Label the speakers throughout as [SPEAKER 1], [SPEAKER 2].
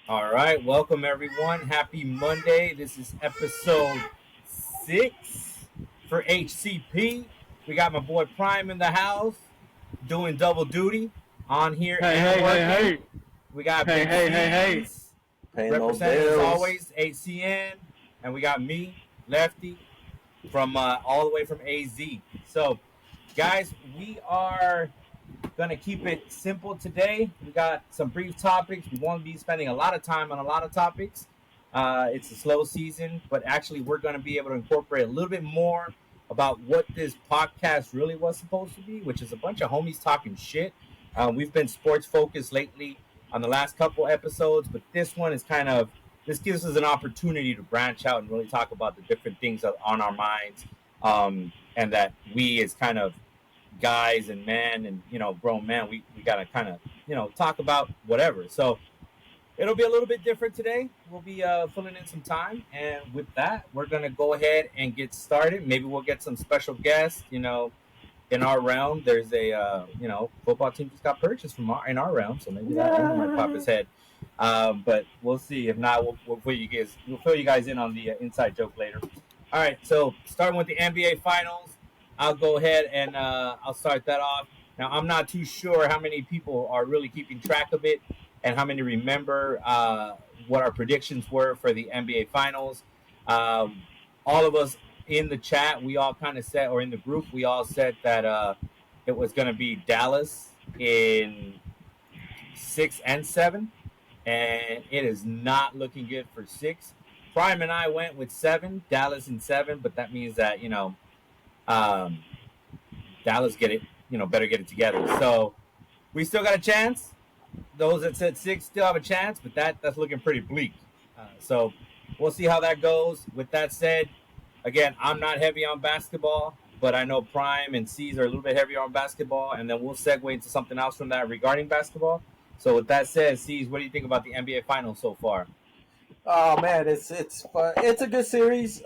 [SPEAKER 1] All right, welcome everyone. Happy Monday. This is episode 6 for HCP. We got my boy Prime in the house doing double duty on here
[SPEAKER 2] Hey,
[SPEAKER 1] and
[SPEAKER 2] hey, hey,
[SPEAKER 1] working.
[SPEAKER 2] hey,
[SPEAKER 1] We got
[SPEAKER 2] hey,
[SPEAKER 1] Big
[SPEAKER 2] hey, hey, hey.
[SPEAKER 1] C's
[SPEAKER 3] Paying those
[SPEAKER 1] representing as
[SPEAKER 3] bills.
[SPEAKER 1] always HCN, and we got me, Lefty, from all the way from AZ. So, guys, we are gonna keep it simple today. We got some brief topics. We won't be spending a lot of time on a lot of topics. It's a slow season, but actually, we're gonna be able to incorporate a little bit more about what this podcast really was supposed to be, which is a bunch of homies talking shit. We've been sports focused lately on the last couple episodes, but this one is kind of this gives us an opportunity to branch out and really talk about the different things on our minds, and that we as kind of guys and men and grown men we gotta kind of talk about whatever. So it'll be a little bit different today. We'll be filling in some time, and with that we're gonna go ahead and get started. Maybe we'll get some special guests. In our realm there's a football team just got purchased in our realm, so maybe that rumor might pop his head. But we'll see. If not, we'll fill you guys in on the inside joke later. All right, so starting with the NBA Finals, I'll go ahead and I'll start that off. Now, I'm not too sure how many people are really keeping track of it and how many remember what our predictions were for the NBA Finals. Um, all of us in the chat, we all kind of said, or in the group, we all said that it was going to be Dallas in 6 and 7, and it is not looking good for 6. Prime and I went with 7, Dallas in 7, but that means that um, Dallas better get it together. So we still got a chance. Those that said 6 still have a chance, but that's looking pretty bleak. So we'll see how that goes. With that said, again, I'm not heavy on basketball, but I know Prime and C's are a little bit heavier on basketball, and then we'll segue into something else from that regarding basketball. So with that said, C's, what do you think about the NBA Finals so far?
[SPEAKER 3] Oh man, it's a good series.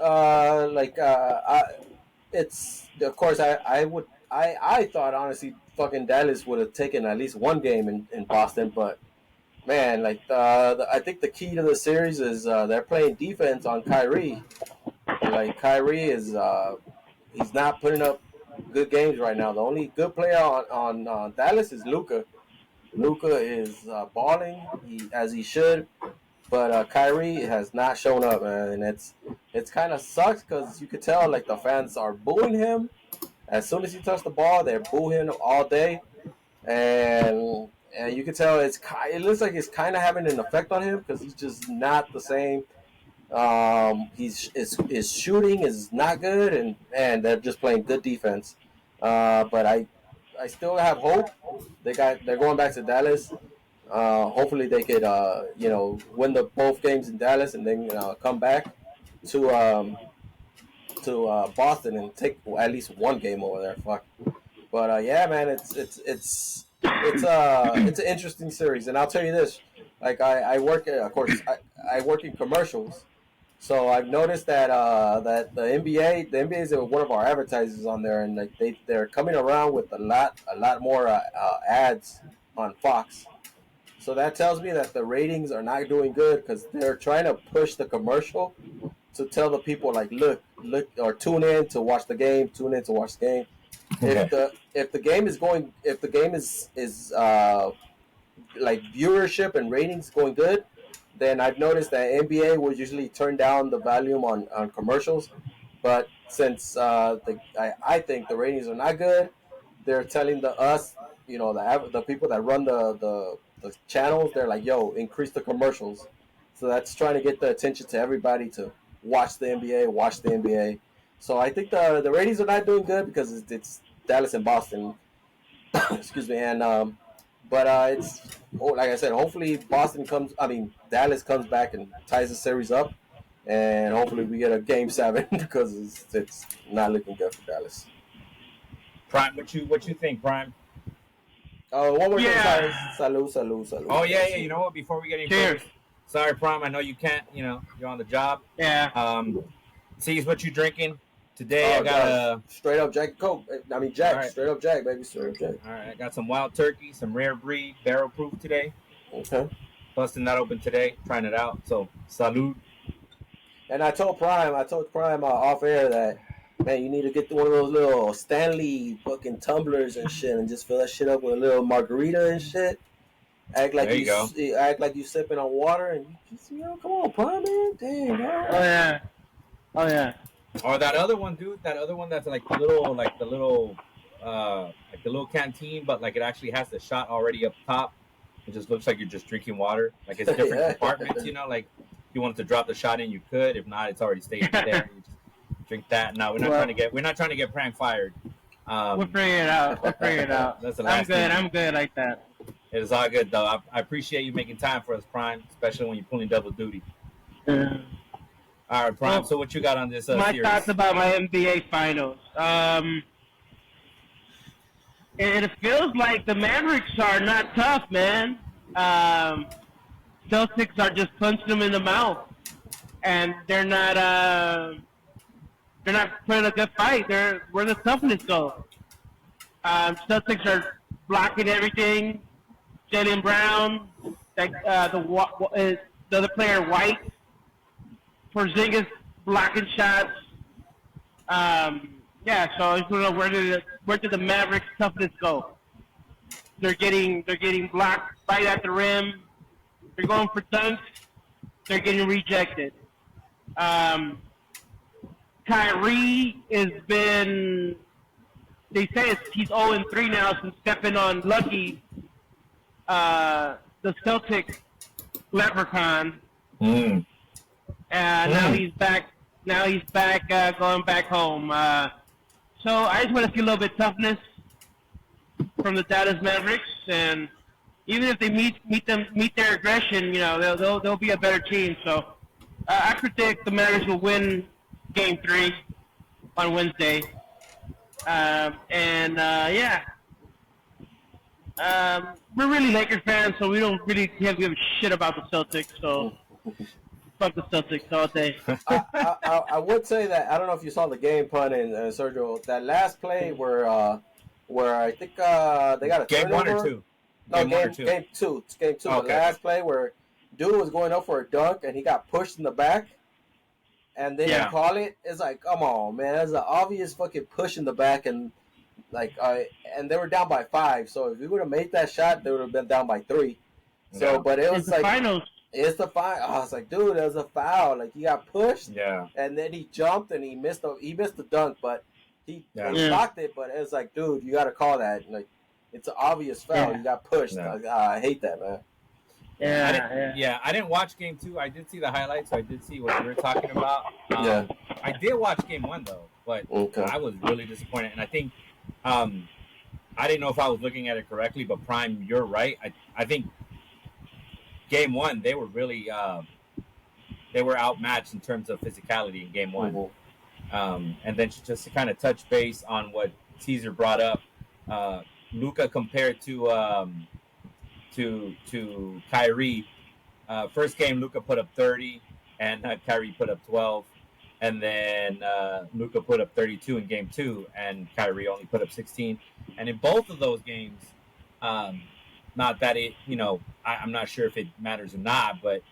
[SPEAKER 3] It's of course I thought honestly fucking Dallas would have taken at least one game in Boston, but man, I think the key to the series is they're playing defense on Kyrie. Like Kyrie is he's not putting up good games right now. The only good player on Dallas is Luca. Luca is balling as he should. But Kyrie has not shown up, man, and it's kind of sucks because you could tell like the fans are booing him as soon as he touched the ball. They're booing him all day, and you can tell it looks like it's kind of having an effect on him because he's just not the same. His shooting is not good, and they're just playing good defense. But I still have hope. They're going back to Dallas. Hopefully they could win the both games in Dallas and then come back to Boston and take at least one game over there. Fuck. But yeah, man, it's an interesting series, and I'll tell you this: like I work, of course, I work in commercials, so I've noticed that the NBA is one of our advertisers on there, and like they're coming around with a lot more ads on Fox. So that tells me that the ratings are not doing good because they're trying to push the commercial to tell the people like, look, or tune in to watch the game, tune in to watch the game.
[SPEAKER 1] Okay.
[SPEAKER 3] If the game is like viewership and ratings going good, then I've noticed that NBA will usually turn down the volume on commercials. But since I think the ratings are not good, they're telling us, the people that run the channels, they're like, yo, increase the commercials. So that's trying to get the attention to everybody to watch the NBA, watch the NBA. So I think the ratings are not doing good because it's Dallas and Boston. Excuse me, and but it's like I said, hopefully Dallas comes back and ties the series up, and hopefully we get a game 7 because it's not looking good for Dallas.
[SPEAKER 1] Prime, what you think, Prime?
[SPEAKER 3] Oh, one more thing, sorry,
[SPEAKER 2] Yeah.
[SPEAKER 1] Oh
[SPEAKER 3] salud.
[SPEAKER 1] yeah, yeah. You know what? Before we get any further,
[SPEAKER 2] Cheers.
[SPEAKER 1] sorry, Prime. I know you can't. You're on the job.
[SPEAKER 2] Yeah.
[SPEAKER 1] Um, Sees what you drinking today. I
[SPEAKER 3] Oh,
[SPEAKER 1] got a
[SPEAKER 3] straight up Jack Coke. I mean
[SPEAKER 1] all
[SPEAKER 3] Jack,
[SPEAKER 1] right.
[SPEAKER 3] straight up Jack, baby, straight up Jack.
[SPEAKER 1] All right, I got some wild turkey, some rare breed, barrel proof today.
[SPEAKER 3] Okay.
[SPEAKER 1] busting that open today, trying it out. So salud.
[SPEAKER 3] And I told Prime off air that, man, you need to get one of those little Stanley fucking tumblers and shit, and just fill that shit up with a little margarita and shit. Act like
[SPEAKER 1] There you go.
[SPEAKER 3] act like you sipping on water, and you just, come on, Prime, man, dang,
[SPEAKER 2] Oh
[SPEAKER 3] bro.
[SPEAKER 2] yeah. Oh yeah.
[SPEAKER 1] Or that other one, dude. That other one that's like the little like the little canteen, but like it actually has the shot already up top. It just looks like you're just drinking water. Like it's different
[SPEAKER 3] Yeah.
[SPEAKER 1] compartments, Like if you wanted to drop the shot in, you could. If not, it's already stationed there. You just drink that. No,
[SPEAKER 2] Well,
[SPEAKER 1] we're not trying to get prank fired.
[SPEAKER 2] we'll figure it out. We'll figure it out.
[SPEAKER 1] That's the
[SPEAKER 2] I'm
[SPEAKER 1] last
[SPEAKER 2] good.
[SPEAKER 1] thing.
[SPEAKER 2] I'm good like that.
[SPEAKER 1] It is all good though. I appreciate you making time for us, Prime, especially when you're pulling double duty.
[SPEAKER 2] Yeah.
[SPEAKER 1] All right, Prime.
[SPEAKER 2] Well,
[SPEAKER 1] So what you got on this
[SPEAKER 2] My
[SPEAKER 1] series?
[SPEAKER 2] thoughts about my NBA Finals. It feels like the Mavericks are not tough, man. Celtics are just punching them in the mouth, and they're not putting a good fight. Where the toughness goes. Celtics are blocking everything. Jaylen Brown, the other player White, Porzingis blocking shots. Yeah, so I just want to know where did the Mavericks toughness go? They're getting blocked right at the rim. They're going for dunks. They're getting rejected. Kyrie has been. They say he's 0-3 now since stepping on Lucky, the Celtic leprechaun.
[SPEAKER 1] Mm.
[SPEAKER 2] Now he's back. Now he's back, going back home. So I just want to see a little bit of toughness from the Dallas Mavericks, and even if they meet their aggression, they'll be a better team. So I predict the Mavericks will win Game 3 on Wednesday. Yeah, we're really Lakers fans, so we don't really give a shit about the Celtics. So fuck the Celtics all day.
[SPEAKER 3] I would say that I don't know if you saw the game, Pun and Sergio. That last play where I think they got a
[SPEAKER 1] Game
[SPEAKER 3] turnover.
[SPEAKER 1] 1 or 2?
[SPEAKER 3] No,
[SPEAKER 1] Game 1 or 2?
[SPEAKER 3] Game two. It's game 2.
[SPEAKER 1] Okay.
[SPEAKER 3] The last play where dude was going up for a dunk and he got pushed in the back, and they didn't call it. It's like, come on, man, that's an obvious fucking push in the back, and and they were down by 5. So if you would have made that shot, they would have been down by 3. So,
[SPEAKER 1] Yeah.
[SPEAKER 3] but it was
[SPEAKER 2] It's the finals.
[SPEAKER 3] It's the final. I was like, dude, that was a foul. Like he got pushed,
[SPEAKER 1] Yeah.
[SPEAKER 3] and then he jumped and he missed the dunk, but he
[SPEAKER 2] Yeah.
[SPEAKER 3] blocked it. But it's like, dude, you got to call that. Like, it's an obvious foul.
[SPEAKER 2] Yeah.
[SPEAKER 3] You got pushed.
[SPEAKER 1] Yeah.
[SPEAKER 3] Like, I hate that, man.
[SPEAKER 1] I didn't watch Game 2. I did see the highlights, so I did see what you were talking about.
[SPEAKER 3] Yeah.
[SPEAKER 1] I did watch Game 1 though, but
[SPEAKER 3] Okay.
[SPEAKER 1] I was really disappointed, and I think I didn't know if I was looking at it correctly, but Prime, you're right. I think Game 1 they were really they were outmatched in terms of physicality in Game 1.
[SPEAKER 3] Mm-hmm.
[SPEAKER 1] And then just to kind of touch base on what Caesar brought up, Luka compared to Kyrie. First game, Luka put up 30, and Kyrie put up 12, and then Luka put up 32 in Game 2, and Kyrie only put up 16. And in both of those games, not that I'm not sure if it matters or not, but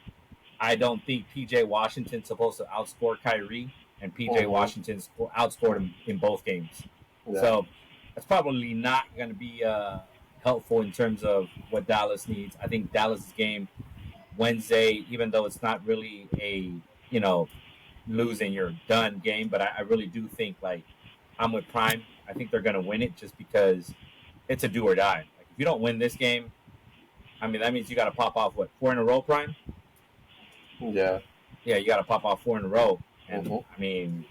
[SPEAKER 1] I don't think PJ Washington's supposed to outscore Kyrie, and PJ Washington outscored him in both games.
[SPEAKER 3] Yeah.
[SPEAKER 1] So that's probably not going to be helpful in terms of what Dallas needs. I think Dallas' game Wednesday, even though it's not really a losing you're done game, but I really do think I'm with Prime. I think they're going to win it just because it's a do or die. Like if you don't win this game, I mean that means you got to pop off 4 in a row, Prime.
[SPEAKER 3] Yeah.
[SPEAKER 1] Yeah, you got to pop off 4 in a row, and I mean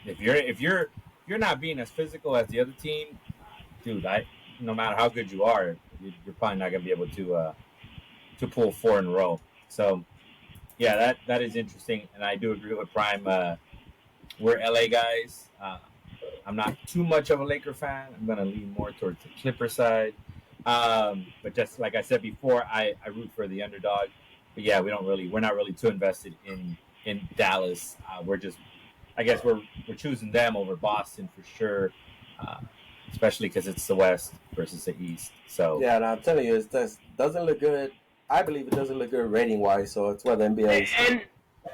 [SPEAKER 1] if you're not being as physical as the other team, dude, no matter how good you are, you're probably not going to be able to pull 4 in a row. So, yeah, that is interesting, and I do agree with Prime. We're LA guys. I'm not too much of a Laker fan. I'm going to lean more towards the Clipper side. But just like I said before, I root for the underdog. But yeah, we're not really too invested in Dallas. I guess we're choosing them over Boston for sure. Especially because it's the West versus the East. So
[SPEAKER 3] yeah, and I'm telling you, it doesn't look good. I believe it doesn't look good rating wise. So it's what the NBA is.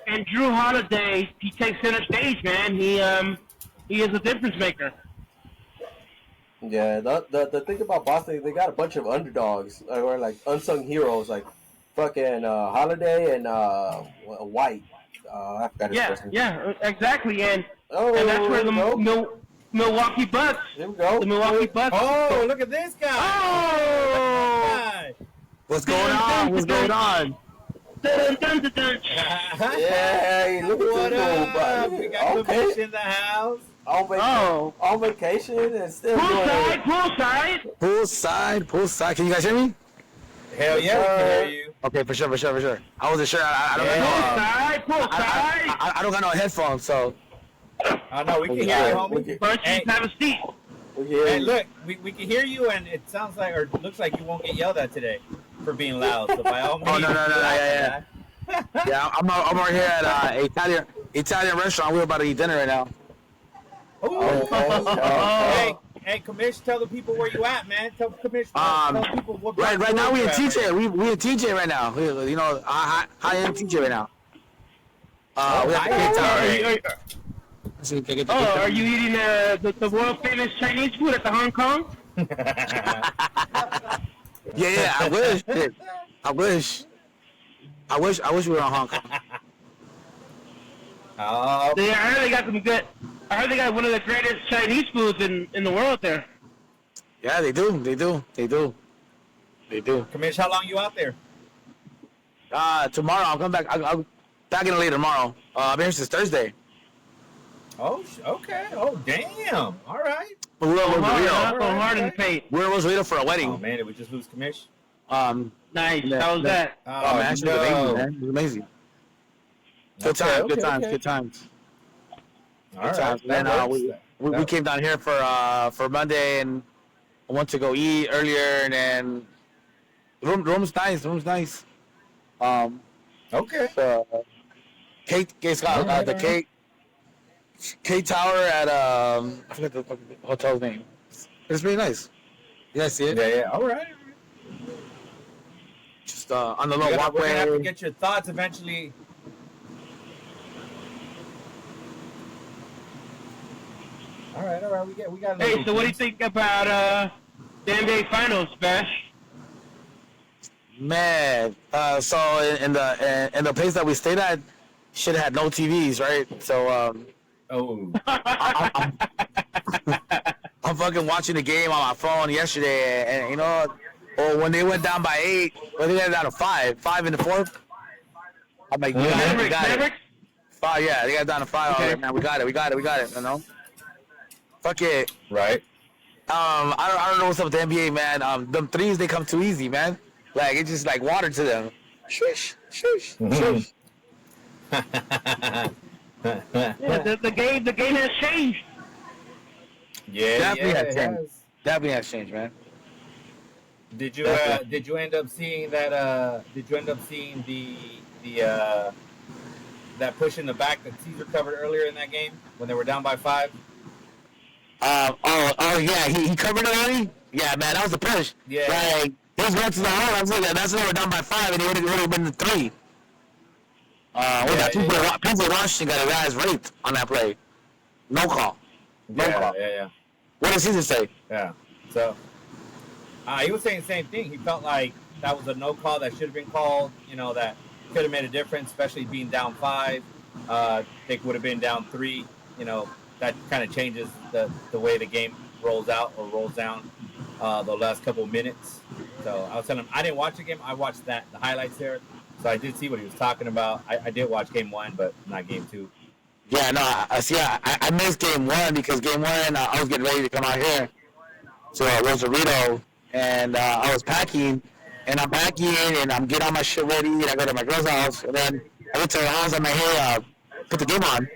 [SPEAKER 2] And Drew Holiday, he takes center stage, man. He is a difference maker.
[SPEAKER 3] Yeah, the thing about Boston, they got a bunch of underdogs or like unsung heroes, like fucking Holiday and White. I forgot his first name.
[SPEAKER 2] Yeah, exactly. And that's where
[SPEAKER 3] Oh,
[SPEAKER 2] the
[SPEAKER 3] no.
[SPEAKER 2] Milwaukee Bucks.
[SPEAKER 3] Here we go.
[SPEAKER 2] The Milwaukee Bucks.
[SPEAKER 1] Oh, look at this guy!
[SPEAKER 2] Oh!
[SPEAKER 4] What's going on? What's going on?
[SPEAKER 2] Dun, dun, dun, dun.
[SPEAKER 3] Yeah, look at
[SPEAKER 1] What
[SPEAKER 3] this
[SPEAKER 1] up?
[SPEAKER 3] little
[SPEAKER 1] We got
[SPEAKER 3] okay.
[SPEAKER 1] Commish in the house.
[SPEAKER 3] On vacation and still
[SPEAKER 2] Poolside,
[SPEAKER 3] doing
[SPEAKER 4] Poolside. Can you guys hear me?
[SPEAKER 1] Hell yeah, we can hear you.
[SPEAKER 4] Okay, for sure. I wasn't sure. I don't got
[SPEAKER 2] Poolside.
[SPEAKER 4] I don't got no headphones, so.
[SPEAKER 1] Oh no, we can hear you, homie.
[SPEAKER 2] First, you have a seat.
[SPEAKER 1] Hey, look, we can hear you, and it sounds like, or looks like you won't get yelled at today for being loud. So by all means.
[SPEAKER 4] Oh no, yeah. Yeah, I'm over here at Italian restaurant. We're about to eat dinner right now.
[SPEAKER 1] Hey, Commish, tell the people where you at, man. Tell Commish. Tell people what.
[SPEAKER 4] Right now we in TJ. We in TJ right now. You know, high end TJ right now. We have the
[SPEAKER 2] Are you eating the world famous Chinese food at the Hong Kong?
[SPEAKER 4] Yeah, I wish. Shit. I wish we were in Hong Kong.
[SPEAKER 1] Oh.
[SPEAKER 2] I heard they got some good. I heard they got one of the greatest Chinese foods in the world there.
[SPEAKER 4] Yeah, they do.
[SPEAKER 1] Commish, how long you out there?
[SPEAKER 4] Tomorrow I'll come back. I'll back in later tomorrow. I've been here since Thursday.
[SPEAKER 1] Oh, okay. Oh, damn. All right.
[SPEAKER 4] We're in
[SPEAKER 2] Hard in the paint.
[SPEAKER 4] We're in Rosarito for a wedding.
[SPEAKER 1] Oh man, did we just lose Commish?
[SPEAKER 2] Nice. How was that?
[SPEAKER 4] Oh man, it was amazing, man. It was amazing. Good times.
[SPEAKER 1] All right.
[SPEAKER 4] Then we came down here for Monday, and I went to go eat earlier, and then room's nice.
[SPEAKER 1] Okay.
[SPEAKER 4] Kate's got the Kate Tower at I forget the hotel's name. It's really nice. You guys see it?
[SPEAKER 1] Yeah. All right.
[SPEAKER 4] Just on the little
[SPEAKER 1] We're
[SPEAKER 4] walkway.
[SPEAKER 1] gonna have to get your thoughts eventually. All right. We got.
[SPEAKER 2] Hey, so what do you think about the NBA Finals, Bash?
[SPEAKER 4] Man, so in the place that we stayed at, should have had no TVs, right? So I'm fucking watching the game on my phone yesterday, and you know, when they went down by 8, they went down to 5 in the fourth. I'm like, yeah, we got it. 5, yeah, they got down to 5. Okay. Man, we got it, you know. Fuck it.
[SPEAKER 1] Right.
[SPEAKER 4] I don't know what's up with the NBA, man. Them threes, they come too easy, man. Like, it's just like water to them. Shush.
[SPEAKER 2] Yeah, the game has changed.
[SPEAKER 1] Yeah,
[SPEAKER 4] Definitely has changed, man.
[SPEAKER 1] Did you end up seeing that? Did you end up seeing the that push in the back that Caesar covered earlier in that game when they were down by 5?
[SPEAKER 4] Yeah, he covered it already. Yeah, man, that was the push.
[SPEAKER 1] Yeah.
[SPEAKER 4] Like, his run to the hole. I was like, that's when they were down by 5, and it would have been the 3. People Washington got his ass raped on that play. No call. No call.
[SPEAKER 1] Yeah.
[SPEAKER 4] What did Caesar say?
[SPEAKER 1] Yeah. So he was saying the same thing. He felt like that was a no call that should have been called. You know, that could have made a difference, especially being down 5. They would have been down 3. You know, that kind of changes the way the game rolls out or rolls down the last couple of minutes. So I was telling him I didn't watch the game. I watched the highlights there. So I did see what he was talking about. I did watch game 1, but not game 2.
[SPEAKER 4] Yeah, no, I missed game 1 because game 1 I was getting ready to come out here to Rosarito, and I was packing, and I'm packing, and I'm getting all my shit ready, and I go to my girl's house, and then I get to her house, I'm like, hey, put the game on.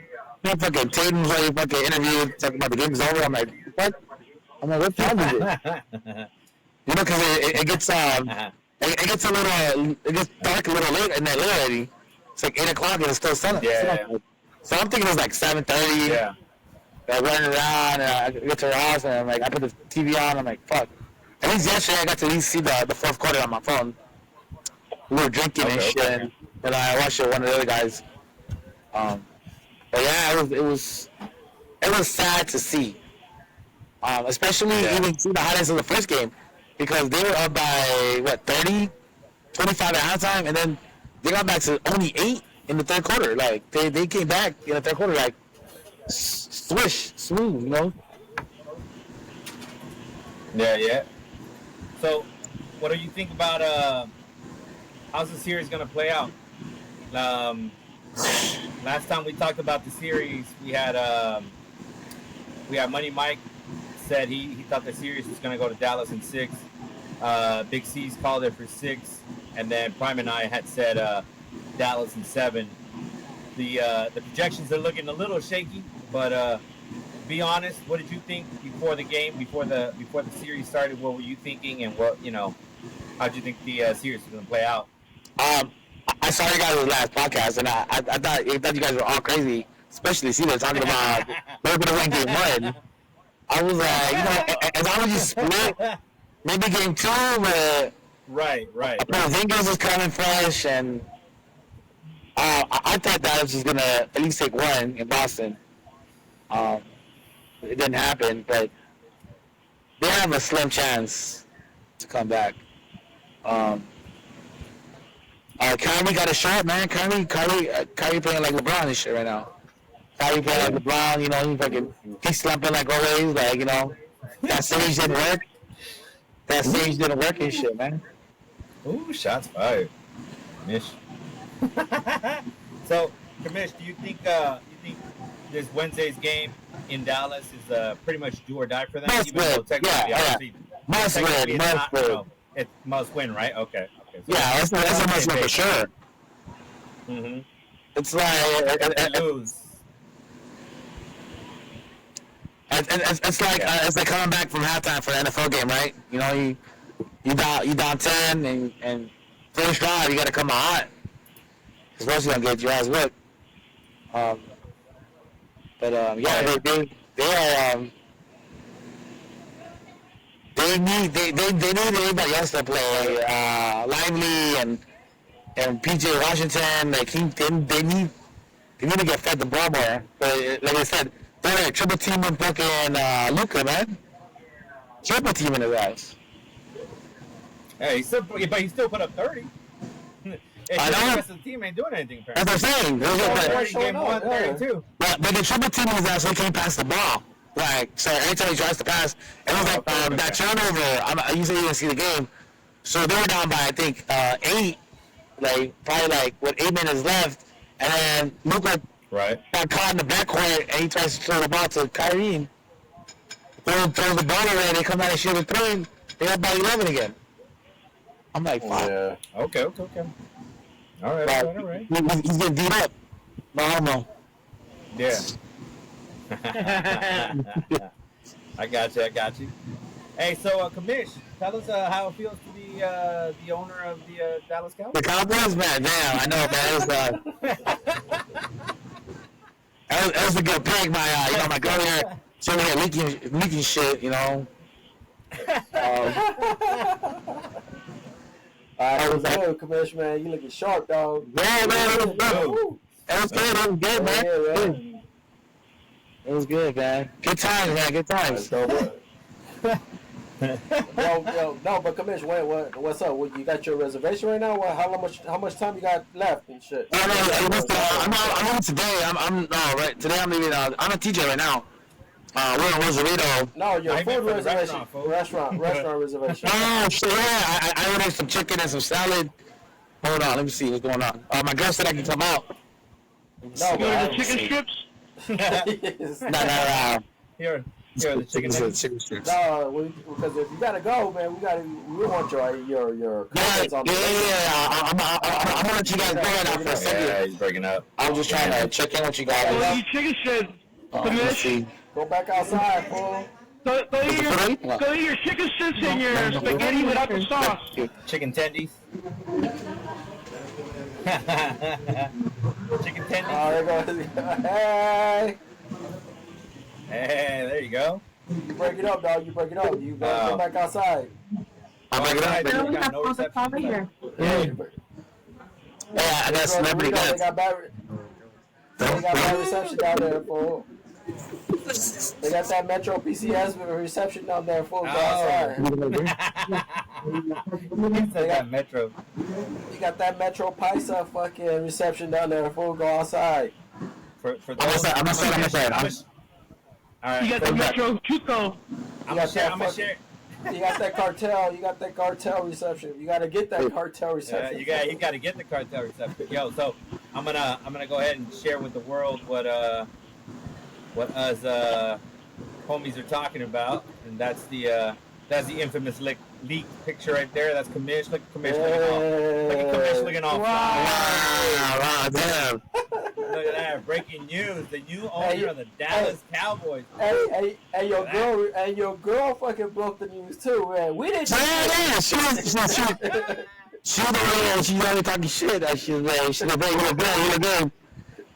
[SPEAKER 4] And fucking Tatum's like fucking interviewed, talking about the game's over. I'm like, what? I'm like, what time is it? You know, because it gets it gets dark a little late in that already. It's like 8 o'clock and it's still sun.
[SPEAKER 1] Yeah.
[SPEAKER 4] So I'm thinking it's like 7:30.
[SPEAKER 1] Yeah.
[SPEAKER 4] I'm running around and I get to her house and I'm like, I put the TV on. I'm like, fuck. At least yesterday I got to at least see the fourth quarter on my phone. we were drinking and shit, and I watched it with one of the other guys. But yeah, it was sad to see, especially even see the highlights of the first game because they were up by what 30, 25 at halftime, and then they got back to only 8 in the third quarter. Like they came back in the third quarter like swish, smooth, you know.
[SPEAKER 1] Yeah. So, what do you think about how's the series gonna play out? Last time we talked about the series, we had Money Mike said he thought the series was gonna go to Dallas in 6. Big C's called it for 6, and then Prime and I had said Dallas in 7. The projections are looking a little shaky, but be honest, what did you think before the game, before the series started? What were you thinking, and how did you think the series was going to play out?
[SPEAKER 4] I saw you guys' last podcast, and I thought you guys were all crazy, especially Cena talking about we're going to win game 1. I was like, as long as you split, maybe game 2, but
[SPEAKER 1] right.
[SPEAKER 4] Porzingis was coming fresh, and I thought that was just going to at least take 1 in Boston. It didn't happen, but they have a slim chance to come back. Kyrie got a shot, man. Kyrie playing like LeBron and shit right now. Kyrie playing like LeBron, he's slumping like always, that stage didn't work. That stage didn't work and shit, man.
[SPEAKER 1] Ooh, shots fired. Mish. So, Kamish, do you think this Wednesday's game in Dallas is pretty much do or die for them?
[SPEAKER 4] Must win. Must win.
[SPEAKER 1] It's must win, right? Okay. So
[SPEAKER 4] that's a must win for sure.
[SPEAKER 1] Mm-hmm.
[SPEAKER 4] It's like
[SPEAKER 1] lose.
[SPEAKER 4] It's like coming back from halftime for an NFL game, right? You down 10 and first drive you got to come out hot. Because most you gonna get your ass whipped. They need everybody else to play Lively and PJ Washington. They need to get fed the ball more. But like I said, they're triple teaming fucking Luka, man. Triple teaming his ass.
[SPEAKER 1] Hey, he still put up 30.
[SPEAKER 4] I know.
[SPEAKER 1] The rest of the team ain't doing anything.
[SPEAKER 4] That's what I'm saying.
[SPEAKER 1] Game 1, 32.
[SPEAKER 4] But the triple teaming his ass, so he can't pass the ball. So every time he tries to pass, it was like that turnover. I usually didn't see the game, so they were down by I think 8, probably with 8 minutes left, and then Luka got caught in the backcourt, and he tries to throw the ball to Kyrie. Throws the ball away, they come out and shoot a 3. They up by 11 again. I'm like, fuck.
[SPEAKER 1] Yeah. Okay. All right.
[SPEAKER 4] He's getting beat up. But I don't know.
[SPEAKER 1] Yeah. I got you. Hey, so Kamish, tell us how it feels to be the owner of the Dallas Cowboys.
[SPEAKER 4] The Cowboys, man, damn, I know, man. That was a good pick, my girl here, she over here leaking shit,
[SPEAKER 3] That was good, Kamish, man. You looking sharp, dog.
[SPEAKER 4] Yeah, man, it was good, man.
[SPEAKER 3] Yeah.
[SPEAKER 4] It was good, man. Good times, man. Good times.
[SPEAKER 3] No, but Kamish, what's up? You got your reservation right now? How much time you got left and shit?
[SPEAKER 4] I'm on today. Today I'm leaving. I'm a TJ right now. We're in Rosarito.
[SPEAKER 3] No, your food reservation. Restaurant reservation.
[SPEAKER 4] Oh, shit, yeah. I ordered some chicken and some salad. Hold on, let me see what's going on. My girl said I can come out.
[SPEAKER 3] No,
[SPEAKER 2] the chicken strips?
[SPEAKER 4] No.
[SPEAKER 1] Here are the chicken
[SPEAKER 4] strips.
[SPEAKER 3] No, because if you gotta go, man, we want your comments on
[SPEAKER 4] I'm gonna let you guys go right now for a second.
[SPEAKER 1] Yeah, he's breaking up.
[SPEAKER 4] I was just trying to check in with you guys.
[SPEAKER 2] Well, you chicken strips.
[SPEAKER 4] Let's see.
[SPEAKER 3] Go back outside, fool.
[SPEAKER 2] Go eat your chicken strips and your spaghetti without the sauce.
[SPEAKER 1] Chicken tendies. Chicken tendies.
[SPEAKER 3] Oh, there goes.
[SPEAKER 1] Hey, there you go.
[SPEAKER 3] You break it up, dog. You break it up. You gotta go back outside.
[SPEAKER 4] I'll break it up.
[SPEAKER 1] You got no reception.
[SPEAKER 3] Yeah.
[SPEAKER 4] I
[SPEAKER 3] They
[SPEAKER 4] got
[SPEAKER 3] go to
[SPEAKER 4] celebrity
[SPEAKER 3] Reno.
[SPEAKER 4] guts.
[SPEAKER 3] They got bad reception down there, fool. They got that Metro PCS reception down there, fool. Go outside.
[SPEAKER 1] He said that Metro.
[SPEAKER 3] You got that Metro Paisa fucking reception down there, fool. Go outside.
[SPEAKER 1] For
[SPEAKER 4] I'm
[SPEAKER 1] those,
[SPEAKER 4] gonna
[SPEAKER 1] all right.
[SPEAKER 2] You got the Metro Chuco.
[SPEAKER 1] I'm gonna share.
[SPEAKER 3] You got that cartel. You got that cartel reception. You got to get that cartel reception.
[SPEAKER 1] You got to get the cartel reception. Yo, so I'm gonna go ahead and share with the world what us homies are talking about, and that's the infamous leaked picture right there. That's Commish. Look at Commish looking all. Look at Commish looking all.
[SPEAKER 4] Wow, damn.
[SPEAKER 1] Look at that! Breaking news: the new owner of the Dallas Cowboys.
[SPEAKER 3] Hey, your girl fucking broke the news too, man. We didn't.
[SPEAKER 4] Yeah, she she's already talking shit. She was like, she look good.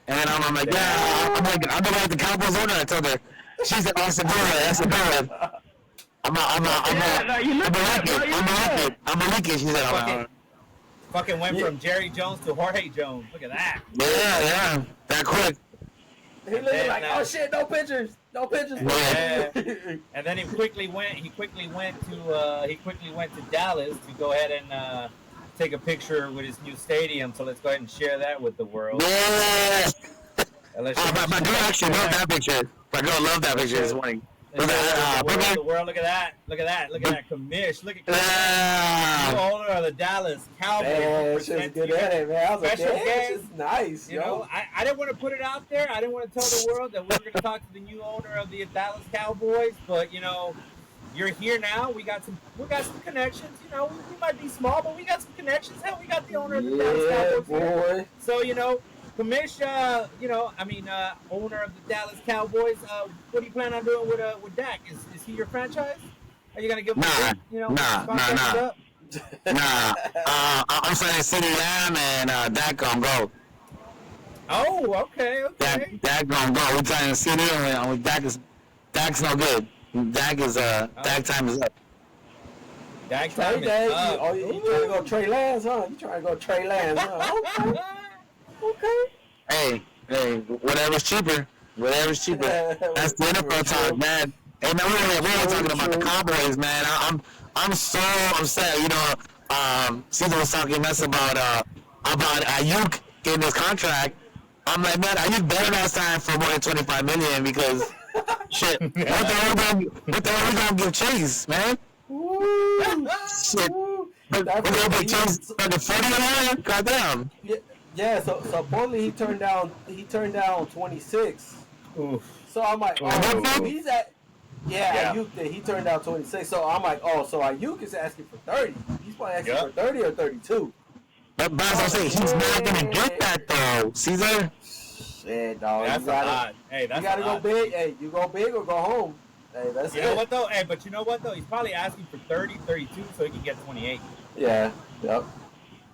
[SPEAKER 4] And I'm like, yeah, I'm like the Cowboys owner. I told her. She said, that's a good. I'm a leak it. She said,
[SPEAKER 1] Fucking went from Jerry Jones to Jorge Jones. Look at that.
[SPEAKER 4] Yeah, that quick.
[SPEAKER 3] He looking like, oh shit, no pictures.
[SPEAKER 1] Yeah. And then he quickly went to Dallas to go ahead and take a picture with his new stadium. So let's go ahead and share that with the world.
[SPEAKER 4] Yeah. My girl actually loved that picture. My girl loved that picture this morning.
[SPEAKER 1] The world, look at that. Commish. Look at Commish. The owner of the Dallas Cowboys.
[SPEAKER 3] Man, shit's good at it, man. I was like, this is nice.
[SPEAKER 1] You know, I didn't want to put it out there. I didn't want to tell the world that we were going to talk to the new owner of the Dallas Cowboys. But you know, you're here now. We got some connections. You know, we might be small, but we got some connections. Hell, we got the owner of the Dallas Cowboys here. So you know. Commish, owner of the Dallas Cowboys. What do you plan on doing with Dak? Is he your franchise? Are you gonna give him?
[SPEAKER 4] Nah. I'm saying CeeDee Lamb and Dak gonna go.
[SPEAKER 1] Oh, okay.
[SPEAKER 4] Dak gonna go. We're trying to CeeDee and Dak's no good. Dak time is up.
[SPEAKER 1] Dak time is up.
[SPEAKER 3] Oh, you trying to go Trey Lance, huh? Okay.
[SPEAKER 4] Hey, whatever's cheaper. That's the NFL talk, man. Hey, man, we're talking about the Cowboys, man. I'm so upset. You know, Caesar was talking mess about Ayuk getting his contract. I'm like, man, Ayuk better not sign for more than $25 million because shit. What the hell we gonna give Chase, man? Shit. We're gonna give Chase under $40 million? Goddamn.
[SPEAKER 3] Yeah, so supposedly he turned down 26.
[SPEAKER 1] Oof.
[SPEAKER 3] So I'm like, oh, he's at Ayuk did. He turned down 26. So I'm like, oh, so Ayuk is asking for 30. He's probably asking for 30 or 32.
[SPEAKER 4] But as I say, he's not gonna get that though, Caesar.
[SPEAKER 3] Shit, dog.
[SPEAKER 1] That's a lot. Hey, that's
[SPEAKER 3] you gotta go big. Hey, you go big or go home. Hey, that's it.
[SPEAKER 1] You know what though? Hey, but you know what though? He's probably asking for 30, 32 so he can get 28.
[SPEAKER 3] Yeah. Yep.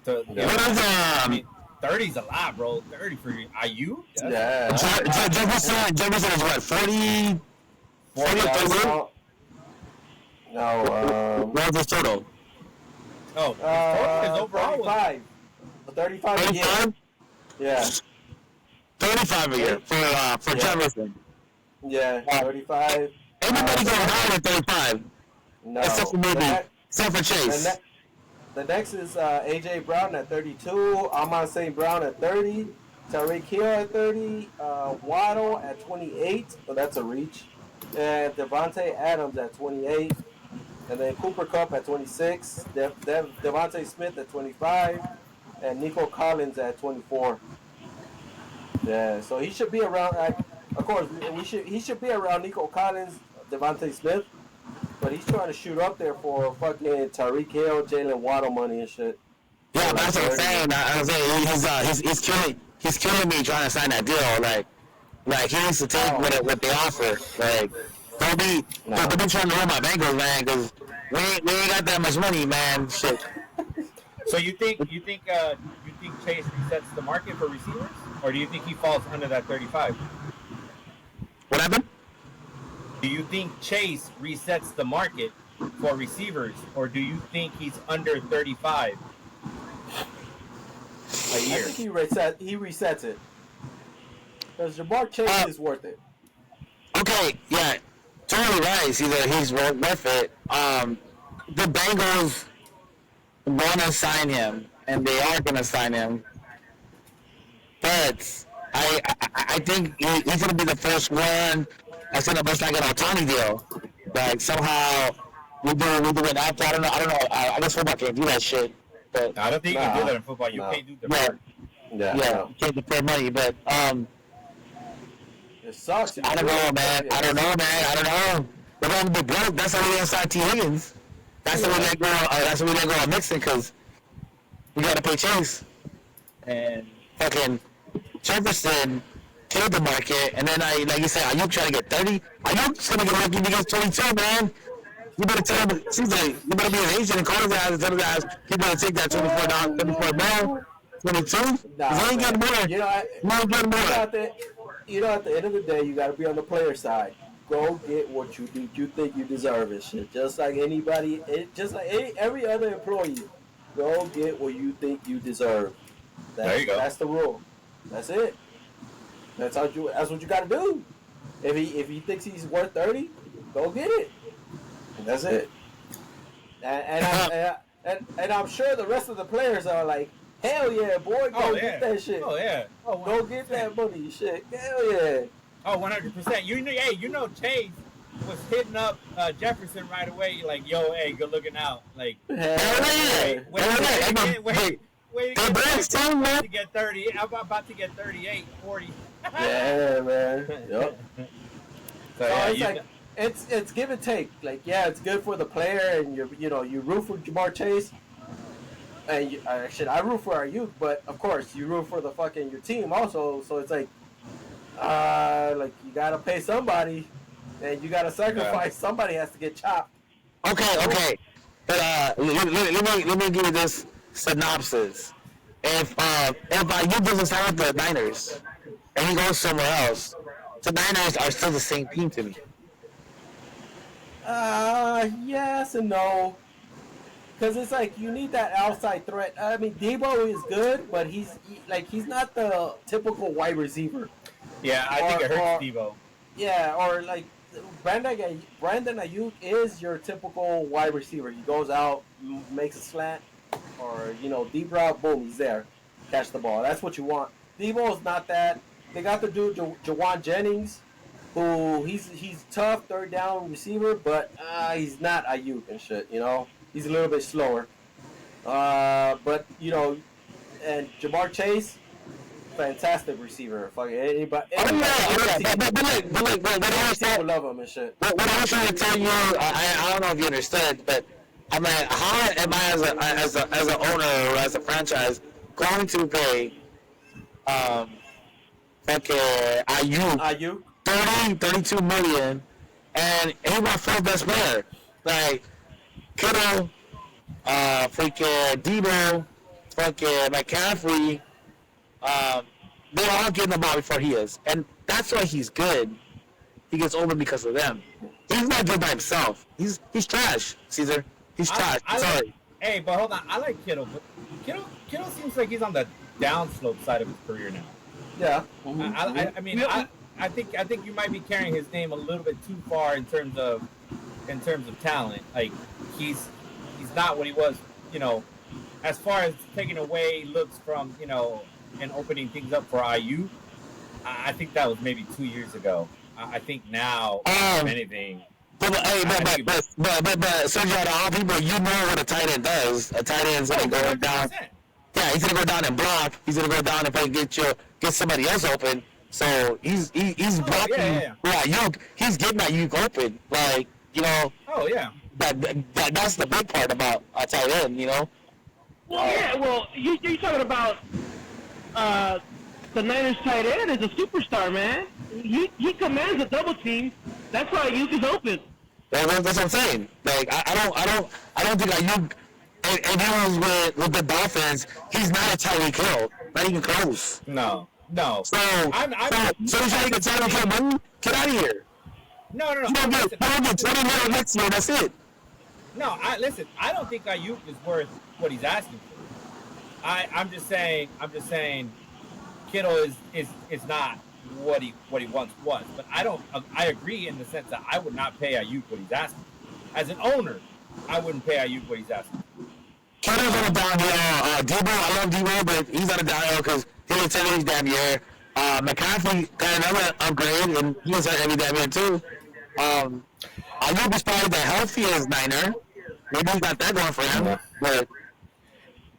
[SPEAKER 1] So, I mean, 30's a lot, bro. 30 for Ayuk?
[SPEAKER 3] Yeah.
[SPEAKER 4] Jefferson is what, 40? 40?
[SPEAKER 3] No,
[SPEAKER 4] what's his total?
[SPEAKER 1] Oh, his overall
[SPEAKER 3] 35. 35 a year.
[SPEAKER 4] 35?
[SPEAKER 3] Yeah.
[SPEAKER 4] 35 a year for Jefferson.
[SPEAKER 3] Yeah, 35.
[SPEAKER 4] Everybody goes higher than 35.
[SPEAKER 3] No.
[SPEAKER 4] Except for Chase.
[SPEAKER 3] The next is A.J. Brown at 32, Amon St. Brown at 30, Tyreek Hill at 30, Waddle at 28, so that's a reach, and Devontae Adams at 28, and then Cooper Kupp at 26, Devontae Smith at 25, and Nico Collins at 24. Yeah, so he should be around. Of course, he should be around Nico Collins, Devontae Smith. But he's trying to shoot up there for fucking Tyreek Hill, Jalen Waddle money and shit.
[SPEAKER 4] Yeah, that's what I'm saying. He's killing me trying to sign that deal. Like he needs to take what they offer. Like, don't be trying to run my Bengals, man, because we ain't got that much money, man. Shit.
[SPEAKER 1] So you think Chase resets the market for receivers, or do you think he falls under that 35?
[SPEAKER 4] What happened?
[SPEAKER 1] Do you think Chase resets the market for receivers, or do you think he's under 35? a
[SPEAKER 3] I
[SPEAKER 1] year.
[SPEAKER 3] think he resets it because Jamar Chase
[SPEAKER 4] Uh,
[SPEAKER 3] is worth it.
[SPEAKER 4] okay, yeah, totally right. He's worth it. The Bengals want to sign him, and they are going to sign him. But I think he's going to be the first one that's going to bust like an Otani deal. Like somehow we do it after. I don't know. I guess football can't do that shit. But
[SPEAKER 1] I don't think you can do
[SPEAKER 3] Nah,
[SPEAKER 1] that in football. You
[SPEAKER 3] no,
[SPEAKER 1] can't do
[SPEAKER 4] yeah,
[SPEAKER 1] deferred.
[SPEAKER 3] yeah,
[SPEAKER 4] yeah,
[SPEAKER 3] no.
[SPEAKER 4] you can't defer money. But
[SPEAKER 3] It sucks if you
[SPEAKER 4] I don't
[SPEAKER 3] do
[SPEAKER 4] know,
[SPEAKER 3] it, but
[SPEAKER 4] man.
[SPEAKER 3] yeah,
[SPEAKER 4] I don't know, man. I don't know. They're going to be broke. That's how we gonna sign T Higgins. That's the way
[SPEAKER 3] yeah.
[SPEAKER 4] they go. That's the way they go on Mixon because we got to pay Chase and fucking Jefferson killed the market. And then like you said, Ayuk trying to get 30. Ayuk's gonna get lucky if he gets 22, man. You better tell him. She's like, you better be an agent and call his ass and tell his ass he better take that $24, 24 mil, 22. Because
[SPEAKER 3] Nah,
[SPEAKER 4] he ain't
[SPEAKER 3] man.
[SPEAKER 4] getting more.
[SPEAKER 3] You know, I,
[SPEAKER 4] He ain't getting
[SPEAKER 3] you know,
[SPEAKER 4] more.
[SPEAKER 3] at the, at the end of the day, you got to be on the player side. Go get what you think you deserve and shit. Just like anybody, just like every other employee, go get what you think you deserve.
[SPEAKER 1] There you go.
[SPEAKER 3] That's the rule. That's it. That's what you got to do. If he thinks he's worth 30, go get it. And that's it. And I'm sure the rest of the players are like, hell yeah, boy, go
[SPEAKER 1] Oh
[SPEAKER 3] get
[SPEAKER 1] yeah.
[SPEAKER 3] that shit.
[SPEAKER 1] Oh yeah. Oh,
[SPEAKER 3] Go get that money, shit. Hell yeah.
[SPEAKER 1] Oh, 100%. You know, Chase was hitting up Jefferson right away. Like, yo, hey, good looking out. Like,
[SPEAKER 3] Hell
[SPEAKER 4] Hell
[SPEAKER 3] yeah.
[SPEAKER 1] wait,
[SPEAKER 4] yeah.
[SPEAKER 1] wait,
[SPEAKER 4] The Bears too,
[SPEAKER 1] about
[SPEAKER 4] man.
[SPEAKER 1] to get 30. I'm about to get 38, 40.
[SPEAKER 3] Yeah, man. Yep.
[SPEAKER 1] So,
[SPEAKER 3] So
[SPEAKER 1] yeah,
[SPEAKER 3] it's like it's give and take. Like, yeah, it's good for the player, and you root for Jamar Chase, and I root for our youth, but of course you root for the fucking your team also. So it's like you gotta pay somebody, and you gotta sacrifice. Somebody has to get chopped.
[SPEAKER 4] Okay. But let me give you this synopsis. If Ayuk doesn't sign with the Niners and he goes somewhere else, the Niners are still the same team to me.
[SPEAKER 3] Yes and no. Because it's like you need that outside threat. I mean, Debo is good, but he's not the typical wide receiver.
[SPEAKER 1] Yeah, I think it hurts Devo.
[SPEAKER 3] Yeah, or like Brandon Ayuk is your typical wide receiver. He goes out, makes a slant, or deep route, boom, he's there, catch the ball. That's what you want. Debo is not that. They got the dude Jawan Jennings, who he's tough third down receiver, but he's not Ayuk and shit. He's a little bit slower. But and Jamar Chase, fantastic receiver. Fucking anybody.
[SPEAKER 4] Oh yeah. But
[SPEAKER 3] Every team would love him and shit.
[SPEAKER 4] what I was trying to tell you, I don't know if you understood, but I mean, how am I as an owner or as a franchise going to pay Ayuk
[SPEAKER 3] Ayuk.
[SPEAKER 4] 32 million, and he's my fourth best player. Like Kittle, freaking Debo, fucking McCaffrey, they're all getting the ball before he is, and that's why he's good. He gets over because of them. He's not good by himself. He's trash, Caesar. He's trash. Sorry.
[SPEAKER 1] Hey, but hold on. I like Kittle, but Kittle seems like he's on the downslope side of his career now.
[SPEAKER 3] Yeah.
[SPEAKER 1] I mean, I think you might be carrying his name a little bit too far in terms of talent. Like he's not what he was. As far as taking away looks from and opening things up for IU. I think that was maybe 2 years ago. I think now, if anything.
[SPEAKER 4] But Sergio, out of all people, you know what a tight end does. A tight end's gonna go down. Yeah, he's gonna go down and block. He's gonna go down and probably get somebody else open. So he's blocking. Yeah, he's getting that Ayuk open. Like
[SPEAKER 1] Oh yeah.
[SPEAKER 4] That's the big part about a tight end.
[SPEAKER 2] Well, you're talking about the Niners tight end is a superstar, man. He commands a double team. That's why Ayuk is open.
[SPEAKER 4] That's what I'm saying. Like I don't think Ayuk. And he was with the Dolphins. He's not a Tyreek Hill. Not even close.
[SPEAKER 1] No.
[SPEAKER 4] So you're trying to get Tyreek Hill money? Get out of here.
[SPEAKER 1] No.
[SPEAKER 4] You don't get 20 million next year. That's it.
[SPEAKER 1] No, listen. I don't think Ayuk is worth what he's asking for. I'm just saying. I'm just saying. Kittle is not what he once was. But I don't. I agree in the sense that I would not pay Ayuk what he's asking for. As an owner, I wouldn't pay Ayuk what he's asking for.
[SPEAKER 4] Kittle's on a downhill. Debo, I love Debo, but he's on a downhill because he was telling his damn year. McCaffrey got another upgrade, and he was hurt every damn year too. Um, Ayuk is probably the healthiest Niner. Maybe he's got that going for him,
[SPEAKER 1] Yeah.
[SPEAKER 4] but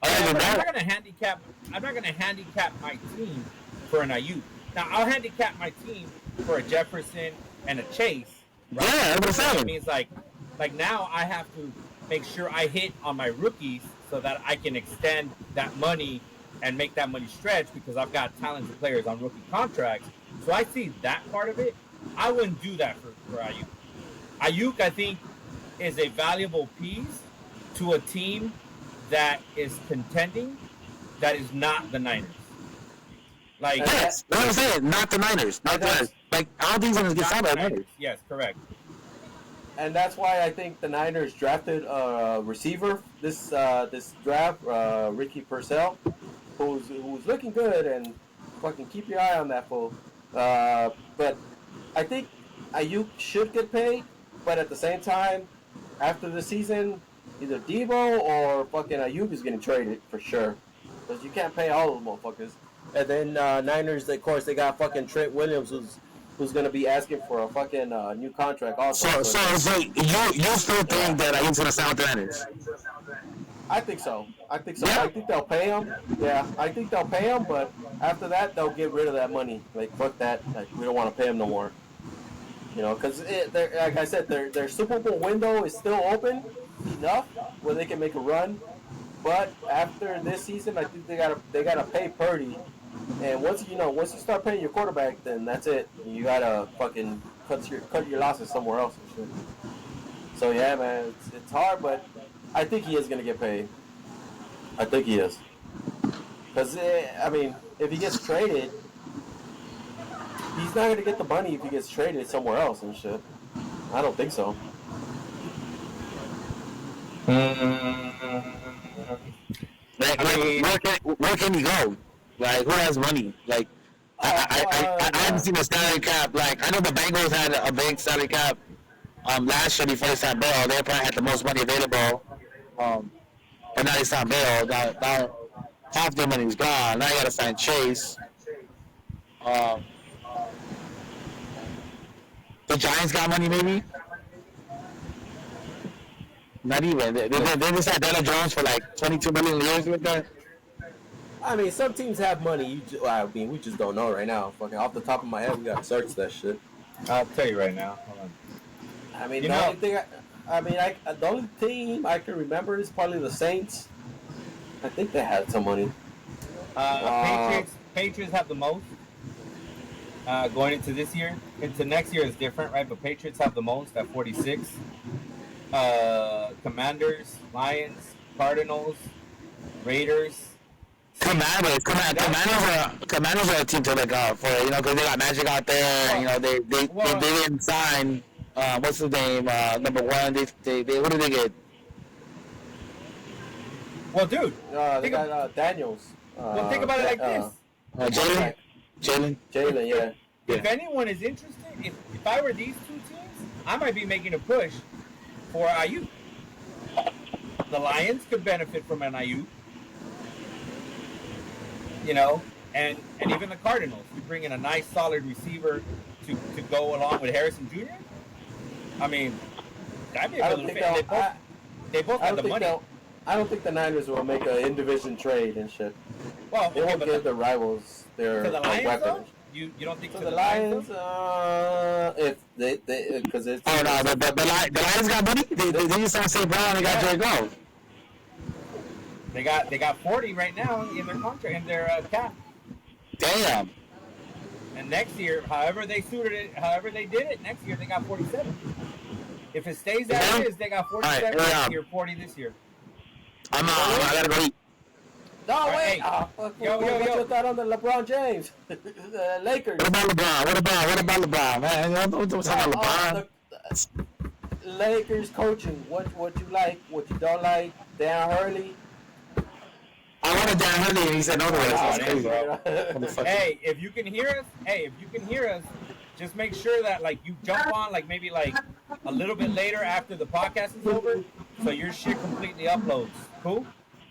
[SPEAKER 4] other
[SPEAKER 1] Yeah,
[SPEAKER 4] than
[SPEAKER 1] but I'm
[SPEAKER 4] that,
[SPEAKER 1] not gonna handicap. I'm not gonna handicap my team for an Ayuk. Now I'll handicap my team for a Jefferson and a Chase,
[SPEAKER 4] yeah,
[SPEAKER 1] right?
[SPEAKER 4] that's what I'm
[SPEAKER 1] So that
[SPEAKER 4] saying.
[SPEAKER 1] means like now I have to make sure I hit on my rookies so that I can extend that money and make that money stretch because I've got talented players on rookie contracts. So I see that part of it. I wouldn't do that for Ayuk. Ayuk, I think, is a valuable piece to a team that is contending that is not the Niners. Like,
[SPEAKER 3] And that
[SPEAKER 4] Yes, that's what I'm saying. Not the Niners. Not
[SPEAKER 3] and
[SPEAKER 4] the Niners.
[SPEAKER 3] that's
[SPEAKER 4] Like, I don't think he's going to get
[SPEAKER 1] not
[SPEAKER 4] signed
[SPEAKER 1] the
[SPEAKER 4] by the Niners.
[SPEAKER 1] Niners. Yes, correct.
[SPEAKER 3] and that's why I think the Niners drafted a receiver this draft, Ricky Purcell, who's looking good, and fucking keep your eye on that fool. But I think Ayuk should get paid, but at the same time, after the season, either Debo or fucking Ayuk is getting traded for sure, because you can't pay all of those motherfuckers. And then Niners, of course, they got fucking Trent Williams, who's gonna be asking for a fucking new contract also.
[SPEAKER 4] So you still think that Ayuk's going to sign with the Niners?
[SPEAKER 3] I think so. I think so.
[SPEAKER 4] Yeah.
[SPEAKER 3] I think they'll pay him. Yeah, I think they'll pay him, but after that, they'll get rid of that money. Like fuck that. Like we don't want to pay him no more. You know, because like I said, their Super Bowl window is still open enough where they can make a run. But after this season, I think they gotta pay Purdy. And once you start paying your quarterback, then that's it. You gotta fucking cut your losses somewhere else and shit. So yeah, man, it's hard, but I think he is gonna get paid. I think he is. Because I mean, if he gets traded, he's not gonna get the money if he gets traded somewhere else and shit. I don't think so.
[SPEAKER 4] Like,
[SPEAKER 1] I mean,
[SPEAKER 4] where can he go? Like, who has money? Like, I haven't seen a salary cap. Like, I know the Bengals had a big salary cap last year before they signed Bell. They probably had the most money available. But now they signed Bell. Now half their money's gone. Now you got to sign Chase. Um, the Giants got money, maybe? Not even. They just had Daniel Jones for like 22 million years like that.
[SPEAKER 3] I mean, some teams have money. I mean, we just don't know right now. Fucking off the top of my head, we gotta search that shit.
[SPEAKER 1] I'll tell you right now. Hold on.
[SPEAKER 3] I mean,
[SPEAKER 1] You
[SPEAKER 3] the
[SPEAKER 1] know-
[SPEAKER 3] only thing the only team I can remember is probably the Saints. I think they had some money.
[SPEAKER 1] Patriots have the most going into this year. Into next year is different, right? But Patriots have the most at 46. Commanders, Lions, Cardinals, Raiders.
[SPEAKER 4] Commanders are a team to look out for, because they got Magic out there. They didn't sign. What's his name? Number one. They what did they get?
[SPEAKER 1] Well, dude,
[SPEAKER 3] They got Daniels.
[SPEAKER 1] well, think about it like this.
[SPEAKER 4] Jalen.
[SPEAKER 3] Jalen, yeah.
[SPEAKER 1] If anyone is interested, if I were these two teams, I might be making a push for Ayuk. The Lions could benefit from an Ayuk. And even the Cardinals. You bring in a nice, solid receiver to go along with Harrison Jr. I mean, that'd be a good fit. They both have the money.
[SPEAKER 3] I don't think the Niners will make an in-division trade and shit.
[SPEAKER 1] Well,
[SPEAKER 3] They won't give the rivals their
[SPEAKER 1] to the Lions, though?
[SPEAKER 3] weapons.
[SPEAKER 1] You don't think
[SPEAKER 3] To
[SPEAKER 1] to
[SPEAKER 3] the
[SPEAKER 1] Lions?
[SPEAKER 3] Lions, if they because it's
[SPEAKER 4] Oh no, the Lions got money. They just signed St. Brown and got Jared Goff.
[SPEAKER 1] They got 40 right now in their contract in their cap.
[SPEAKER 4] Damn.
[SPEAKER 1] And next year, however they did it, next year they got 47. If it stays as it is, they got 47
[SPEAKER 4] All right,
[SPEAKER 1] next year, 40 this year.
[SPEAKER 4] I gotta go eat.
[SPEAKER 3] No, wait.
[SPEAKER 1] Hey,
[SPEAKER 3] What's
[SPEAKER 1] yo.
[SPEAKER 3] your thought on the LeBron James? the Lakers.
[SPEAKER 4] What about LeBron, man? Don't talk about LeBron.
[SPEAKER 3] The Lakers coaching. What you like? What you don't like? Dan Hurley.
[SPEAKER 4] I wanted Dan Hurley, and he said no to us.
[SPEAKER 1] Oh,
[SPEAKER 4] That's
[SPEAKER 1] it is,
[SPEAKER 4] crazy.
[SPEAKER 1] bro.
[SPEAKER 4] Motherfucker.
[SPEAKER 1] Hey, if you can hear us, just make sure that like you jump on like maybe like a little bit later after the podcast is over, so your shit completely uploads. Cool.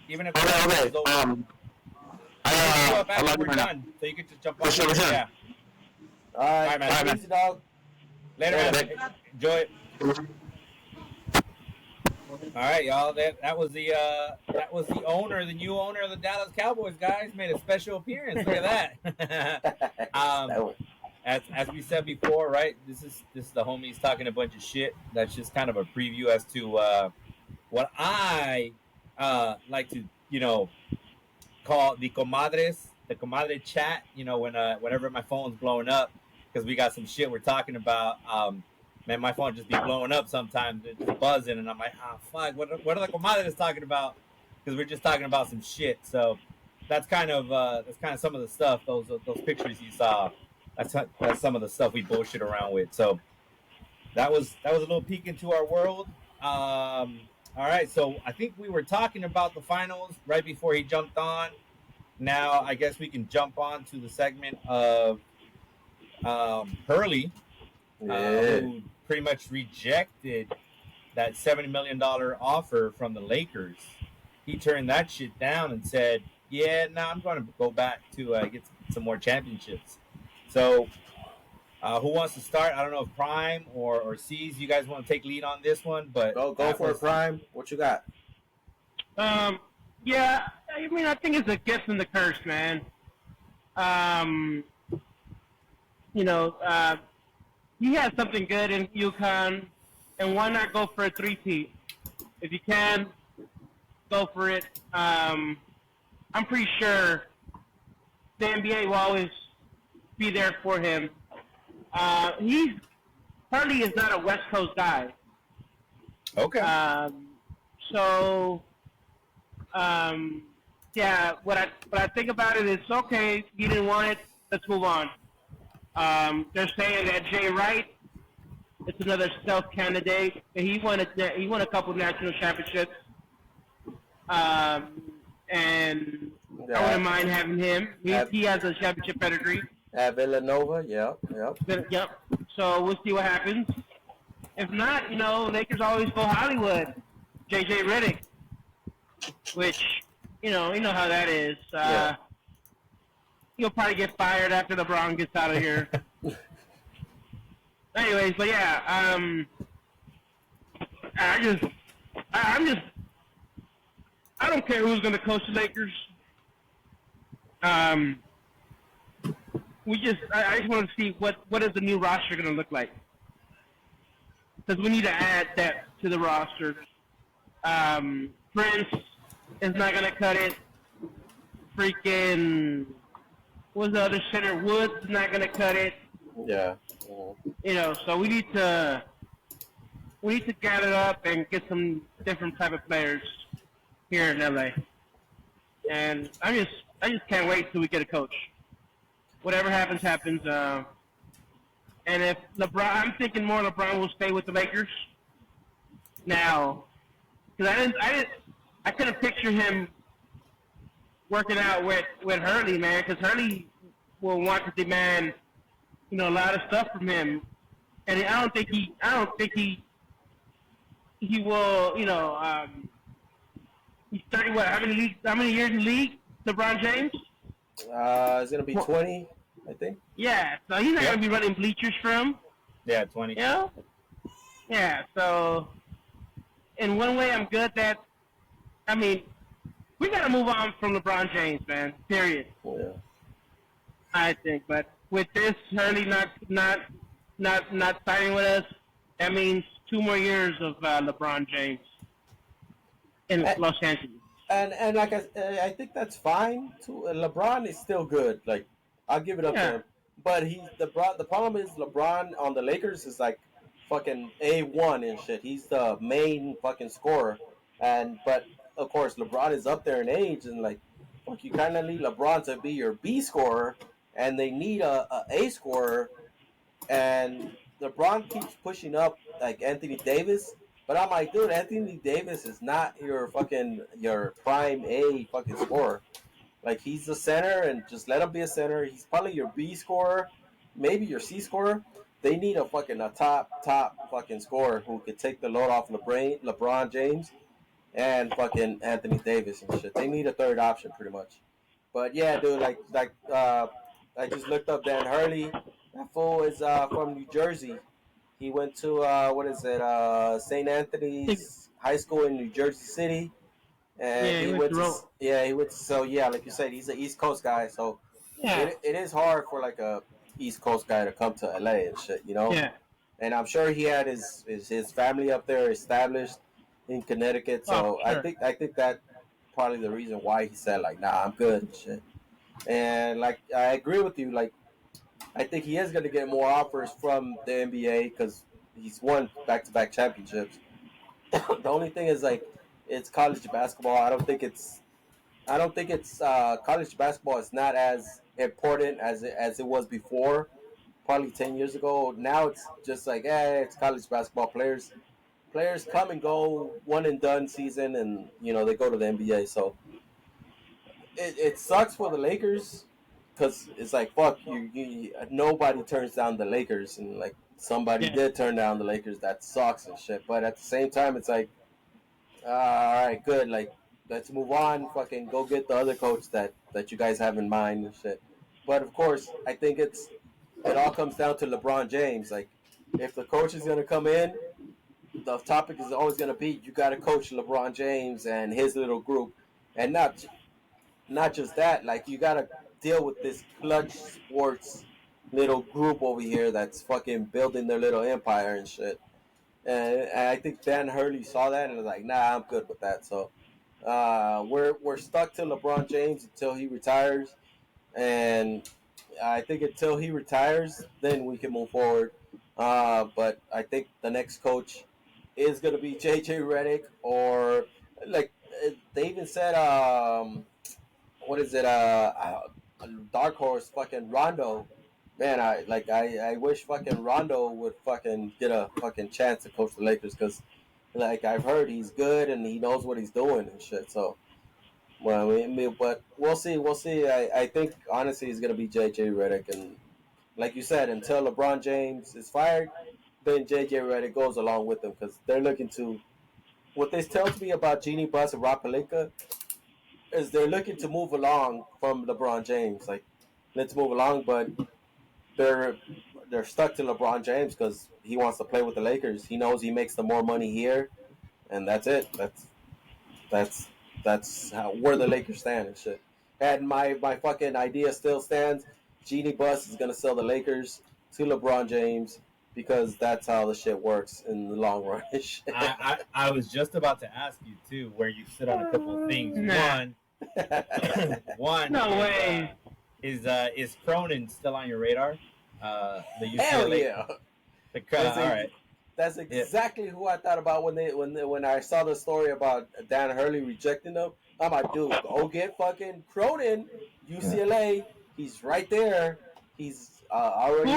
[SPEAKER 1] Even if the
[SPEAKER 4] Okay,
[SPEAKER 1] podcast
[SPEAKER 4] okay.
[SPEAKER 1] is over,
[SPEAKER 4] I,
[SPEAKER 1] we'll hit you up
[SPEAKER 4] I'll
[SPEAKER 1] after
[SPEAKER 4] log in
[SPEAKER 1] we're
[SPEAKER 4] right now.
[SPEAKER 1] done, so you can just jump
[SPEAKER 4] For
[SPEAKER 1] on
[SPEAKER 4] sure, for
[SPEAKER 1] later.
[SPEAKER 4] sure.
[SPEAKER 1] Yeah.
[SPEAKER 3] All
[SPEAKER 1] All
[SPEAKER 3] right,
[SPEAKER 1] right, man.
[SPEAKER 4] All right, man.
[SPEAKER 3] easy dog.
[SPEAKER 1] Later,
[SPEAKER 3] Later.
[SPEAKER 1] man. Enjoy it. All right, y'all. That was the owner, the new owner of the Dallas Cowboys. Guys made a special appearance. Look at that.
[SPEAKER 3] That one.
[SPEAKER 1] As we said before, right? This is the homies talking a bunch of shit. That's just kind of a preview as to what I like to call the comadre chat. Whenever my phone's blowing up because we got some shit we're talking about. Man, my phone just be blowing up sometimes. It's just buzzing, and I'm like, fuck, what are the comadres talking about? Because we're just talking about some shit. So that's kind of some of the stuff. Those pictures you saw. That's some of the stuff we bullshit around with. So that was a little peek into our world. All right, so I think we were talking about the finals right before he jumped on. Now I guess we can jump on to the segment of Hurley,
[SPEAKER 3] Yeah.
[SPEAKER 1] who pretty much rejected that $70 million offer from the Lakers. He turned that shit down and said, "Yeah, no, I'm going to go back to get some more championships." So, who wants to start? I don't know if Prime or C's, you guys want to take lead on this one, but
[SPEAKER 3] Go for it, Prime. What you got?
[SPEAKER 2] Yeah, I mean, I think it's a gift and the curse, man. You know, he has something good in UConn, and why not go for a three-peat? If you can, go for it. I'm pretty sure the NBA will always be there for him. Hurley is not a West Coast guy.
[SPEAKER 1] Okay.
[SPEAKER 2] Yeah, what I think about it is, okay, you didn't want it, let's move on. They're saying that Jay Wright, it's another stealth candidate. He won a couple national championships, and I wouldn't mind having him. He has a championship pedigree.
[SPEAKER 3] At Villanova, yep.
[SPEAKER 2] Yep. So we'll see what happens. If not, Lakers always go Hollywood. JJ Redick, which you know how that is.
[SPEAKER 3] Yeah.
[SPEAKER 2] He'll probably get fired after LeBron gets out of here. Anyways, but yeah, I don't care who's going to coach the Lakers. I just want to see what is the new roster going to look like, because we need to add depth to the roster. Prince is not going to cut it. Freaking, what's the other center? Woods is not going to cut it.
[SPEAKER 3] Yeah.
[SPEAKER 2] So we need to gather up and get some different type of players here in LA. And I just can't wait till we get a coach. Whatever happens, happens. And if LeBron, I'm thinking more LeBron will stay with the Lakers now, because I couldn't picture him working out with Hurley, man, because Hurley will want to demand, a lot of stuff from him, and I don't think he will, he's 30. What? How many years in the league? LeBron James.
[SPEAKER 3] It's gonna be 20, I think.
[SPEAKER 2] Yeah, so he's not gonna be running bleachers for him.
[SPEAKER 1] Yeah, 20.
[SPEAKER 2] Yeah. So, in one way, I'm good that. I mean, we gotta move on from LeBron James, man. Period.
[SPEAKER 3] Yeah.
[SPEAKER 2] I think, but with this Hurley not signing with us, that means 2 more years of LeBron James in Los Angeles.
[SPEAKER 3] And like I think that's fine too. LeBron is still good. Like, I'll give it up to him. But the problem is LeBron on the Lakers is like fucking A1 and shit. He's the main fucking scorer. But of course LeBron is up there in age, and like, fuck, you kind of need LeBron to be your B scorer, and they need a scorer. And LeBron keeps pushing up like Anthony Davis, But I'm like, dude, Anthony Davis is not your prime A fucking scorer. Like he's a center, and just let him be a center. He's probably your B scorer, maybe your C scorer. They need a top fucking scorer who could take the load off LeBron James and fucking Anthony Davis and shit. They need a third option pretty much. But yeah, dude, I just looked up Dan Hurley. That fool is from New Jersey. He went to what is it? St. Anthony's High School in New Jersey City, and
[SPEAKER 2] Yeah, he went to Rome.
[SPEAKER 3] he went to, so yeah, like you said, he's an East Coast guy, so
[SPEAKER 2] Yeah.
[SPEAKER 3] it is hard for like a East Coast guy to come to LA and shit, you know.
[SPEAKER 2] Yeah.
[SPEAKER 3] And I'm sure he had his family up there established in Connecticut,
[SPEAKER 2] Oh,
[SPEAKER 3] so
[SPEAKER 2] sure.
[SPEAKER 3] I think that probably the reason why he said like, nah, I'm good and shit. And like I agree with you, like I think he is going to get more offers from the NBA because he's won back-to-back championships. The only thing is like it's college basketball. I don't think it's college basketball is not as important as it was before, probably 10 years ago. Now it's just like, it's college basketball. Players come and go, one and done season, and they go to the NBA. So it sucks for the Lakers because it's like fuck you. Nobody turns down the Lakers, and like somebody
[SPEAKER 2] Yeah.
[SPEAKER 3] did turn down the Lakers. That sucks and shit. But at the same time, it's like, all right, good. Like let's move on. Fucking go get the other coach that you guys have in mind and shit. But of course, I think it all comes down to LeBron James. Like if the coach is gonna come in, the topic is always gonna be you got to coach LeBron James and his little group, and not just that. Like you got to deal with this clutch sports little group over here that's fucking building their little empire and shit. And I think Dan Hurley saw that and was like, nah, I'm good with that. So we're stuck to LeBron James until he retires, and I think until he retires, then we can move forward. But I think the next coach is going to be JJ Redick, or like they even said, what is it? Dark horse, fucking Rondo. Man, I wish fucking Rondo would fucking get a fucking chance to coach the Lakers because, like, I've heard he's good and he knows what he's doing and shit. So, well, but we'll see. We'll see. I think honestly, he's gonna be JJ Redick, and like you said, until LeBron James is fired, then JJ Redick goes along with them because they're looking to. What this tells me about Jeannie Buss and Rob Pelinka is they're looking to move along from LeBron James. Like, let's move along, but they're they're stuck to LeBron James because he wants to play with the Lakers. He knows he makes the more money here, and that's it. That's where the Lakers stand and shit. And my fucking idea still stands. Jeannie Buss is gonna sell the Lakers to LeBron James because that's how the shit works in the long run.
[SPEAKER 1] I was just about to ask you too, where you sit on a couple of things.
[SPEAKER 2] Nah.
[SPEAKER 1] One.
[SPEAKER 2] No way.
[SPEAKER 1] Is Cronin still on your radar? The UCLA.
[SPEAKER 3] Hell yeah!
[SPEAKER 1] All right.
[SPEAKER 3] That's exactly who I thought about when I saw the story about Dan Hurley rejecting them. I'm like, dude, go get fucking Cronin, UCLA. He's right there. He's already.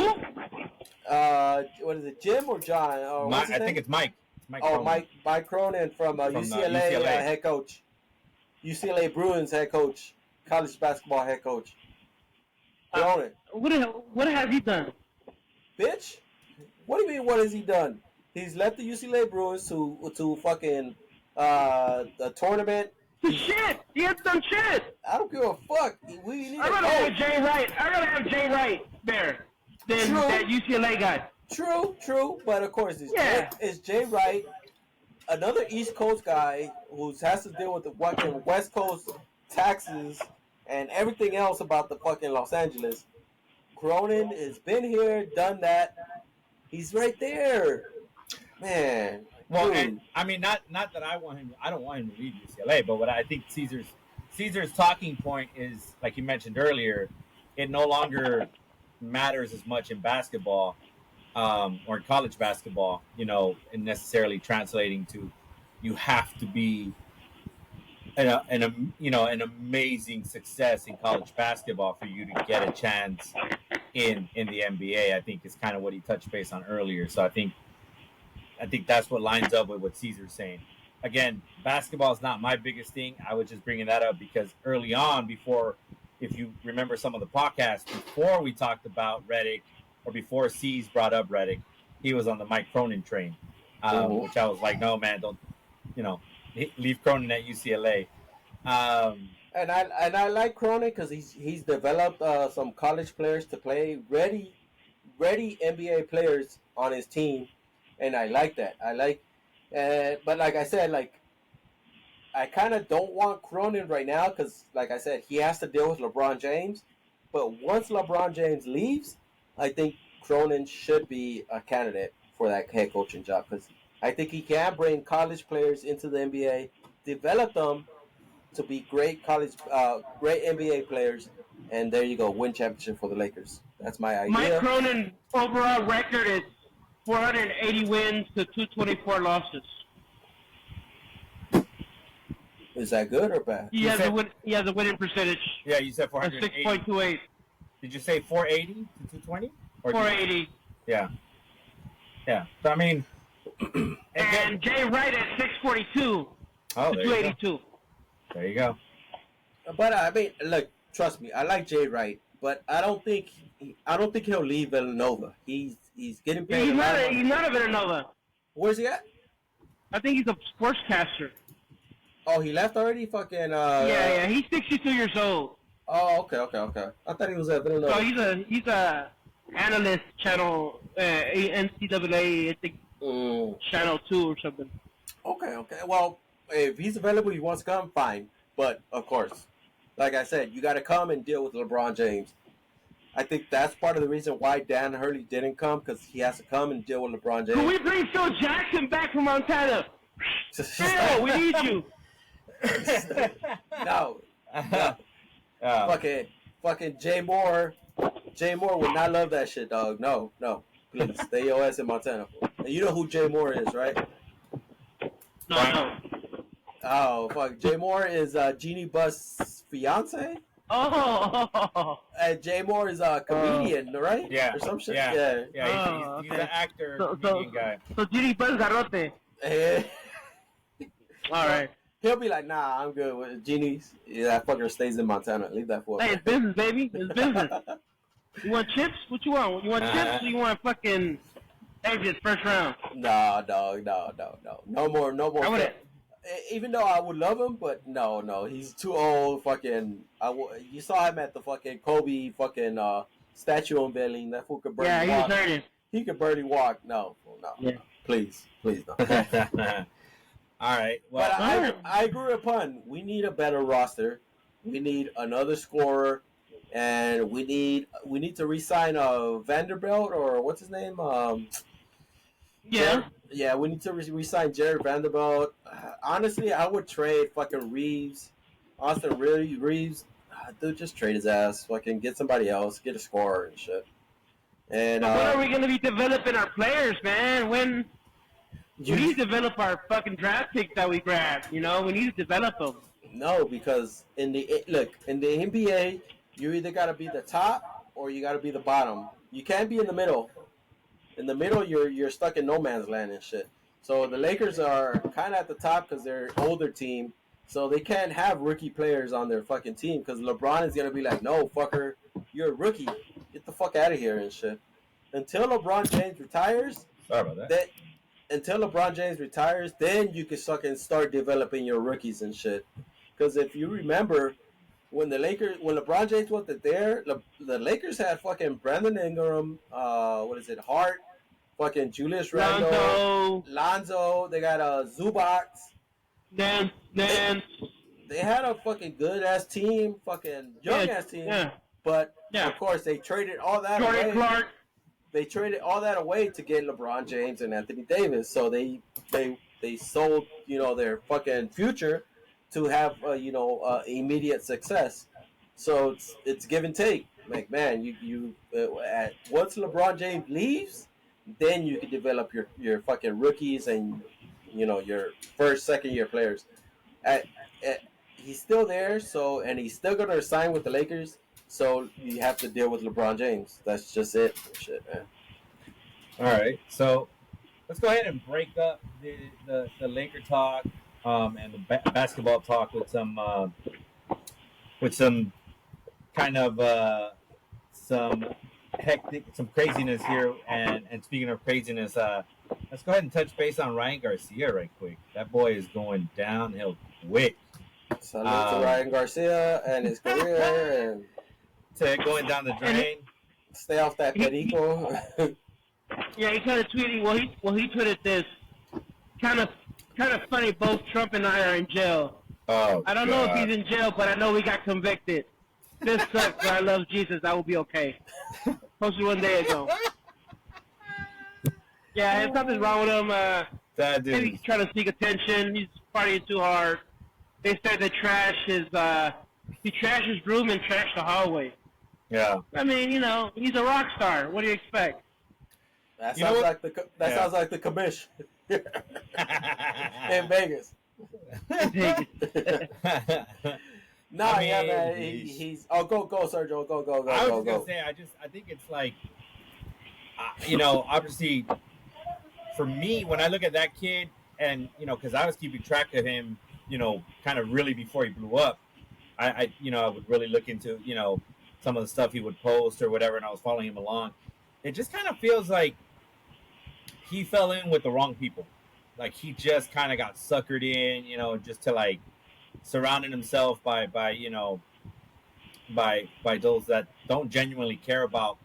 [SPEAKER 3] What is it, Jim or John?
[SPEAKER 1] I think it's Mike. It's Mike.
[SPEAKER 3] Oh,
[SPEAKER 1] Cronin.
[SPEAKER 3] Mike Cronin from UCLA, head coach. UCLA Bruins head coach, college basketball head coach. Cronin.
[SPEAKER 2] What has he done?
[SPEAKER 3] Bitch, what do you mean? What has he done? He's left the UCLA Bruins to fucking the tournament.
[SPEAKER 2] Shit! He has done shit!
[SPEAKER 3] I don't give a fuck. We need
[SPEAKER 2] I'd rather have Jay Wright. I'd rather have Jay Wright there than that UCLA guy.
[SPEAKER 3] True, but of course it's Jay Wright, another East Coast guy who has to deal with the fucking West Coast taxes and everything else about the fucking Los Angeles. Cronin has been here, done that. He's right there, man.
[SPEAKER 1] Well, and, I mean, not that I want him. I don't want him to leave UCLA, but what I think Caesar's talking point is, like you mentioned earlier, it no longer matters as much in basketball or in college basketball, and necessarily translating to you have to be an amazing success in college basketball for you to get a chance in the NBA. I think is kind of what he touched base on earlier. So I think I think that's what lines up with what Caesar's saying. Again, basketball is not my biggest thing. I was just bringing that up because early on, before, if you remember some of the podcasts, before we talked about Reddick or before C's brought up Reddick, he was on the Mike Cronin train,
[SPEAKER 3] Mm-hmm.
[SPEAKER 1] which I was like, no, man, don't, you know, leave Cronin at UCLA. Um,
[SPEAKER 3] And I like Cronin because he's developed some college players to play ready NBA players on his team, and I like that. I like, but like I said, like I kind of don't want Cronin right now because, like I said, he has to deal with LeBron James. But once LeBron James leaves, I think Cronin should be a candidate for that head coaching job because I think he can bring college players into the NBA, develop them to be great NBA players, and there you go, win championship for the Lakers. That's my
[SPEAKER 2] Mike
[SPEAKER 3] idea.
[SPEAKER 2] Cronin overall record is 480 wins to 224 losses.
[SPEAKER 3] Is that good or bad?
[SPEAKER 2] He
[SPEAKER 1] You
[SPEAKER 2] has a
[SPEAKER 1] said,
[SPEAKER 2] win. He has a winning percentage
[SPEAKER 1] yeah, you said
[SPEAKER 2] of
[SPEAKER 1] 480.
[SPEAKER 2] 6.28.
[SPEAKER 1] Did you say 480 to 220? Or
[SPEAKER 2] 480.
[SPEAKER 1] yeah, yeah. So I mean,
[SPEAKER 2] And Jay Wright at 642
[SPEAKER 1] oh,
[SPEAKER 2] to
[SPEAKER 1] there you go.
[SPEAKER 2] 282.
[SPEAKER 1] There you go.
[SPEAKER 3] But I mean, look, trust me, I like Jay Wright, but I don't think he'll leave Villanova. He's getting paid
[SPEAKER 2] He's
[SPEAKER 3] a lot
[SPEAKER 2] not.
[SPEAKER 3] of
[SPEAKER 2] He's
[SPEAKER 3] money.
[SPEAKER 2] not a Villanova.
[SPEAKER 3] Where's he at?
[SPEAKER 2] I think he's a sportscaster.
[SPEAKER 3] Oh, he left already. Fucking.
[SPEAKER 2] Yeah. He's 62 years old.
[SPEAKER 3] Oh, okay. I thought he was at Villanova.
[SPEAKER 2] So he's a analyst channel NCAA. I think channel 2 or something.
[SPEAKER 3] Okay. Well, if he's available, he wants to come, fine. But of course, like I said, you got to come and deal with LeBron James. I think that's part of the reason why Dan Hurley didn't come because he has to come and deal with LeBron
[SPEAKER 2] Can we
[SPEAKER 3] James.
[SPEAKER 2] bring Phil Jackson back from Montana? Phil, we need you.
[SPEAKER 3] No,
[SPEAKER 1] Oh,
[SPEAKER 3] fucking Jay Moore. Jay Moore would not love that shit, dog. No, please stay your ass in Montana. And you know who Jay Moore is, right?
[SPEAKER 2] No.
[SPEAKER 3] Oh fuck, Jay Moore is Jeannie Buss' fiance.
[SPEAKER 2] Oh.
[SPEAKER 3] And Jay Moore is a comedian, right?
[SPEAKER 1] yeah,
[SPEAKER 3] Or some shit.
[SPEAKER 1] yeah.
[SPEAKER 2] Oh,
[SPEAKER 1] He's
[SPEAKER 2] okay.
[SPEAKER 1] an actor,
[SPEAKER 2] So
[SPEAKER 1] comedian guy.
[SPEAKER 2] Jimmy Buzz Garrote.
[SPEAKER 3] Yeah.
[SPEAKER 2] All right.
[SPEAKER 3] He'll be like, nah, I'm good with Jeannie's. Yeah, that fucker stays in Montana. Leave that for
[SPEAKER 2] Hey, it's business, baby. It's business. You want chips? What you want? You want chips or you want fucking exit first round?
[SPEAKER 3] Nah, dog, no. No more.
[SPEAKER 2] I would.
[SPEAKER 3] Even though I would love him, but no. He's too old. Fucking, you saw him at the fucking Kobe fucking statue unveiling. That fool could barely
[SPEAKER 2] Yeah, he
[SPEAKER 3] walk.
[SPEAKER 2] was hurting.
[SPEAKER 3] He could barely walk. No.
[SPEAKER 2] Yeah.
[SPEAKER 3] Please, no.
[SPEAKER 1] All right. Well,
[SPEAKER 3] But I agree upon. We need a better roster. We need another scorer, and we need to re-sign Vanderbilt or what's his name?
[SPEAKER 2] Yeah.
[SPEAKER 3] Yeah, we need to re-sign Jared Vanderbilt. Honestly, I would trade fucking Reeves, Austin Reeves. Dude, just trade his ass. Fucking get somebody else, get a scorer and shit. And
[SPEAKER 2] But when are we gonna be developing our players, man? When we need to develop our fucking draft picks that we grabbed. You know, we need to develop them.
[SPEAKER 3] No, because in the NBA, you either got to be the top or you got to be the bottom. You can't be in the middle. In the middle, you're stuck in no man's land and shit. So the Lakers are kind of at the top because they're an older team, so they can't have rookie players on their fucking team because LeBron is gonna be like, no, fucker, you're a rookie, get the fuck out of here and shit. Until LeBron James retires,
[SPEAKER 1] sorry about that.
[SPEAKER 3] then you can start developing your rookies and shit. Because if you remember, when LeBron James wasn't there, the Lakers had fucking Brandon Ingram, Hart, fucking Julius Randle, Lonzo. They got Zubac.
[SPEAKER 2] Then
[SPEAKER 3] They had a fucking good ass team, fucking young ass team.
[SPEAKER 2] Yeah.
[SPEAKER 3] But
[SPEAKER 2] Yeah.
[SPEAKER 3] of course, they traded all that
[SPEAKER 2] Jordan
[SPEAKER 3] away.
[SPEAKER 2] Clark.
[SPEAKER 3] They traded all that away to get LeBron James and Anthony Davis. So they sold their fucking future to have immediate success. So it's give and take. Like, man, once LeBron James leaves, then you can develop your fucking rookies and your second year players. He's still there, and he's still gonna sign with the Lakers. So you have to deal with LeBron James. That's just it. Shit, man.
[SPEAKER 1] All right. So let's go ahead and break up the Laker talk and the basketball talk with some kind of some hectic, some craziness here. And speaking of craziness, let's go ahead and touch base on Ryan Garcia right quick. That boy is going downhill quick.
[SPEAKER 3] Salute to Ryan Garcia and his career, and
[SPEAKER 1] to going down the drain.
[SPEAKER 3] Stay off that perico.
[SPEAKER 2] Yeah, he kind of tweeted. He tweeted this kind of funny. Both Trump and I are in jail.
[SPEAKER 1] Oh,
[SPEAKER 2] I don't know if he's in jail, but I know we got convicted. This sucks, but I love Jesus. I will be okay. Posted 1 day ago. Yeah, there's something wrong with him.
[SPEAKER 1] That dude.
[SPEAKER 2] Maybe he's trying to seek attention. He's partying too hard. They said to trash his. He trashed his room and trashed the hallway.
[SPEAKER 1] Yeah.
[SPEAKER 2] I mean, he's a rock star. What do you expect?
[SPEAKER 3] That sounds like the commish in Vegas. No, I mean, yeah, man. He's. Oh, go, Sergio. Go.
[SPEAKER 1] I was gonna say, I think it's like, obviously, for me, when I look at that kid, and because I was keeping track of him, kind of really before he blew up, I would really look into, some of the stuff he would post or whatever, and I was following him along. It just kind of feels like he fell in with the wrong people. Like he just kind of got suckered in, just to like surrounding himself by those that don't genuinely care about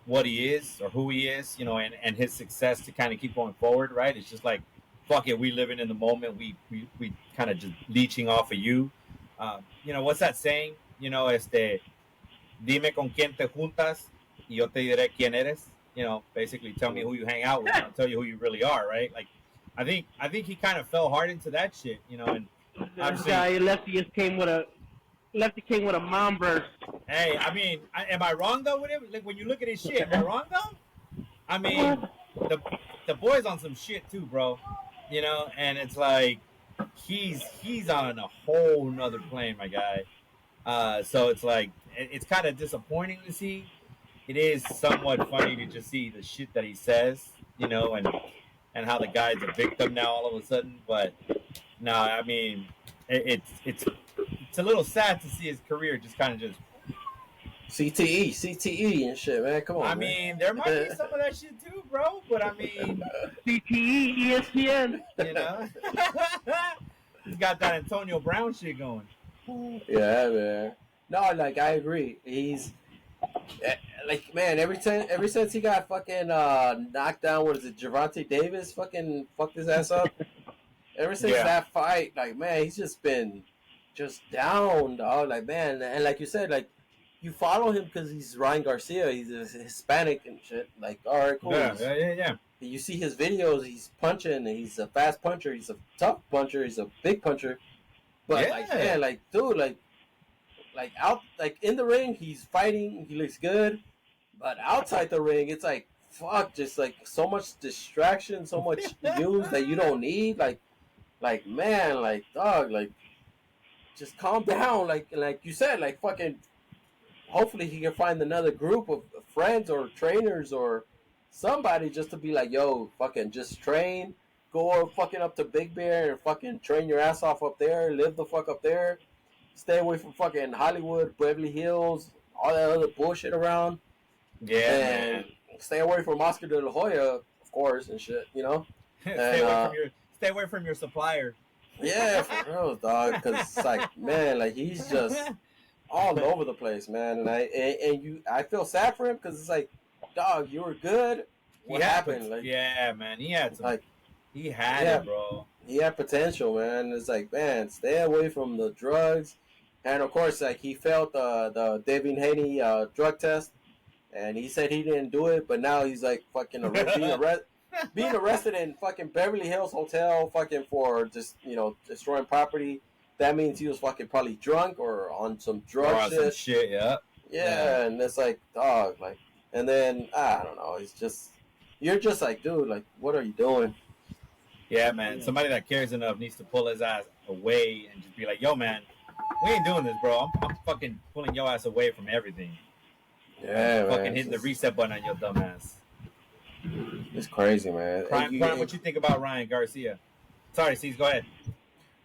[SPEAKER 1] what he is or who he is, and his success to kind of keep going forward, right? It's just like, fuck it, we living in the moment. We kind of just leeching off of you. What's that saying? Dime con quién te juntas y yo te diré quién eres. Basically tell me who you hang out with and I'll tell you who you really are, right? Like, I think he kind of fell hard into that shit, and
[SPEAKER 2] this guy Lefty came with a mom burst.
[SPEAKER 1] Hey, I mean, am I wrong though with him? Like when you look at his shit, am I wrong though? I mean, the boy's on some shit too, bro. And it's like he's on a whole nother plane, my guy. So it's like it's kind of disappointing to see. It is somewhat funny to just see the shit that he says, and how the guy's a victim now all of a sudden. But no, I mean, it's a little sad to see his career just kind of just
[SPEAKER 3] CTE and shit, man. Come on.
[SPEAKER 1] I mean, there might be some of that shit too, bro. But I mean,
[SPEAKER 2] CTE, ESPN.
[SPEAKER 1] He's got that Antonio Brown shit going.
[SPEAKER 3] Yeah, man. No, like I agree. He's like, man. Ever since he got fucking knocked down, what is it, Gervonta Davis? Fucking fucked his ass up. Ever since that fight, like, man, he's just been just down, dog. Like, man, and like you said, like, you follow him because he's Ryan Garcia. He's a Hispanic and shit. Like, all right, cool.
[SPEAKER 1] Yeah.
[SPEAKER 3] You see his videos. He's punching. He's a fast puncher. He's a tough puncher. He's a big puncher. But like, man, like, dude, like out, like in the ring, he's fighting. He looks good. But outside the ring, it's like, fuck, just like so much distraction, so much use that you don't need. Like, man, like, dog, like, just calm down. Like you said, like, fucking. Hopefully, he can find another group of friends or trainers or somebody just to be like, yo, fucking just train. Go fucking up to Big Bear and fucking train your ass off up there. Live the fuck up there. Stay away from fucking Hollywood, Beverly Hills, all that other bullshit around.
[SPEAKER 1] Yeah,
[SPEAKER 3] and
[SPEAKER 1] man.
[SPEAKER 3] Stay away from Oscar de la Hoya, of course, and shit,
[SPEAKER 1] Stay away from your supplier.
[SPEAKER 3] Yeah, for real, dog. Because it's like, man, like he's just all over the place, man. And I feel sad for him because it's like, dog, you were good. What happened? Like,
[SPEAKER 1] yeah, man, he had some.
[SPEAKER 3] Like,
[SPEAKER 1] he had it, bro.
[SPEAKER 3] He had potential, man. It's like, man, stay away from the drugs. And of course, like he failed the David Haney drug test, and he said he didn't do it, but now he's like fucking being arrested in fucking Beverly Hills hotel, fucking for just destroying property. That means he was fucking probably drunk or on some drug shit.
[SPEAKER 1] Some shit,
[SPEAKER 3] yeah. And it's like, dog, like, and then I don't know. It's just you're just like, dude, like, what are you doing?
[SPEAKER 1] Yeah, man. Somebody that cares enough needs to pull his ass away and just be like, yo, man, we ain't doing this, bro. I'm fucking pulling your ass away from everything.
[SPEAKER 3] Yeah,
[SPEAKER 1] I'm
[SPEAKER 3] man.
[SPEAKER 1] fucking hitting the reset button on your dumb ass.
[SPEAKER 3] It's crazy, man. And
[SPEAKER 1] Prime, what you think about Ryan Garcia? Sorry, C's, go ahead.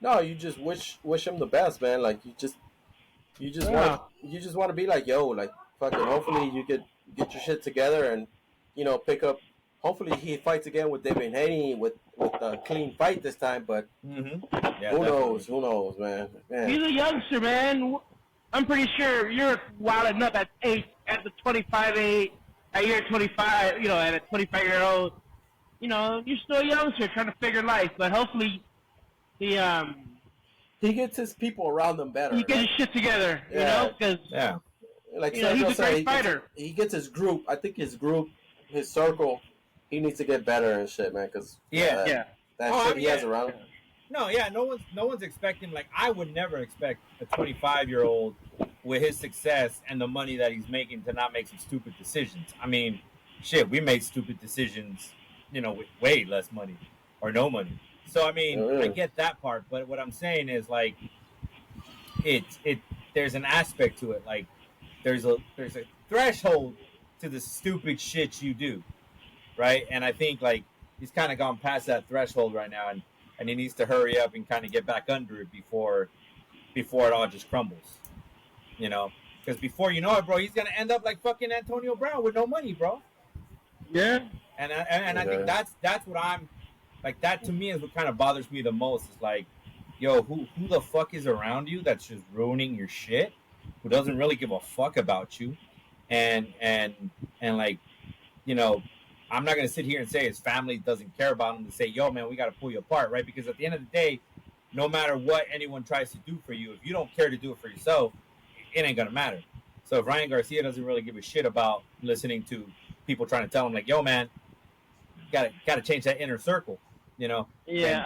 [SPEAKER 3] no, you just wish him the best, man. Like
[SPEAKER 2] Yeah.
[SPEAKER 3] you just want to be like, yo, like fucking. Hopefully, you could get your shit together and pick up. Hopefully, he fights again with David Haney with a clean fight this time. But
[SPEAKER 1] Mm-hmm. Yeah,
[SPEAKER 3] who
[SPEAKER 1] definitely.
[SPEAKER 3] knows? Who knows, man?
[SPEAKER 2] He's a youngster, man. I'm pretty sure you're wilding up at the 25 age, at year 25. At a 25-year-old, you're still a youngster trying to figure life. But hopefully, he
[SPEAKER 3] He gets his people around him better.
[SPEAKER 2] he gets his shit together.
[SPEAKER 3] Yeah.
[SPEAKER 2] Because
[SPEAKER 1] Yeah.
[SPEAKER 3] Like
[SPEAKER 2] he's
[SPEAKER 3] Sergio
[SPEAKER 2] a
[SPEAKER 3] said,
[SPEAKER 2] great fighter.
[SPEAKER 3] he gets his group. I think his group, his circle, he needs to get better and shit, man. Because
[SPEAKER 1] Yeah.
[SPEAKER 2] Yeah.
[SPEAKER 3] that
[SPEAKER 1] Oh,
[SPEAKER 3] shit he has around him.
[SPEAKER 1] No, yeah, no one's expecting. Like, I would never expect a 25-year-old with his success and the money that he's making to not make some stupid decisions. I mean, shit, we made stupid decisions, with way less money or no money. So I mean, I get that part, but what I'm saying is like, it there's an aspect to it. Like, there's a threshold to the stupid shit you do, right? And I think like he's kind of gone past that threshold right now, and he needs to hurry up and kind of get back under it before it all just crumbles, Because before you know it, bro, he's gonna end up like fucking Antonio Brown with no money, bro.
[SPEAKER 2] Yeah.
[SPEAKER 1] And I think that's what I'm like. That to me is what kind of bothers me the most. Is like, yo, who the fuck is around you that's just ruining your shit? Who doesn't really give a fuck about you? And like, I'm not gonna sit here and say his family doesn't care about him to say, yo, man, we got to pull you apart, right? Because at the end of the day, no matter what anyone tries to do for you, if you don't care to do it for yourself, it ain't gonna matter. So if Ryan Garcia doesn't really give a shit about listening to people trying to tell him like, yo, man, gotta change that inner circle,
[SPEAKER 2] Yeah.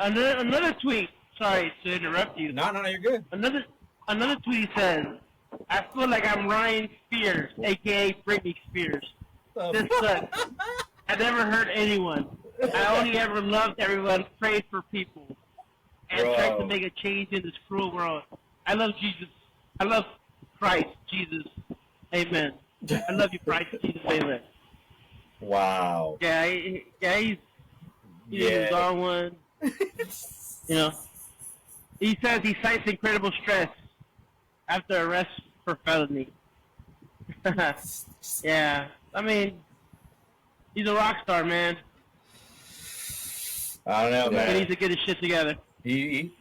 [SPEAKER 2] Another tweet. Sorry to interrupt you.
[SPEAKER 1] No, you're good.
[SPEAKER 2] Another tweet says, "I feel like I'm Ryan Spears, aka Britney Spears. This sucks. I never hurt anyone. I only ever loved everyone, prayed for people, and tried to make a change in this cruel world. I love Jesus. I love Christ, Jesus. Amen. I love you, Christ, Jesus. Amen."
[SPEAKER 1] Wow.
[SPEAKER 2] Yeah, he's on one. He says he cites incredible stress after arrest for felony. Yeah, I mean, he's a rock star, man.
[SPEAKER 1] I don't know, man.
[SPEAKER 2] He needs to get his shit together.
[SPEAKER 1] He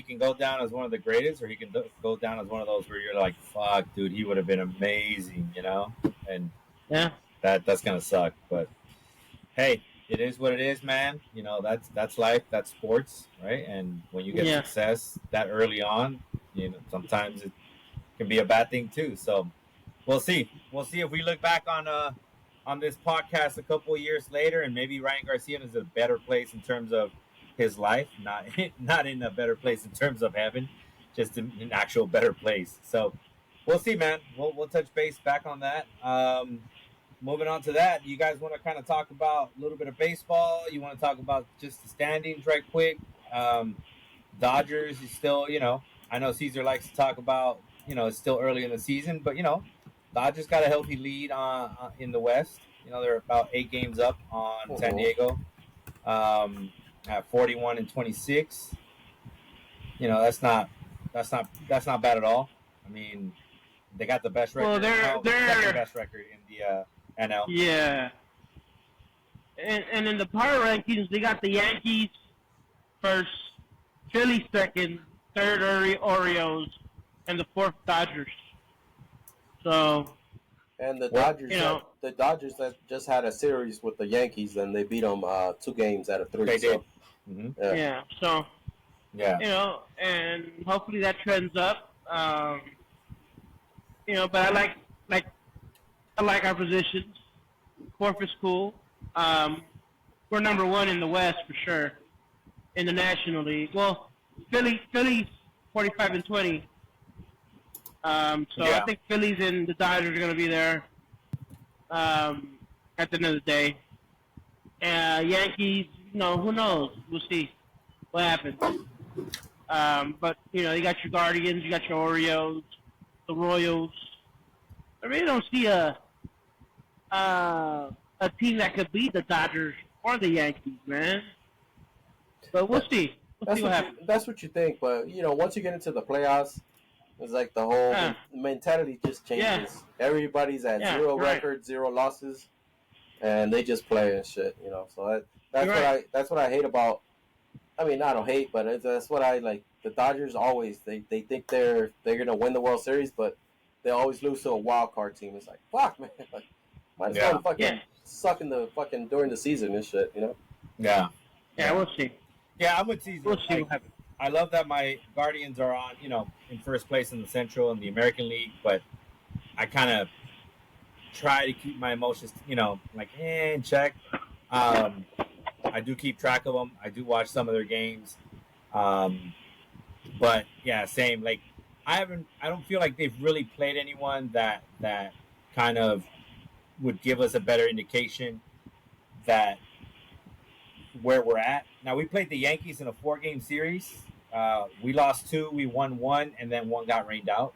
[SPEAKER 1] can go down as one of the greatest, or he can go down as one of those where you're like, fuck, dude, he would have been amazing, And
[SPEAKER 2] yeah,
[SPEAKER 1] that's gonna suck. But hey, it is what it is, man. That's life, that's sports, right? And when you get success that early on, sometimes it can be a bad thing too. So we'll see. We'll see if we look back on this podcast a couple of years later, and maybe Ryan Garcia is a better place in terms of his life, not in a better place in terms of heaven, just in an actual better place. So we'll see, man. We'll touch base back on that. Moving on to that, you guys want to kind of talk about a little bit of baseball? You want to talk about just the standings right quick? Dodgers is still, I know Caesar likes to talk about, it's still early in the season, but Dodgers got a healthy lead in the West. They're about 8 games up on San Diego. At 41 and 26. That's not bad at all. I mean, they got the best record.
[SPEAKER 2] Well, they're
[SPEAKER 1] second best record in the NL.
[SPEAKER 2] Yeah. And in the power rankings, they got the Yankees first, Philly second, third Orioles, and the fourth Dodgers. So.
[SPEAKER 3] And the Dodgers, the Dodgers that just had a series with the Yankees, and they beat them 2 games out of 3.
[SPEAKER 1] They did.
[SPEAKER 3] Mm-hmm.
[SPEAKER 2] Yeah. So.
[SPEAKER 1] Yeah.
[SPEAKER 2] And hopefully that trends up. But I like our positions. Fourth is cool. We're number 1 in the West for sure. In the National League. Well, Philly's 45 and 20. I think Phillies and the Dodgers are going to be there at the end of the day. Yankees, who knows? We'll see what happens. But, you got your Guardians, you got your Orioles, the Royals. I really don't see a a team that could beat the Dodgers or the Yankees, man. But we'll
[SPEAKER 3] That,
[SPEAKER 2] see. We'll see what happens.
[SPEAKER 3] that's what you think, but once you get into the playoffs, it's like the whole
[SPEAKER 2] Uh,
[SPEAKER 3] mentality just
[SPEAKER 2] yeah,
[SPEAKER 3] changes. Everybody's at
[SPEAKER 2] yeah,
[SPEAKER 3] zero
[SPEAKER 2] you're right.
[SPEAKER 3] record, zero losses, and they just play and shit. So
[SPEAKER 2] You're right.
[SPEAKER 3] that's what I hate about. I mean, I don't hate, but that's what I like. The Dodgers always they think they're gonna win the World Series, but they always lose to a wild card team. It's like fuck, man. Like, might as well
[SPEAKER 1] Yeah.
[SPEAKER 3] fucking
[SPEAKER 2] Yeah,
[SPEAKER 3] suck in the fucking during the season and shit.
[SPEAKER 1] Yeah.
[SPEAKER 2] yeah,
[SPEAKER 1] Yeah.
[SPEAKER 2] we'll see.
[SPEAKER 1] Yeah, I'm with Caesar.
[SPEAKER 2] We'll see
[SPEAKER 1] Like,
[SPEAKER 2] what happens.
[SPEAKER 1] I love that my Guardians are on, in first place in the Central and the American League, but I kind of try to keep my emotions, like in check. Um, I do keep track of them. I do watch some of their games. Um, but yeah, same. Like I don't feel like they've really played anyone that kind of would give us a better indication that where we're at. Now we played the Yankees in a 4-game series. We lost 2, we won 1, and then 1 got rained out.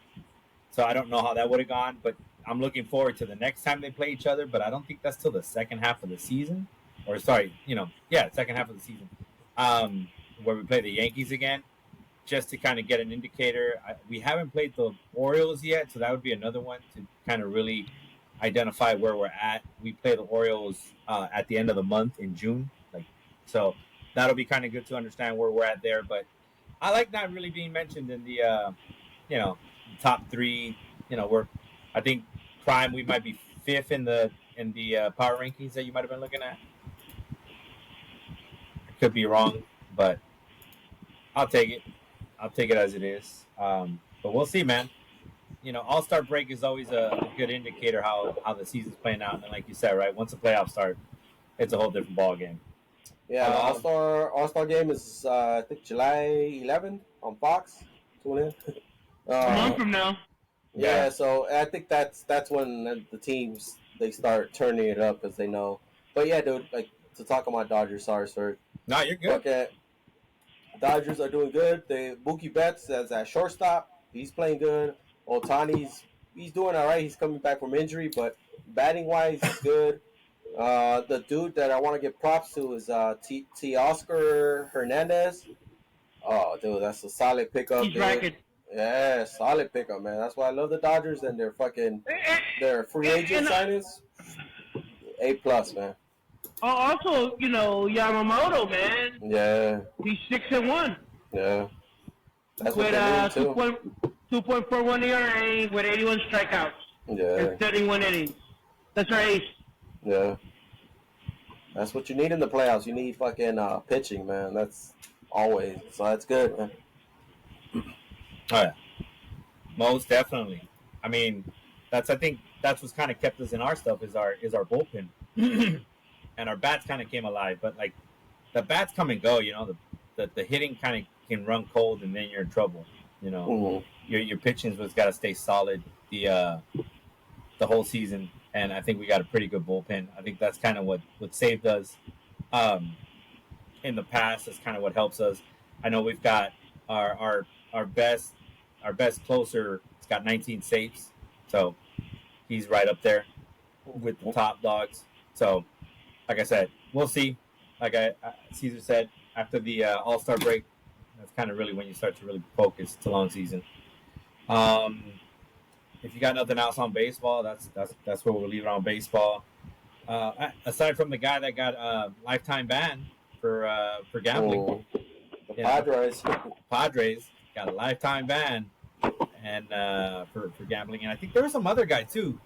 [SPEAKER 1] So I don't know how that would have gone, but I'm looking forward to the next time they play each other. But I don't think that's till the second half of the season, or sorry, second half of the season, where we play the Yankees again, just to kind of get an indicator. We haven't played the Orioles yet, so that would be another one to kind of really identify where we're at. We play the Orioles at the end of the month in June, so that'll be kind of good to understand where we're at there. But I like not really being mentioned in the top 3. I think prime we might be 5th in the power rankings that you might have been looking at. I could be wrong, but I'll take it. I'll take it as it is. But we'll see, man. All-Star break is always a good indicator how the season's playing out. And like you said, right, once the playoffs start, it's a whole different ball game.
[SPEAKER 3] Yeah, the All-Star game is I think July 11th on Fox. Tune in.
[SPEAKER 2] A month from now.
[SPEAKER 3] Yeah, so I think that's when the teams they start turning it up because they know. But yeah, dude, like to talk about Dodgers, sorry, sir.
[SPEAKER 1] No, you're good.
[SPEAKER 3] Okay, Dodgers are doing good. Mookie Betts as a shortstop, he's playing good. Otani's he's doing all right. He's coming back from injury, but batting wise, he's good. The dude that I want to give props to is T. Oscar Hernandez. Oh, dude, that's a solid pickup.
[SPEAKER 2] He's
[SPEAKER 3] dude.
[SPEAKER 2] racking.
[SPEAKER 3] Yeah, solid pickup, man. That's why I love the Dodgers and their free agent signings. A+, man.
[SPEAKER 2] Oh, also, Yamamoto, man.
[SPEAKER 3] Yeah.
[SPEAKER 2] He's 6-1.
[SPEAKER 3] Yeah. That's
[SPEAKER 2] with
[SPEAKER 3] what they need too.
[SPEAKER 2] 2.41 ERA with 81 strikeouts.
[SPEAKER 3] Yeah.
[SPEAKER 2] And 31 innings. That's our ace.
[SPEAKER 3] Yeah. That's what you need in the playoffs. You need fucking pitching, man. That's always. So that's good, man.
[SPEAKER 1] Oh yeah, most definitely. I mean, I think that's what's kind of kept us in our stuff is our bullpen, and our bats kind of came alive. But like the bats come and go, the hitting kind of can run cold, and then you're in trouble. Your pitching's what's got to stay solid the whole season, and I think we got a pretty good bullpen. I think that's kind of what saved us in the past. That's kind of what helps us. I know we've got our best closer. It's got 19 saves, so he's right up there with the top dogs. So, like I said, we'll see. Like Caesar said, after the All-Star break, that's kind of really when you start to really focus. It's a long season. If you got nothing else on baseball, that's where we'll leave it on baseball. Aside from the guy that got a lifetime ban for gambling,
[SPEAKER 3] The
[SPEAKER 1] Padres got a lifetime ban and for gambling, and I think there was some other guy too.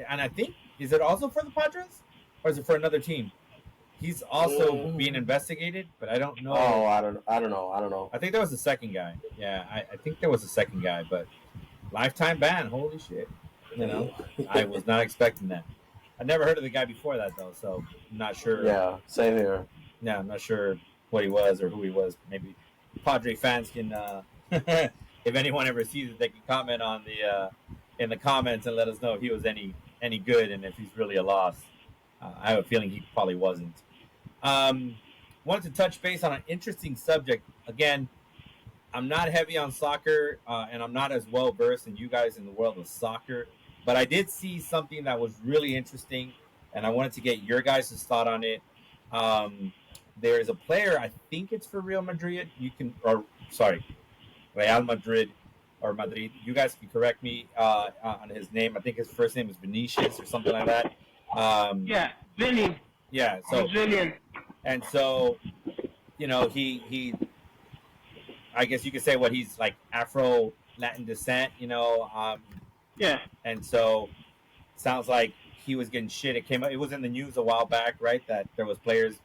[SPEAKER 1] And I think is it also for the Padres or is it for another team? He's also being investigated, but I don't know.
[SPEAKER 3] Oh, I don't know.
[SPEAKER 1] I think there was a second guy. Yeah, I think there was a second guy, but lifetime ban. Holy shit! I was not expecting that. I never heard of the guy before that though, so I'm not sure.
[SPEAKER 3] Yeah, same here.
[SPEAKER 1] Yeah, I'm not sure what he was or who he was. Maybe Padre fans can, if anyone ever sees it, they can comment on in the comments and let us know if he was any good and if he's really a loss. I have a feeling he probably wasn't. Wanted to touch base on an interesting subject. Again, I'm not heavy on soccer, and I'm not as well versed in you guys in the world of soccer, but I did see something that was really interesting and I wanted to get your guys' thought on it. Um, there is a player, I think it's for Real Madrid. You can, or sorry, Real Madrid or Madrid. You guys can correct me on his name. I think his first name is Vinicius or something like that. Um,
[SPEAKER 2] Yeah, Vinny,
[SPEAKER 1] yeah. So
[SPEAKER 2] Brazilian.
[SPEAKER 1] and so he I guess you could say what he's like Afro Latin descent.
[SPEAKER 2] Yeah,
[SPEAKER 1] And so sounds like he was getting shit. It came up. It was in the news a while back, right? That there was players,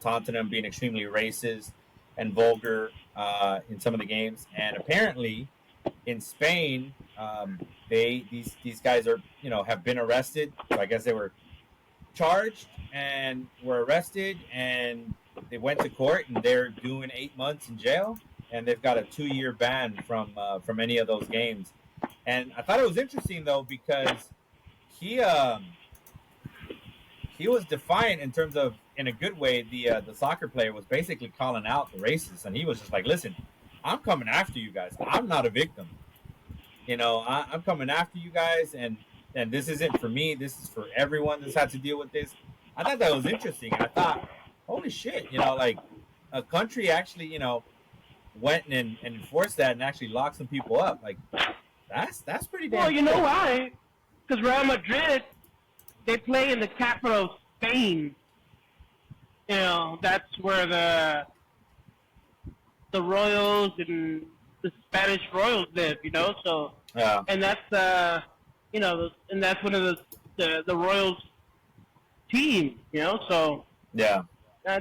[SPEAKER 1] taunting him, being extremely racist and vulgar in some of the games. And apparently, in Spain, these guys are have been arrested. So I guess they were charged and were arrested, and they went to court, and they're doing 8 months in jail, and they've got a 2 year ban from any of those games. And I thought it was interesting though because he he was defiant in terms of in a good way. The soccer player was basically calling out the racists, and he was just like, "Listen, I'm coming after you guys. I'm not a victim. I'm coming after you guys, and this isn't for me. This is for everyone that's had to deal with this." I thought that was interesting, and I thought, "Holy shit!" Like a country actually, went and enforced that and actually locked some people up. Like that's pretty
[SPEAKER 2] well,
[SPEAKER 1] damn
[SPEAKER 2] you know
[SPEAKER 1] cool.
[SPEAKER 2] why? Because Real Madrid, they play in the capital of Spain. That's where the royals and the Spanish royals live. So
[SPEAKER 1] Yeah,
[SPEAKER 2] and that's and that's one of the royals team. So
[SPEAKER 1] yeah,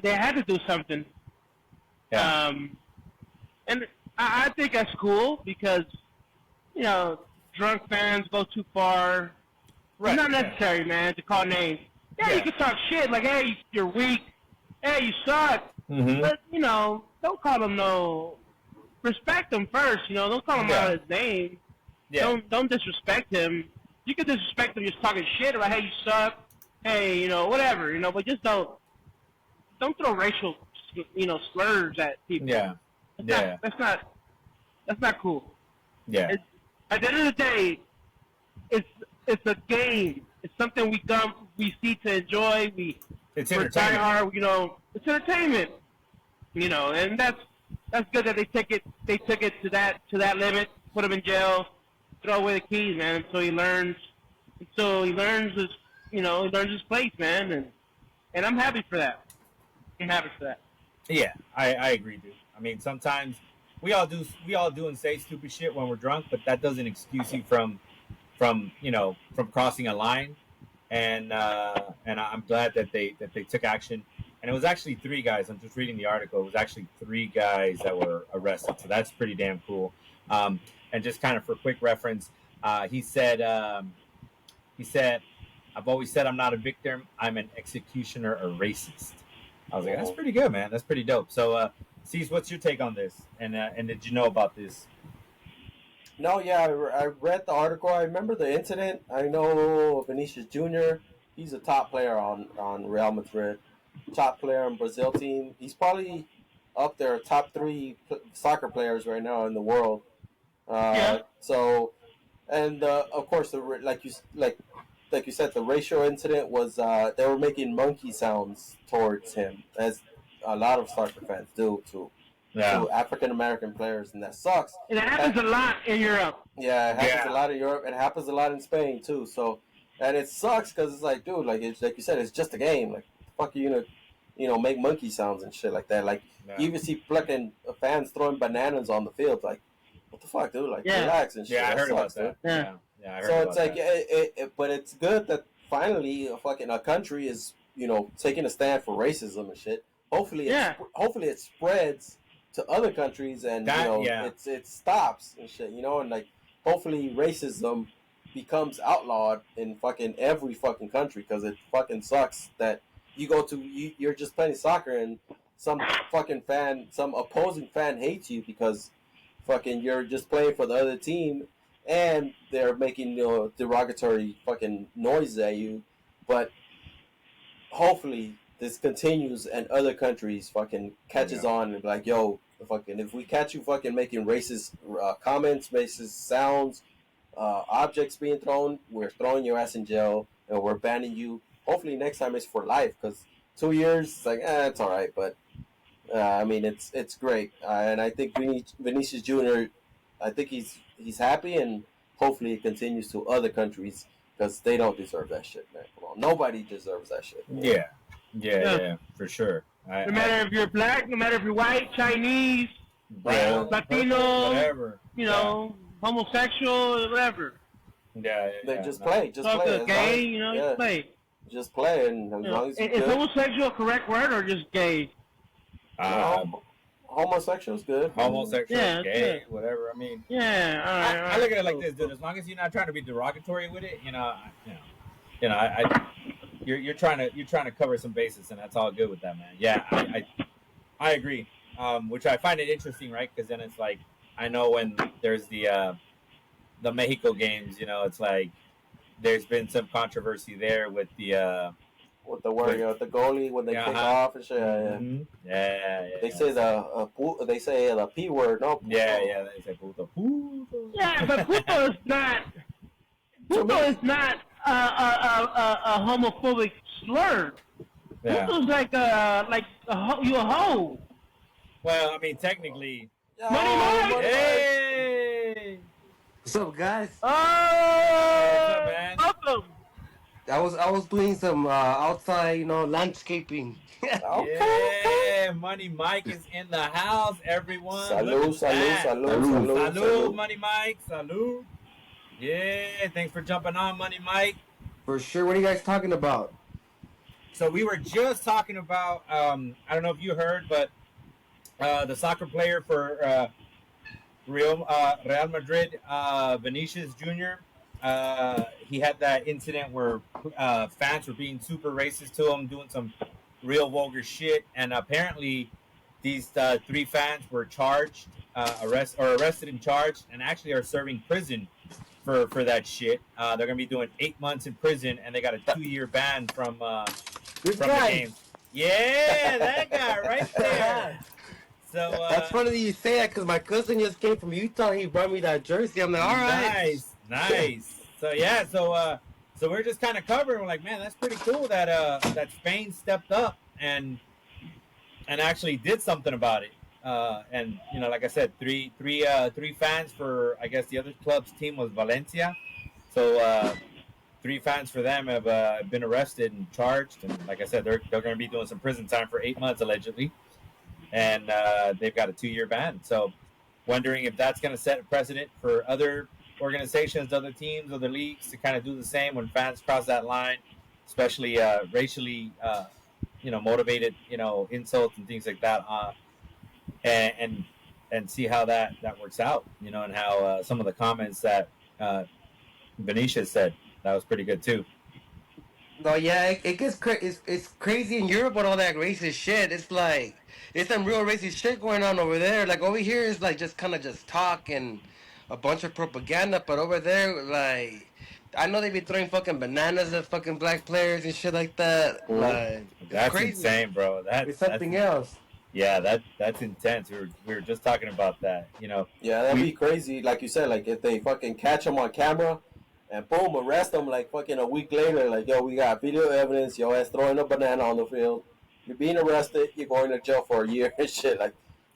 [SPEAKER 2] they had to do something.
[SPEAKER 1] yeah.
[SPEAKER 2] And I think that's cool because you know drunk fans go too far. It's
[SPEAKER 1] Right.
[SPEAKER 2] not
[SPEAKER 1] Yeah.
[SPEAKER 2] necessary, man, to call names. Yeah, you
[SPEAKER 1] Yeah.
[SPEAKER 2] can talk shit like, hey, you're weak. Hey, you suck.
[SPEAKER 1] Mm-hmm.
[SPEAKER 2] But don't call him no. Respect him first. Don't call him
[SPEAKER 1] Yeah.
[SPEAKER 2] out his name.
[SPEAKER 1] Yeah.
[SPEAKER 2] Don't disrespect him. You can disrespect him just talking shit about, hey, you suck. Hey, whatever. But just don't throw racial slurs at people.
[SPEAKER 1] Yeah.
[SPEAKER 2] That's not
[SPEAKER 1] Yeah.
[SPEAKER 2] that's not that's not cool.
[SPEAKER 1] Yeah.
[SPEAKER 2] It's, at the end of the day, it's it's a game. It's something we see to enjoy.
[SPEAKER 1] It's
[SPEAKER 2] We're
[SPEAKER 1] entertainment.
[SPEAKER 2] diehard. It's entertainment. And that's good that they took it to that limit, put him in jail, throw away the keys, man, until he learns his place, man, and I'm happy for that. I'm happy for that.
[SPEAKER 1] Yeah, I agree, dude. I mean, sometimes we all do and say stupid shit when we're drunk, but that doesn't excuse you from crossing a line. And I'm glad that they took action. And it was actually three guys. I'm just reading the article. It was actually three guys that were arrested. So that's pretty damn cool. And just kind of for quick reference, he said, "I've always said I'm not a victim. I'm an executioner, a racist." I was like, "That's pretty good, man. That's pretty dope." So, Cease, what's your take on this? And did you know about this?
[SPEAKER 3] No, yeah, I read the article. I remember the incident. I know Vinicius Jr. He's a top player on Real Madrid, top player on Brazil team. He's probably up there, top three soccer players right now in the world.
[SPEAKER 2] Yeah.
[SPEAKER 3] So, and of course, like you said, the racial incident was they were making monkey sounds towards him, as a lot of soccer fans do
[SPEAKER 1] Yeah,
[SPEAKER 3] to African American players, and that sucks.
[SPEAKER 2] And it happens a lot in Europe.
[SPEAKER 3] Yeah, it happens
[SPEAKER 1] Yeah.
[SPEAKER 3] a lot in Europe. It happens a lot in Spain too. So, and it sucks because it's like, dude, like you said, it's just a game. Like, the fuck are you gonna, make monkey sounds and shit like that. Like,
[SPEAKER 1] yeah,
[SPEAKER 3] you even see fucking fans throwing bananas on the field. Like, what the fuck, dude? Like,
[SPEAKER 2] Yeah.
[SPEAKER 3] relax and shit.
[SPEAKER 1] yeah. I
[SPEAKER 3] That
[SPEAKER 1] heard about
[SPEAKER 3] sucks, dude.
[SPEAKER 1] that.
[SPEAKER 2] Yeah.
[SPEAKER 1] Yeah, yeah. I heard
[SPEAKER 3] So
[SPEAKER 1] about
[SPEAKER 3] it's like,
[SPEAKER 1] that.
[SPEAKER 3] but it's good that finally a country is taking a stand for racism and shit. Hopefully,
[SPEAKER 2] Yeah.
[SPEAKER 3] hopefully it spreads to other countries and
[SPEAKER 1] Yeah.
[SPEAKER 3] it stops and shit. And like hopefully racism becomes outlawed in fucking every fucking country because it fucking sucks that you're just playing soccer and some fucking fan, some opposing fan hates you because fucking you're just playing for the other team and they're making derogatory fucking noise at you. But hopefully this continues and other countries fucking catches on and be like, yo, fucking if we catch you fucking making racist comments, racist sounds, objects being thrown, we're throwing your ass in jail and we're banning you hopefully next time it's for life. Because 2 years, it's like it's all right, but I mean it's great, and I think Vinicius Junior, I think he's happy, and hopefully it continues to other countries because they don't deserve that shit, man. Come on, nobody deserves that shit.
[SPEAKER 1] Yeah, yeah,
[SPEAKER 2] Yeah.
[SPEAKER 1] yeah, for sure.
[SPEAKER 2] No matter if you're black, no matter if you're white, Chinese,
[SPEAKER 1] brown, purple,
[SPEAKER 2] Latino,
[SPEAKER 1] whatever.
[SPEAKER 2] you
[SPEAKER 1] Yeah,
[SPEAKER 2] know, homosexual, whatever.
[SPEAKER 1] yeah,
[SPEAKER 3] They
[SPEAKER 1] yeah.
[SPEAKER 3] just
[SPEAKER 1] No.
[SPEAKER 3] play, just
[SPEAKER 2] So
[SPEAKER 3] play.
[SPEAKER 2] good,
[SPEAKER 3] As long
[SPEAKER 2] gay,
[SPEAKER 3] as,
[SPEAKER 2] you know,
[SPEAKER 3] yeah,
[SPEAKER 2] just play.
[SPEAKER 3] just play, and as
[SPEAKER 2] You know,
[SPEAKER 3] long as you're
[SPEAKER 2] is
[SPEAKER 3] good.
[SPEAKER 2] homosexual a correct word or just gay?
[SPEAKER 1] Um,
[SPEAKER 3] Homosexual's good.
[SPEAKER 1] Homosexual,
[SPEAKER 2] Yeah, it's
[SPEAKER 1] gay,
[SPEAKER 2] good.
[SPEAKER 1] whatever. I mean,
[SPEAKER 2] Yeah, all right, all
[SPEAKER 1] I look
[SPEAKER 2] right.
[SPEAKER 1] at it like
[SPEAKER 2] Cool,
[SPEAKER 1] this, dude.
[SPEAKER 2] cool.
[SPEAKER 1] As long as you're not trying to be derogatory with it, you're trying to cover some bases, and that's all good with that, man. Yeah, I agree. Which I find it interesting, right? Because then it's like I know when there's the Mexico games, it's like there's been some controversy there with
[SPEAKER 3] With the
[SPEAKER 1] with
[SPEAKER 3] word, the goalie when they kick
[SPEAKER 1] uh-huh.
[SPEAKER 3] off and shit. Yeah, yeah.
[SPEAKER 1] Yeah,
[SPEAKER 3] They
[SPEAKER 1] yeah.
[SPEAKER 3] say they say the p word. No,
[SPEAKER 1] Yeah. They say puto, puto.
[SPEAKER 2] Yeah, but puto is not.
[SPEAKER 3] To
[SPEAKER 2] Puto is
[SPEAKER 3] me,
[SPEAKER 2] not a homophobic slur.
[SPEAKER 1] Yeah.
[SPEAKER 2] Puto's you a hoe.
[SPEAKER 1] Well, I mean, technically.
[SPEAKER 2] Money
[SPEAKER 3] oh,
[SPEAKER 2] Mike.
[SPEAKER 1] Hey.
[SPEAKER 5] What's up, guys?
[SPEAKER 1] What's up,
[SPEAKER 2] Oh,
[SPEAKER 1] man?
[SPEAKER 2] welcome.
[SPEAKER 5] I was doing some outside, landscaping.
[SPEAKER 3] okay.
[SPEAKER 1] Yeah, Money Mike is in the house, everyone. Look
[SPEAKER 3] Salud,
[SPEAKER 1] at
[SPEAKER 3] salud,
[SPEAKER 1] that.
[SPEAKER 3] salud,
[SPEAKER 5] Salud.
[SPEAKER 3] salud,
[SPEAKER 1] Salud,
[SPEAKER 3] salud.
[SPEAKER 1] Money Mike. Salud. Yeah, thanks for jumping on, Money Mike.
[SPEAKER 5] For sure. What are you guys talking about?
[SPEAKER 1] So we were just talking about, I don't know if you heard, but the soccer player for Real Madrid, Vinicius Junior. He had that incident where fans were being super racist to him, doing some real vulgar shit, and apparently these three fans were charged, arrested and charged, and actually are serving prison for that shit. They're gonna be doing 8 months in prison, and they got a 2 year ban
[SPEAKER 5] This
[SPEAKER 1] from the
[SPEAKER 5] guy.
[SPEAKER 1] games. Yeah, that guy right there. So
[SPEAKER 5] That's funny that you say that because my cousin just came from Utah. He brought me that jersey. I'm like, all right.
[SPEAKER 1] nice. So yeah, so we're just kind of covering. We're like, man, that's pretty cool that Spain stepped up and actually did something about it. And like I said, three fans for, I guess the other club's team was Valencia. So three fans for them have been arrested and charged, and like I said, they're going to be doing some prison time for 8 months allegedly, and they've got a 2 year ban. So wondering if that's going to set a precedent for other organizations, other teams, other leagues to kind of do the same when fans cross that line, especially racially, motivated, insults and things like that, and see how that works out, and how some of the comments that Benicia said, that was pretty good too.
[SPEAKER 5] No, yeah, it gets it's crazy in Europe with all that racist shit. It's like it's some real racist shit going on over there. Like over here is like just kind of just talk and a bunch of propaganda, but over there, like I know they be throwing fucking bananas at fucking black players and shit like that.
[SPEAKER 3] Mhm.
[SPEAKER 5] Like it's
[SPEAKER 1] That's
[SPEAKER 5] crazy.
[SPEAKER 1] insane, bro.
[SPEAKER 5] It's something else.
[SPEAKER 1] Yeah, that's intense. We were just talking about that.
[SPEAKER 3] Yeah, that'd be crazy. Like you said, like if they fucking catch him on camera and boom, arrest him like fucking a week later, like, yo, we got video evidence, yo ass throwing a banana on the field. You're being arrested, you're going to jail for a year and shit. Like,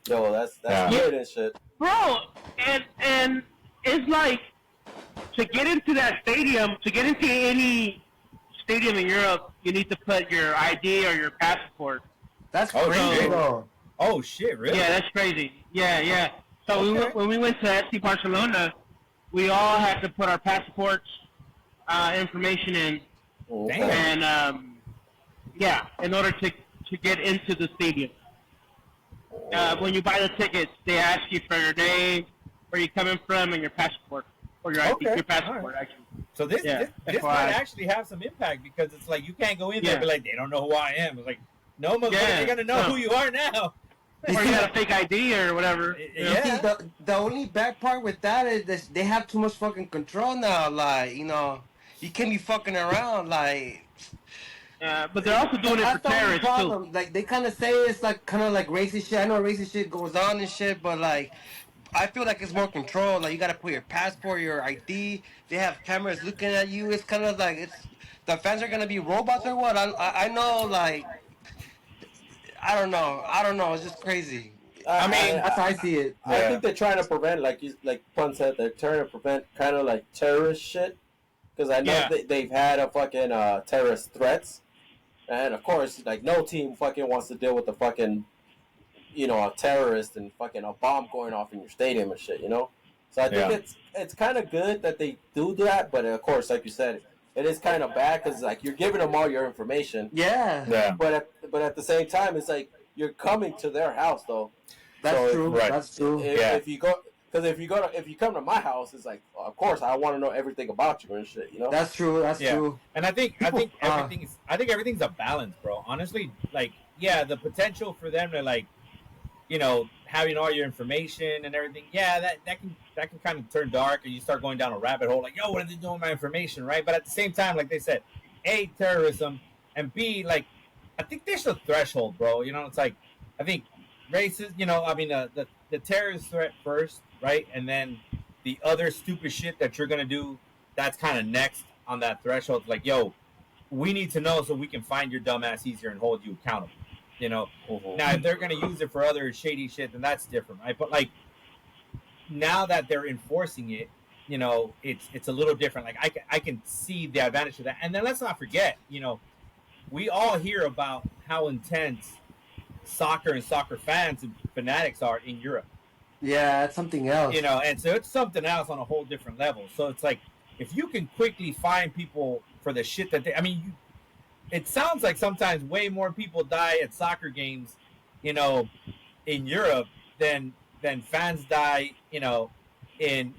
[SPEAKER 3] yo, that's
[SPEAKER 1] Yeah.
[SPEAKER 3] weird and shit.
[SPEAKER 2] Bro, and it's like to get into that stadium, to get into any stadium in Europe, you need to put your ID or your passport.
[SPEAKER 5] That's
[SPEAKER 1] Oh,
[SPEAKER 5] crazy
[SPEAKER 1] shit.
[SPEAKER 5] though.
[SPEAKER 1] Oh shit, really?
[SPEAKER 2] Yeah, that's crazy. Yeah. So
[SPEAKER 1] Okay.
[SPEAKER 2] when we went to FC Barcelona, we all had to put our passports information in,
[SPEAKER 3] Okay.
[SPEAKER 1] Damn.
[SPEAKER 2] and in order to get into the stadium. When you buy the tickets, they ask you for your name, where you're coming from, and your passport, or your ID,
[SPEAKER 1] Okay,
[SPEAKER 2] your passport,
[SPEAKER 1] all right.
[SPEAKER 2] actually.
[SPEAKER 1] So this
[SPEAKER 2] Yeah,
[SPEAKER 1] this, this
[SPEAKER 2] FYI.
[SPEAKER 1] might actually have some impact, because it's like you can't go in there and
[SPEAKER 2] Yeah.
[SPEAKER 1] be like, they don't know who I am. It's like, no, motherfucker,
[SPEAKER 2] Yeah,
[SPEAKER 1] they're gonna know
[SPEAKER 2] no.
[SPEAKER 1] who you are now.
[SPEAKER 2] Or you got a fake ID or whatever. you know?
[SPEAKER 1] Yeah.
[SPEAKER 5] See, the only bad part with that is that they have too much fucking control now. Like, you can't be fucking around. Like,
[SPEAKER 2] But they're also doing it for
[SPEAKER 5] that's the only
[SPEAKER 2] terrorists too.
[SPEAKER 5] problem. Like, they kind of say it's like kind of like racist shit. I know racist shit goes on and shit, but like, I feel like it's more control. Like, you gotta put your passport, your ID. They have cameras looking at you. It's kind of like the fans are gonna be robots or what? I know, like, I don't know. It's just crazy.
[SPEAKER 1] I mean,
[SPEAKER 5] That's how I see it.
[SPEAKER 3] I
[SPEAKER 1] yeah,
[SPEAKER 3] think they're trying to prevent, like Pun said, they're trying to prevent kind of like terrorist shit. Because I know
[SPEAKER 1] yeah,
[SPEAKER 3] they've had a fucking terrorist threats, and of course, like no team fucking wants to deal with the fucking, a terrorist and fucking a bomb going off in your stadium and shit. So I think
[SPEAKER 1] yeah.
[SPEAKER 3] it's kind of good that they do that, but of course, like you said, it is kind of bad because like you're giving them all your information,
[SPEAKER 5] Yeah,
[SPEAKER 1] Yeah.
[SPEAKER 3] but at the same time, it's like you're coming to their house though.
[SPEAKER 5] that's
[SPEAKER 3] So
[SPEAKER 5] true.
[SPEAKER 1] Right.
[SPEAKER 5] That's true.
[SPEAKER 1] Yeah.
[SPEAKER 3] if you go, because if you come to my house, it's like of course I want to know everything about you and shit.
[SPEAKER 5] That's true. That's
[SPEAKER 1] Yeah.
[SPEAKER 5] true.
[SPEAKER 1] And I think
[SPEAKER 5] People,
[SPEAKER 1] everything's a balance, bro. Honestly, like, yeah, the potential for them to like, having all your information and everything, yeah, that can kind of turn dark and you start going down a rabbit hole like, yo, what are they doing with my information, right? But at the same time, like they said, A, terrorism, and B, like, I think there's a threshold, bro. It's like, I think races, I mean, the terrorist threat first, right? And then the other stupid shit that you're going to do, that's kind of next on that threshold. Like, yo, we need to know so we can find your dumb ass easier and hold you accountable. Now, if they're going to use it for other shady shit, then that's different, right? But, like, now that they're enforcing it, it's a little different. Like, I can see the advantage of that. And then let's not forget, we all hear about how intense soccer and soccer fans and fanatics are in Europe.
[SPEAKER 5] yeah, that's something else.
[SPEAKER 1] And so it's something else on a whole different level. So it's like, if you can quickly find people for the shit that it sounds like sometimes way more people die at soccer games, in Europe than fans die, in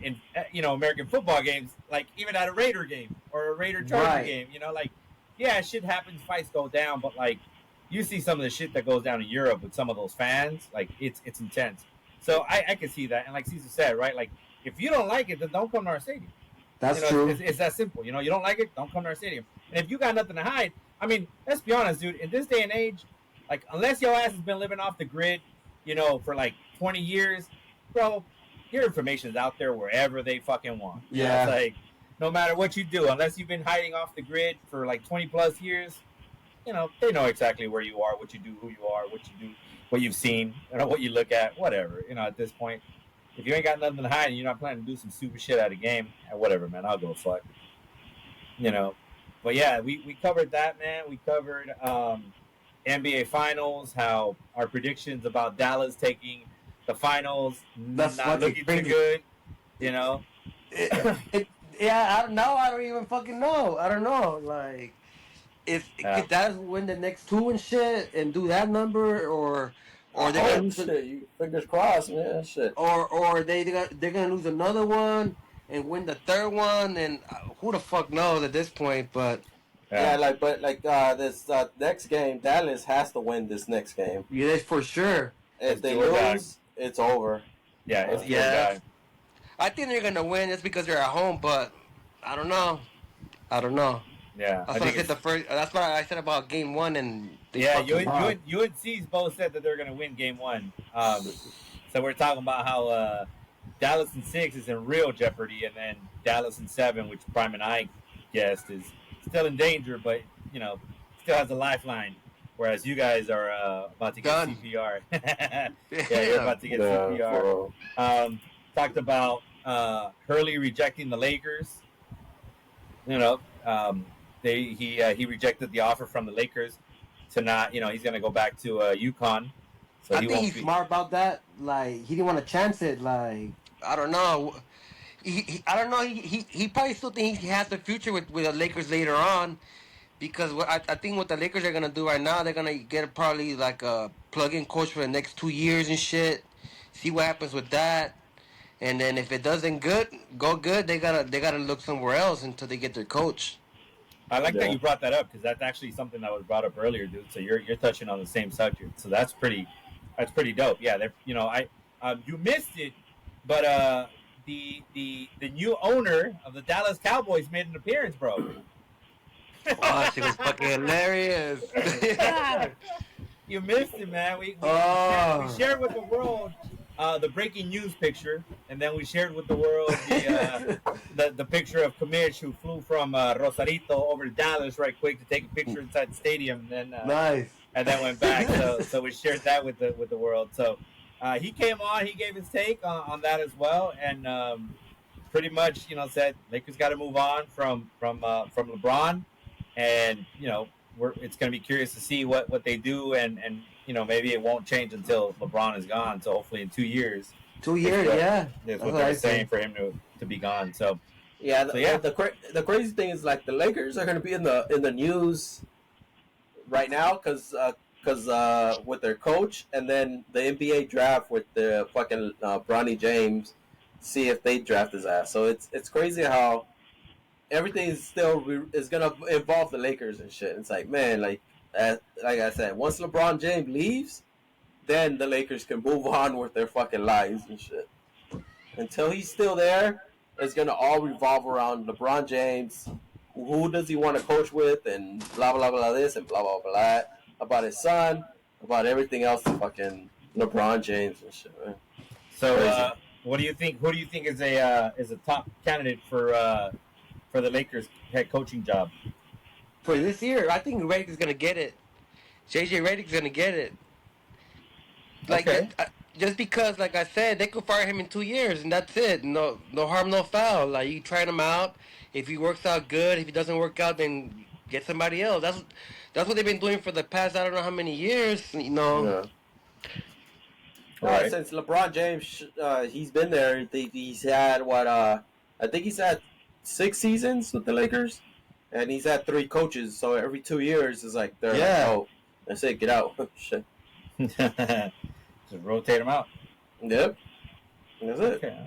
[SPEAKER 1] American football games, like even at a Raider game or a Raider Charger
[SPEAKER 5] Right.
[SPEAKER 1] game, like, yeah, shit happens, fights go down, but like you see some of the shit that goes down in Europe with some of those fans, like it's intense. So I can see that, and like Caesar said, right, like if you don't like it, then don't come to our stadium.
[SPEAKER 5] That's true.
[SPEAKER 1] It's that simple. You don't like it, don't come to our stadium. And if you got nothing to hide, I mean, let's be honest, dude. In this day and age, like, unless your ass has been living off the grid, for like 20 years, bro, your information is out there wherever they fucking want.
[SPEAKER 5] Yeah.
[SPEAKER 1] It's like, no matter what you do, unless you've been hiding off the grid for like 20 plus years, they know exactly where you are, what you do, who you are, what you do, what you've seen, what you look at, whatever. At this point, if you ain't got nothing to hide and you're not planning to do some stupid shit at a game, whatever, man, I'll go fuck. But yeah, we covered that, man. We covered NBA Finals, how our predictions about Dallas taking the finals
[SPEAKER 5] That's
[SPEAKER 1] not looking too
[SPEAKER 5] crazy.
[SPEAKER 1] good.
[SPEAKER 5] Yeah, I don't even fucking know. I don't know. Like, if
[SPEAKER 1] Yeah.
[SPEAKER 5] Dallas win the next two and shit and do that number, or they're
[SPEAKER 3] Oh,
[SPEAKER 5] gonna
[SPEAKER 3] shit, you fingers crossed, man. Shit.
[SPEAKER 5] or they're gonna lose another one and win the third one, and who the fuck knows at this point? But
[SPEAKER 3] Yeah, this next game, Dallas has to win this next game.
[SPEAKER 5] yeah, for sure.
[SPEAKER 3] If
[SPEAKER 1] It's
[SPEAKER 3] they
[SPEAKER 1] do or die.
[SPEAKER 3] lose, it's over.
[SPEAKER 1] Yeah, it's
[SPEAKER 5] Yeah.
[SPEAKER 1] yeah.
[SPEAKER 5] I think they're gonna win just because they're at home, but I don't know.
[SPEAKER 1] Yeah,
[SPEAKER 5] That's what I said the first. That's what I said about game one, and they
[SPEAKER 1] yeah,
[SPEAKER 5] fucking lost.
[SPEAKER 1] UNC's both said that they're going to win game one. So we're talking about how Dallas in 6 is in real jeopardy, and then Dallas in 7, which Prime and I guessed is still in danger, but still has a lifeline. Whereas you guys are about to get
[SPEAKER 5] Done.
[SPEAKER 1] CPR. Yeah, you're about to get CPR. Talked about Hurley rejecting the Lakers. He rejected the offer from the Lakers to not, he's going to go back to UConn. So
[SPEAKER 5] I
[SPEAKER 1] he
[SPEAKER 5] think
[SPEAKER 1] won't
[SPEAKER 5] he's
[SPEAKER 1] be.
[SPEAKER 5] smart about that. Like, he didn't want to chance it. Like, I don't know. I don't know. He probably still thinks he has the future with the Lakers later on, because I think what the Lakers are gonna do right now, they're gonna get probably like a plug-in coach for the next 2 years and shit. See what happens with that, and then if it doesn't go good, they gotta look somewhere else until they get their coach.
[SPEAKER 1] I like that
[SPEAKER 3] Yeah.
[SPEAKER 1] you brought that up because that's actually something that was brought up earlier, dude. So you're touching on the same subject. So that's pretty dope. Yeah, you missed it, but the new owner of the Dallas Cowboys made an appearance, bro.
[SPEAKER 5] Oh, she was fucking hilarious.
[SPEAKER 1] You missed it, man. We
[SPEAKER 5] Oh.
[SPEAKER 1] shared with the world the breaking news picture, and then we shared with the world the picture of Kamish, who flew from Rosarito over to Dallas right quick to take a picture inside the stadium,
[SPEAKER 5] Nice.
[SPEAKER 1] and then went back. So we shared that with the world. So he came on, he gave his take on that as well, and pretty much said Lakers got to move on from LeBron, and it's going to be curious to see what they do, and maybe it won't change until LeBron is gone. So hopefully in 2 years,
[SPEAKER 5] 2 years, yeah.
[SPEAKER 1] that's what they're saying for him to be gone. So
[SPEAKER 3] Yeah,
[SPEAKER 1] yeah.
[SPEAKER 3] the crazy thing is like the Lakers are going to be in the news right now because with their coach, and then the NBA draft with the fucking Bronny James, see if they draft his ass. So it's crazy how everything is is gonna involve the Lakers and shit. It's like, man, like I said, once LeBron James leaves, then the Lakers can move on with their fucking lives and shit. Until he's still there, it's gonna all revolve around LeBron James. Who does he want to coach with, and blah blah blah this and blah blah blah about his son, about everything else. Fucking LeBron James and shit. Man.
[SPEAKER 1] So what do you think? Who do you think is a top candidate for the Lakers head coaching job
[SPEAKER 5] For this year, I think Redick's gonna get it. JJ Redick's gonna get it. Like
[SPEAKER 1] Okay.
[SPEAKER 5] just because, like I said, they could fire him in 2 years and that's it. No harm, no foul. Like you try him out. If he works out, good. If he doesn't work out, then get somebody else. That's what they've been doing for the past I don't know how many years.
[SPEAKER 3] Yeah.
[SPEAKER 1] Right.
[SPEAKER 3] Since LeBron James, he's been there. He's had I think he's had 6 seasons with the Lakers, and he's had 3 coaches. So every 2 years is like they're like, oh, that's it, get out. Shit.
[SPEAKER 1] Just rotate them out.
[SPEAKER 3] Yep. That's it.
[SPEAKER 1] Okay.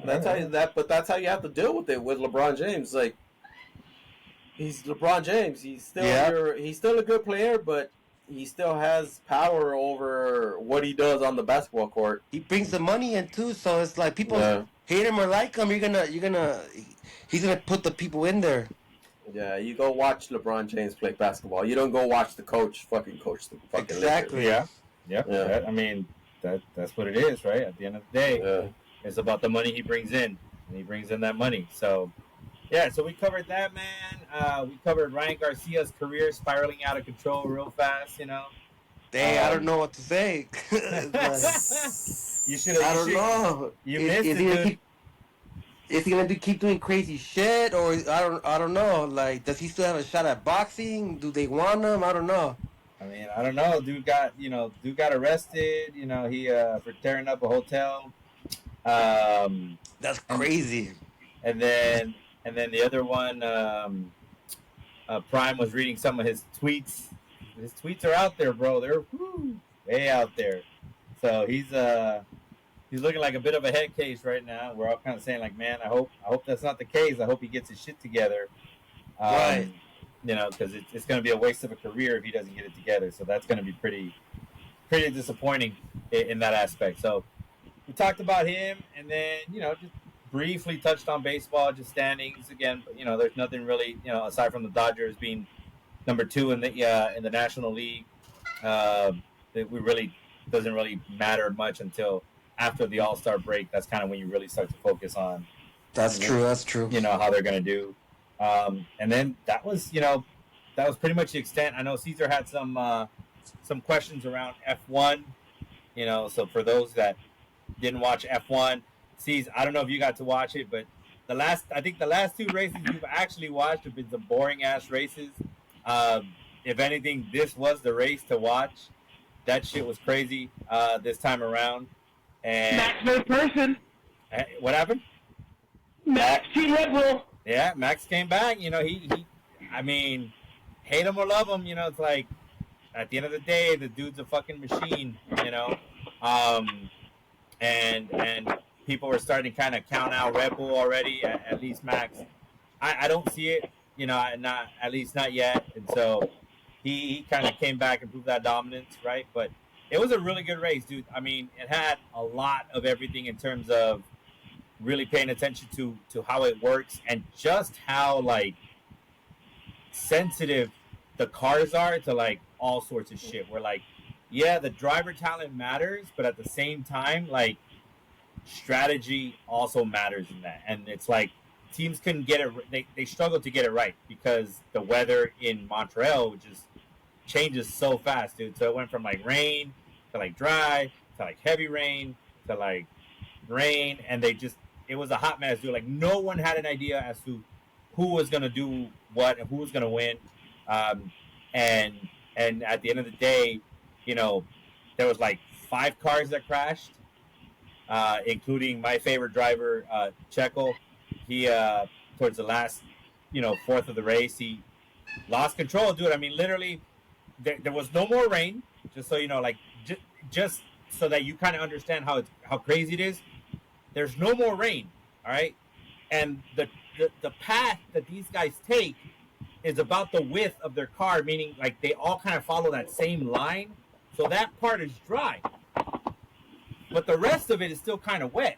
[SPEAKER 3] But that's how you have to deal with it with LeBron James. Like he's LeBron James. He's still a good player, but he still has power over what he does on the basketball court.
[SPEAKER 5] He brings the money in too, so it's like people hate him or like him. He's gonna put the people in there.
[SPEAKER 3] Yeah, you go watch LeBron James play basketball. You don't go watch the coach fucking coach the fucking
[SPEAKER 5] exactly.
[SPEAKER 3] Lakers.
[SPEAKER 1] Yeah. I mean, that's what it is, right? At the end of the day, it's about the money he brings in, and he brings in that money. So, yeah. So we covered that, man. We covered Ryan Garcia's career spiraling out of control real fast.
[SPEAKER 5] Dang, I don't know what to say.
[SPEAKER 1] You should.
[SPEAKER 5] I don't know.
[SPEAKER 1] You missed it, dude.
[SPEAKER 5] Is he gonna keep doing crazy shit, or I don't know? Like, does he still have a shot at boxing? Do they want him? I don't know.
[SPEAKER 1] I mean, I don't know. Dude got arrested. He for tearing up a hotel.
[SPEAKER 5] That's crazy.
[SPEAKER 1] And then the other one, Prime was reading some of his tweets. His tweets are out there, bro. They're way out there. So he's looking like a bit of a head case right now. We're all kind of saying like, man, I hope that's not the case. I hope he gets his shit together.
[SPEAKER 5] Right.
[SPEAKER 1] Because it's going to be a waste of a career if he doesn't get it together. So that's going to be pretty disappointing in that aspect. So we talked about him, and then just briefly touched on baseball, just standings again. But there's nothing really aside from the Dodgers being number 2 in the National League. That we really doesn't really matter much until after the All-Star break. That's kind of when you really start to focus on.
[SPEAKER 5] That's true. That's true.
[SPEAKER 1] How they're going to do. And then that was pretty much the extent. I know Caesar had some questions around F1. So for those that didn't watch F1, Caesar, I don't know if you got to watch it, but the last 2 races you've actually watched have been some boring ass races. If anything, this was the race to watch. That shit was crazy this time around. And
[SPEAKER 2] Max for the person.
[SPEAKER 1] What happened?
[SPEAKER 2] Max T. Liberal.
[SPEAKER 1] Yeah, Max came back. He I mean, hate him or love him, it's like at the end of the day, the dude's a fucking machine, and people were starting to kind of count out Red Bull already, at least Max. I don't see it, not at least not yet, and so he kind of came back and proved that dominance, right? But it was a really good race, dude. I mean, it had a lot of everything in terms of really paying attention to how it works and just how like sensitive the cars are to like all sorts of shit. Where like, yeah, the driver talent matters, but at the same time, like strategy also matters in that, and it's like teams couldn't get it. They struggled to get it right because the weather in Montreal just changes so fast, dude. So it went from like rain to like dry to like heavy rain to like rain, and they just it was a hot mess, dude. Like no one had an idea as to who was gonna do what and who was gonna win. Um, and at the end of the day, you know, there was like 5 cars that crashed, including my favorite driver, Checo. He towards the last, fourth of the race, he lost control, dude. I mean, literally, there was no more rain. Just so you know, like just so that you kind of understand how crazy it is. There's no more rain, all right, and the path that these guys take is about the width of their car, meaning like they all kind of follow that same line. So that part is dry, but the rest of it is still kind of wet.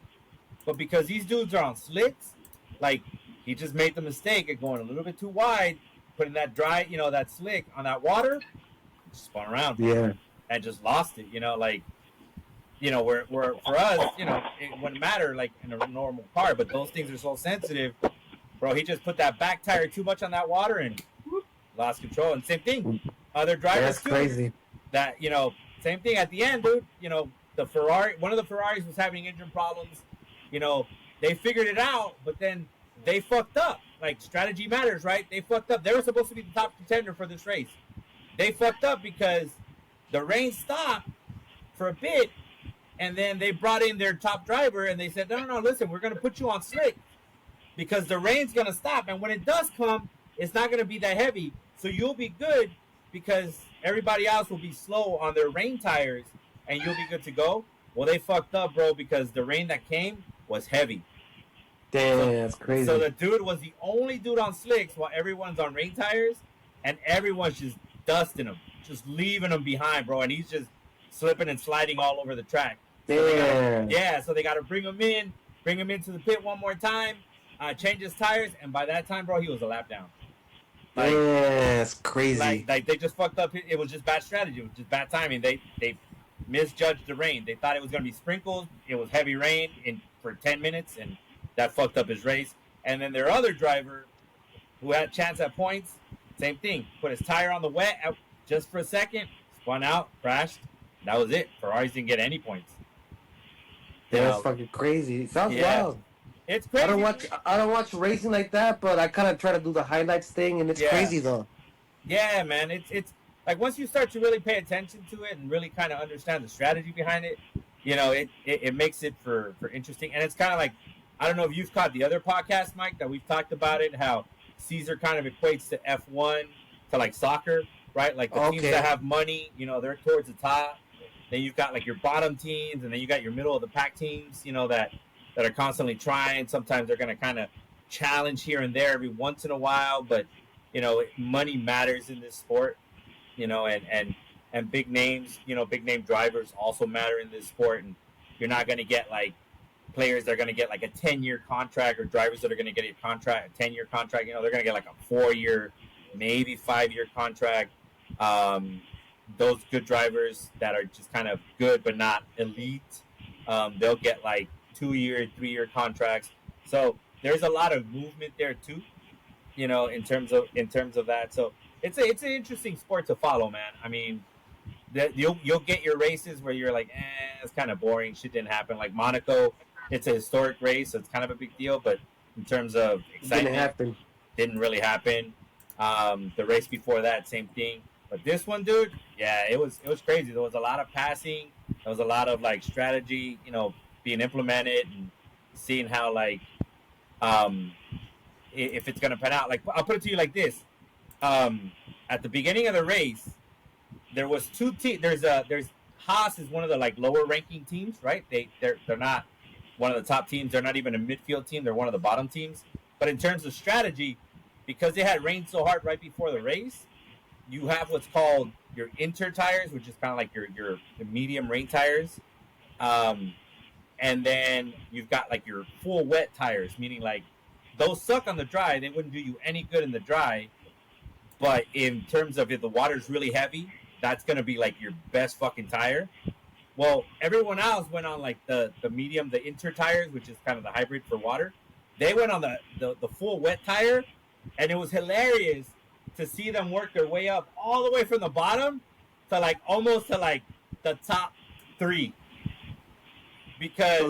[SPEAKER 1] But because these dudes are on slicks, like he just made the mistake of going a little bit too wide, putting that dry, that slick on that water, just spun around,
[SPEAKER 4] Yeah.
[SPEAKER 1] and just lost it. Where for us, it wouldn't matter like in a normal car, but those things are so sensitive, bro. He just put that back tire too much on that water and whoop, lost control. And same thing, other drivers
[SPEAKER 4] That's
[SPEAKER 1] too.
[SPEAKER 4] crazy.
[SPEAKER 1] That same thing at the end, dude. The Ferrari, one of the Ferraris was having engine problems. They figured it out, but then they fucked up. Like strategy matters, right? They fucked up. They were supposed to be the top contender for this race. They fucked up because the rain stopped for a bit, and then they brought in their top driver, and they said, no, listen, we're going to put you on slick because the rain's going to stop, and when it does come, it's not going to be that heavy, so you'll be good because everybody else will be slow on their rain tires, and you'll be good to go. Well, they fucked up, bro, because the rain that came was heavy.
[SPEAKER 4] Damn, that's crazy.
[SPEAKER 1] So the dude was the only dude on slicks while everyone's on rain tires, and everyone's just dusting him, just leaving him behind, bro, and he's just slipping and sliding all over the track.
[SPEAKER 4] Damn.
[SPEAKER 1] So they got to bring him into the pit one more time, change his tires, and by that time, bro, he was a lap down.
[SPEAKER 4] Like, yeah, that's crazy.
[SPEAKER 1] Like they just fucked up. It was just bad strategy. It was just bad timing. They misjudged the rain. They thought it was going to be sprinkles. It was heavy rain for 10 minutes, and that fucked up his race. And then their other driver, who had a chance at points, same thing. Put his tire on the wet just for a second, spun out, crashed. That was it. Ferraris didn't get any points.
[SPEAKER 4] That's fucking crazy. It sounds wild.
[SPEAKER 1] It's crazy.
[SPEAKER 5] I don't watch racing like that, but I kind of try to do the highlights thing, and it's crazy though.
[SPEAKER 1] Yeah, man. It's like once you start to really pay attention to it and really kind of understand the strategy behind it, it makes it for interesting. And it's kind of like, I don't know if you've caught the other podcast, Mike, that we've talked about it, how Caesar kind of equates to F1 to like soccer, right? Like the teams that have money, they're towards the top. Then you've got like your bottom teams, and then you got your middle of the pack teams, that are constantly trying. Sometimes they're going to kind of challenge here and there every once in a while, but money matters in this sport, and big names, big name drivers also matter in this sport, and you're not going to get like players that are going to get like a 10-year contract, or drivers that are going to get a 10-year contract. They're going to get like a 4-year, maybe 5-year contract. Those good drivers that are just kind of good but not elite, they'll get like 2-year, 3-year contracts. So there's a lot of movement there too, in terms of that. So it's an interesting sport to follow, man. I mean, that you'll get your races where you're like, it's kind of boring. Shit didn't happen. Like Monaco, it's a historic race, so it's kind of a big deal. But in terms of excitement, didn't really happen. The race before that, same thing. But this one, dude, yeah, it was crazy. There was a lot of passing. There was a lot of like strategy, being implemented, and seeing how like if it's gonna pan out. Like I'll put it to you like this: at the beginning of the race, there was 2 teams. There's Haas is one of the like lower ranking teams, right? They're not one of the top teams. They're not even a midfield team. They're one of the bottom teams. But in terms of strategy, because they had rained so hard right before the race, you have what's called your inter tires, which is kind of like your medium rain tires. And then you've got like your full wet tires, meaning like those suck on the dry. They wouldn't do you any good in the dry. But in terms of if the water's really heavy, that's going to be like your best fucking tire. Well, everyone else went on like the medium, the inter tires, which is kind of the hybrid for water. They went on the full wet tire, and it was hilarious to see them work their way up all the way from the bottom to like almost to like the top three
[SPEAKER 5] So
[SPEAKER 1] because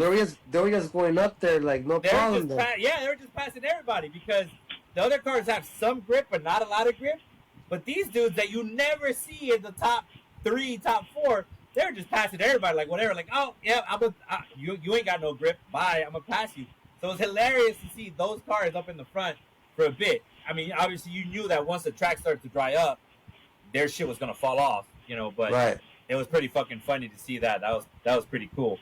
[SPEAKER 5] they were just going up there like no
[SPEAKER 1] they're
[SPEAKER 5] problem
[SPEAKER 1] just
[SPEAKER 5] then.
[SPEAKER 1] they were just passing everybody because the other cars have some grip but not a lot of grip. But these dudes that you never see in the top three, top four, they're just passing everybody like whatever. Like, oh yeah, you ain't got no grip. Bye, I'm gonna pass you. So it's hilarious to see those cars up in the front for a bit. I mean, obviously you knew that once the track started to dry up, their shit was gonna fall off, But
[SPEAKER 5] Right.
[SPEAKER 1] it was pretty fucking funny to see that. That was pretty cool.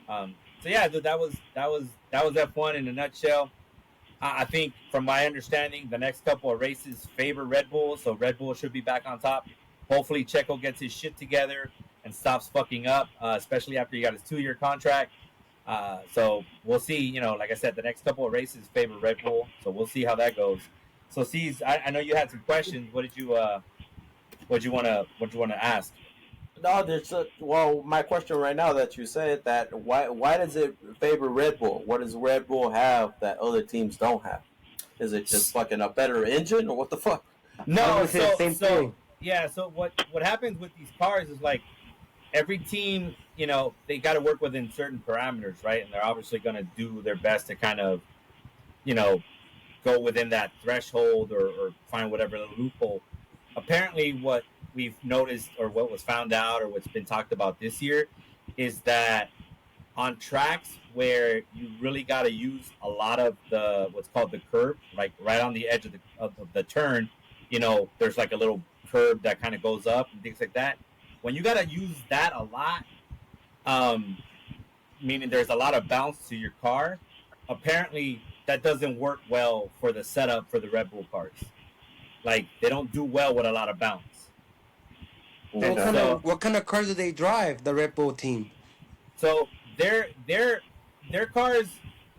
[SPEAKER 1] So yeah, dude, that was F1 in a nutshell. I think, from my understanding, the next couple of races favor Red Bull, so Red Bull should be back on top. Hopefully, Checo gets his shit together and stops fucking up, especially after he got his 2-year contract. So we'll see. Like I said, the next couple of races favor Red Bull, so we'll see how that goes. So, C's, I know you had some questions. What you want to ask?
[SPEAKER 3] No, well, my question right now that you said that why does it favor Red Bull? What does Red Bull have that other teams don't have? Is it just fucking a better engine or what the fuck?
[SPEAKER 5] I was
[SPEAKER 1] No,
[SPEAKER 5] gonna say the
[SPEAKER 1] so
[SPEAKER 5] same
[SPEAKER 1] so
[SPEAKER 5] thing.
[SPEAKER 1] yeah, so what happens with these cars is like every team, they got to work within certain parameters, right? And they're obviously going to do their best to kind of, you know, go within that threshold or find whatever the loophole. Apparently, what we've noticed or what was found out or what's been talked about this year is that on tracks where you really got to use a lot of the what's called the curb, like right on the edge of the turn, there's like a little curb that kind of goes up and things like that. When you got to use that a lot, um, meaning there's a lot of bounce to your car, apparently that doesn't work well for the setup for the Red Bull cars. Like they don't do well with a lot of bounce.
[SPEAKER 5] So
[SPEAKER 1] And
[SPEAKER 3] Okay.
[SPEAKER 1] so
[SPEAKER 5] what kind of cars do they drive? The Red Bull team.
[SPEAKER 1] So their cars.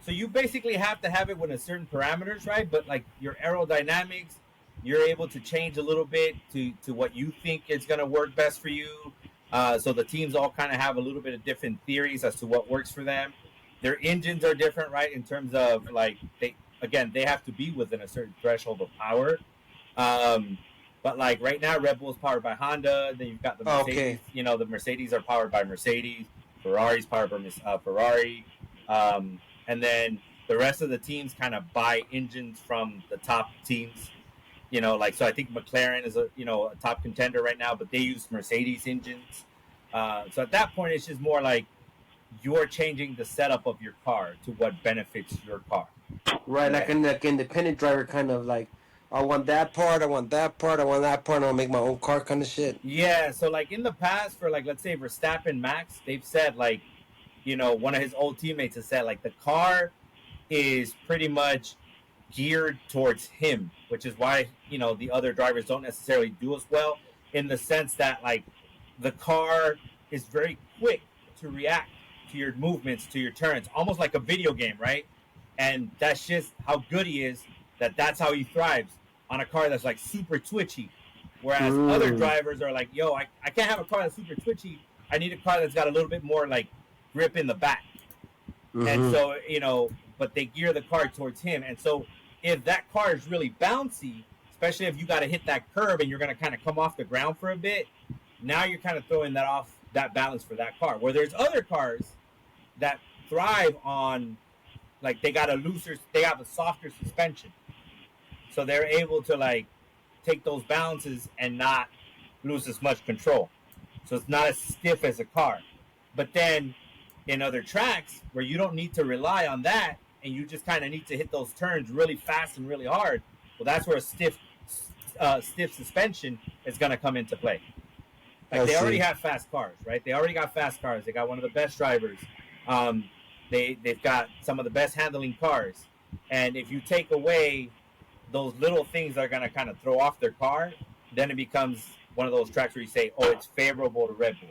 [SPEAKER 1] So you basically have to have it with a certain parameters, right? But like your aerodynamics, you're able to change a little bit to what you think is going to work best for you. So the teams all kind of have a little bit of different theories as to what works for them. Their engines are different, right? In terms of like they have to be within a certain threshold of power. Um, but like right now, Red Bull is powered by Honda. Then you've got the
[SPEAKER 5] Okay.
[SPEAKER 1] Mercedes. The Mercedes are powered by Mercedes. Ferrari's powered by Ferrari. And then the rest of the teams kind of buy engines from the top teams. Like so, I think McLaren is a top contender right now, but they use Mercedes engines. So at that point, it's just more like you're changing the setup of your car to what benefits your car.
[SPEAKER 5] Right,
[SPEAKER 1] Okay.
[SPEAKER 5] like an independent driver, kind of like, I want that part, I want that part, I want that part, and I'll make my own car, kind of shit.
[SPEAKER 1] Yeah, so like in the past, for like let's say Verstappen, Max, they've said like, one of his old teammates has said like the car is pretty much geared towards him, which is why the other drivers don't necessarily do as well, in the sense that like the car is very quick to react to your movements, to your turns, almost like a video game, right? And that's just how good he is. That's how he thrives on a car that's like super twitchy. Whereas other
[SPEAKER 5] Mm.
[SPEAKER 1] drivers are like, yo, I can't have a car that's super twitchy. I need a car that's got a little bit more like grip in the back. And
[SPEAKER 5] Mm-hmm.
[SPEAKER 1] so, but they gear the car towards him. And so if that car is really bouncy, especially if you got to hit that curb and you're going to kind of come off the ground for a bit, now you're kind of throwing that off that balance for that car. Where there's other cars that thrive on, like they have a softer suspension. So they're able to like take those balances and not lose as much control. So it's not as stiff as a car. But then in other tracks where you don't need to rely on that and you just kind of need to hit those turns really fast and really hard, well, that's where a stiff suspension is going to come into play. Like
[SPEAKER 5] I
[SPEAKER 1] they already
[SPEAKER 5] see.
[SPEAKER 1] have fast cars, right? They already got fast cars. They got one of the best drivers. Um, they've got some of the best handling cars. And if you take away those little things that are going to kind of throw off their car, then it becomes one of those tracks where you say, "Oh, it's favorable to Red Bull."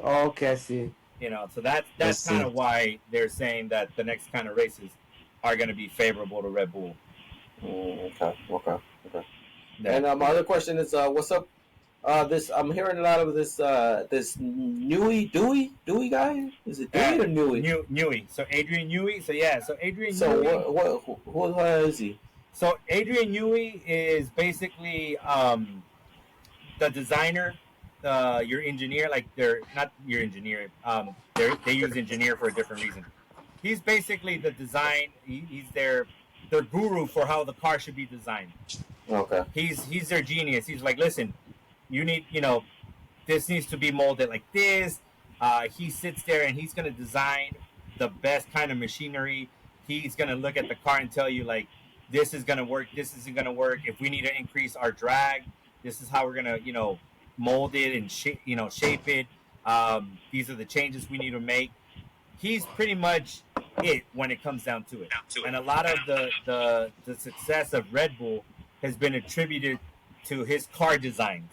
[SPEAKER 5] Oh, okay, I see.
[SPEAKER 1] So that's
[SPEAKER 5] I
[SPEAKER 1] that's kind
[SPEAKER 5] see.
[SPEAKER 1] of why they're saying that the next kind of races are going to be favorable to Red Bull.
[SPEAKER 3] Okay. Okay. Okay.
[SPEAKER 1] Yeah.
[SPEAKER 3] And my other question is, what's up? This I'm hearing a lot of this Dewey guy. Is it Dewey or Newey?
[SPEAKER 1] Newey. So Adrian Newey. So yeah. So Adrian
[SPEAKER 3] So
[SPEAKER 1] Newey.
[SPEAKER 3] who is he?
[SPEAKER 1] So Adrian Newey is basically the designer, your engineer. Like they're not your engineer. They use engineer for a different reason. He's basically the design. He's their guru for how the car should be designed.
[SPEAKER 3] Okay.
[SPEAKER 1] He's their genius. He's like, listen, you need, this needs to be molded like this. He sits there and he's going to design the best kind of machinery. He's going to look at the car and tell you, like, this is going to work, this isn't going to work. If we need to increase our drag, this is how we're going to, mold it and shape it. These are the changes we need to make. He's pretty much it when it comes down to it. And a lot of the success of Red Bull has been attributed to his car designs.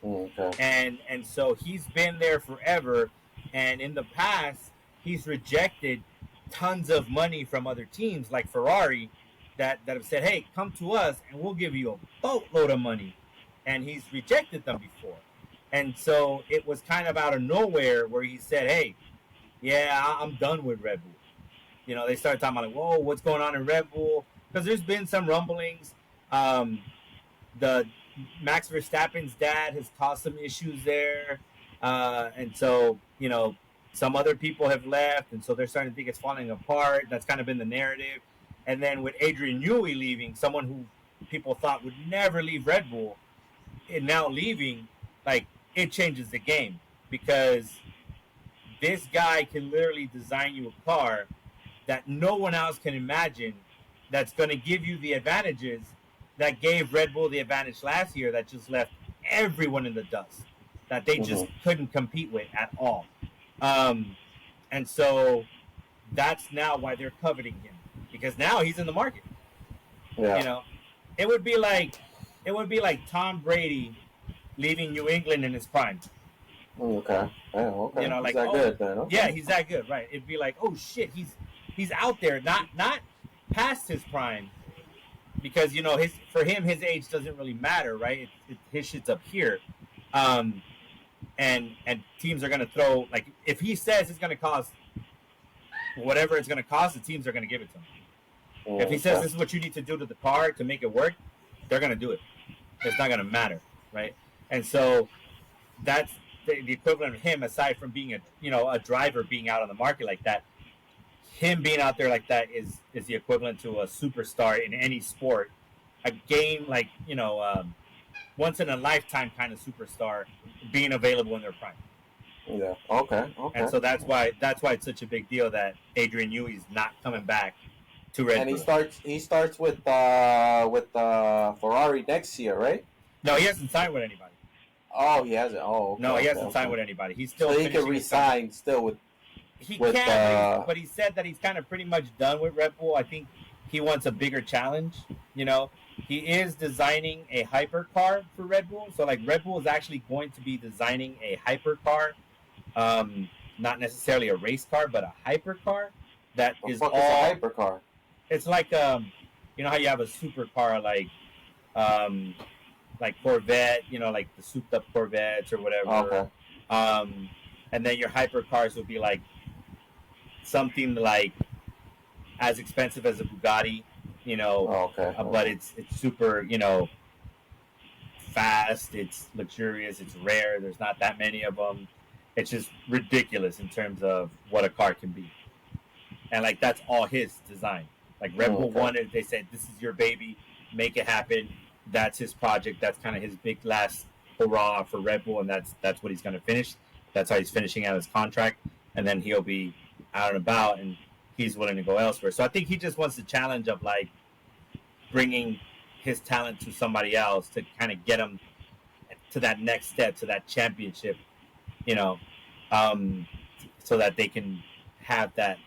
[SPEAKER 3] Okay.
[SPEAKER 1] And so he's been there forever, and in the past he's rejected tons of money from other teams like Ferrari that have said, hey, come to us and we'll give you a boatload of money, and he's rejected them before. And so it was kind of out of nowhere where he said, hey, yeah, I'm done with Red Bull. They started talking about, like, whoa, what's going on in Red Bull, because there's been some rumblings. The Max Verstappen's dad has caused some issues there, and so some other people have left, and so they're starting to think it's falling apart. That's kind of been the narrative. And then with Adrian Newey leaving, someone who people thought would never leave Red Bull, and now leaving, like, it changes the game, because this guy can literally design you a car that no one else can imagine, that's going to give you the advantages that gave Red Bull the advantage last year, that just left everyone in the dust, that they just couldn't compete with at all. And so that's now why they're coveting him, because now he's in the market.
[SPEAKER 3] Yeah.
[SPEAKER 1] It would be like Tom Brady leaving New England in his prime.
[SPEAKER 3] Okay. Yeah, okay.
[SPEAKER 1] Like,
[SPEAKER 3] he's that good then. Okay.
[SPEAKER 1] Yeah, he's that good, right? It'd be like, oh shit, he's out there, not past his prime, because for him his age doesn't really matter, right? His shit's up here, and teams are gonna throw, like, if he says it's gonna cost whatever it's gonna cost, the teams are gonna give it to him. If he says this is what you need to do to the car to make it work, they're gonna do it. It's not gonna matter, right? And so that's the equivalent of him, aside from being a driver being out on the market like that. Him being out there like that is the equivalent to a superstar in any sport, a game, like, once in a lifetime kind of superstar being available in their prime.
[SPEAKER 3] Yeah. Okay.
[SPEAKER 1] And so that's why it's such a big deal that Adrian Newey's not coming back to Red Bull.
[SPEAKER 3] And he starts with Ferrari next year, right?
[SPEAKER 1] No, he hasn't signed with anybody.
[SPEAKER 3] Oh, he hasn't. Oh, okay,
[SPEAKER 1] no, he hasn't signed with anybody. He's still.
[SPEAKER 3] So he can resign still with.
[SPEAKER 1] He can, but he said that he's kind of pretty much done with Red Bull. I think he wants a bigger challenge. He is designing a hypercar for Red Bull. So, like, Red Bull is actually going to be designing a hypercar, not necessarily a race car, but a hypercar that is all
[SPEAKER 3] a hypercar.
[SPEAKER 1] It's like how you have a supercar like Corvette, like the souped up Corvettes or whatever.
[SPEAKER 3] Okay.
[SPEAKER 1] And then your hypercars would be like something like as expensive as a Bugatti, but it's super, fast, it's luxurious, it's rare, there's not that many of them. It's just ridiculous in terms of what a car can be. And, like, that's all his design. Like, Red Bull wanted, they said, this is your baby, make it happen. That's his project. That's kind of his big last hurrah for Red Bull, and that's what he's going to finish. That's how he's finishing out his contract, and then he'll be out and about, and he's willing to go elsewhere. So I think he just wants the challenge of, like, bringing his talent to somebody else to kind of get him to that next step, to that championship, so that they can have that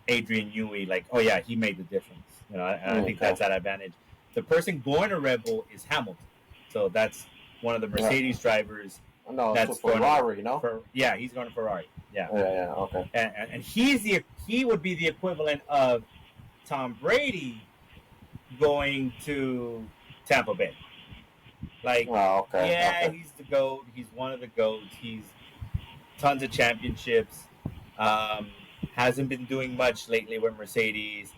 [SPEAKER 1] Adrian Newey, like, oh yeah, he made the difference. I think that's that advantage. The person going to Red Bull is Hamilton, so that's one of the Mercedes drivers.
[SPEAKER 3] No, that's Ferrari,
[SPEAKER 1] he's going to Ferrari. Yeah.
[SPEAKER 3] Okay.
[SPEAKER 1] And he would be the equivalent of Tom Brady going to Tampa Bay. Like,
[SPEAKER 3] Oh, okay,
[SPEAKER 1] yeah,
[SPEAKER 3] okay.
[SPEAKER 1] he's the GOAT. He's one of the GOATs. He's tons of championships. Um, hasn't been doing much lately with Mercedes,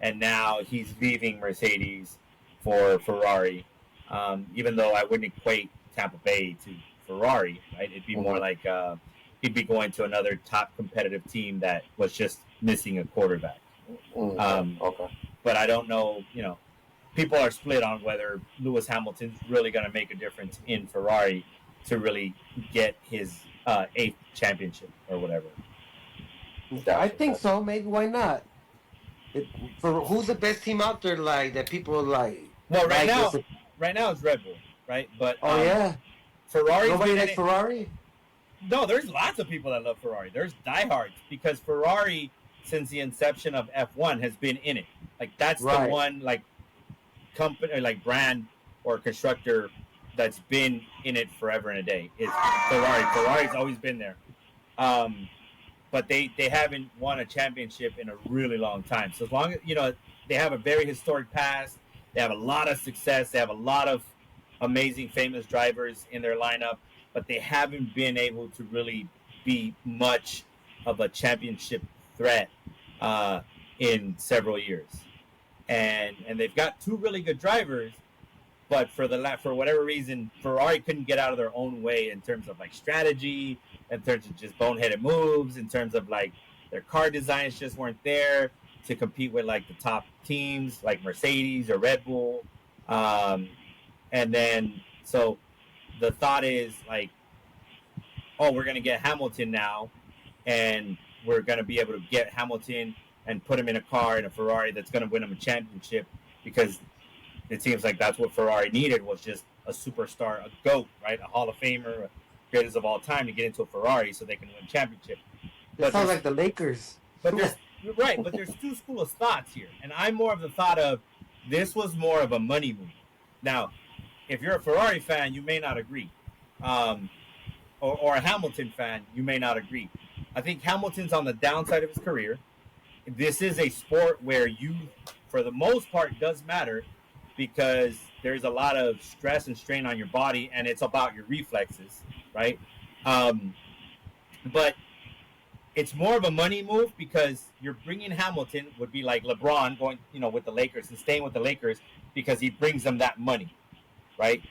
[SPEAKER 1] and now he's leaving Mercedes for Ferrari. Even though I wouldn't equate Tampa Bay to Ferrari, right? It'd be more
[SPEAKER 3] Mm-hmm.
[SPEAKER 1] like he'd be going to another top competitive team that was just missing a quarterback.
[SPEAKER 3] Okay,
[SPEAKER 1] Um,
[SPEAKER 3] okay.
[SPEAKER 1] but I don't know. People are split on whether Lewis Hamilton's really going to make a difference in Ferrari to really get his eighth championship or whatever.
[SPEAKER 5] I
[SPEAKER 3] Gotcha,
[SPEAKER 5] think
[SPEAKER 3] gotcha.
[SPEAKER 5] so. Maybe why not? It, for who's the best team out there? Like that people
[SPEAKER 1] Well, right
[SPEAKER 5] like.
[SPEAKER 1] now,
[SPEAKER 5] Listen.
[SPEAKER 1] right now it's Red Bull, right? But
[SPEAKER 5] Oh yeah.
[SPEAKER 1] Ferrari's
[SPEAKER 5] Nobody
[SPEAKER 1] been in
[SPEAKER 5] likes
[SPEAKER 1] it.
[SPEAKER 5] Ferrari.
[SPEAKER 1] No, there's lots of people that love Ferrari. There's diehards because Ferrari, since the inception of F1, has been in it. Like that's the
[SPEAKER 5] Right.
[SPEAKER 1] one like company, like brand or constructor that's been in it forever and a day is Ferrari. Ferrari's always been there. Um, but they haven't won a championship in a really long time. So as long as they have a very historic past, they have a lot of success, they have a lot of amazing, famous drivers in their lineup, but they haven't been able to really be much of a championship threat uh, in several years. And they've got two really good drivers, but for whatever reason, Ferrari couldn't get out of their own way in terms of like strategy, in terms of just boneheaded moves, in terms of like their car designs just weren't there to compete with like the top teams like Mercedes or Red Bull. Um, and then so the thought is like, oh, we're gonna get Hamilton now, and we're gonna be able to get Hamilton and put him in a car in a Ferrari that's gonna win him a championship because it seems like that's what Ferrari needed was just a superstar, a GOAT, right? A Hall of Famer, a greatest of all time to get into a Ferrari so they can win championship.
[SPEAKER 5] It
[SPEAKER 1] But
[SPEAKER 5] sounds
[SPEAKER 1] there's
[SPEAKER 5] like the Lakers.
[SPEAKER 1] but there's right, but there's two school of thoughts here. And I'm more of the thought of this was more of a money move. Now, if you're a Ferrari fan, you may not agree. Um, or a Hamilton fan, you may not agree. I think Hamilton's on the downside of his career. This is a sport where youth, for the most part, does matter because there's a lot of stress and strain on your body, and it's about your reflexes, right? Um, but it's more of a money move because you're bringing Hamilton would be like LeBron going, with the Lakers and staying with the Lakers because he brings them that money, right?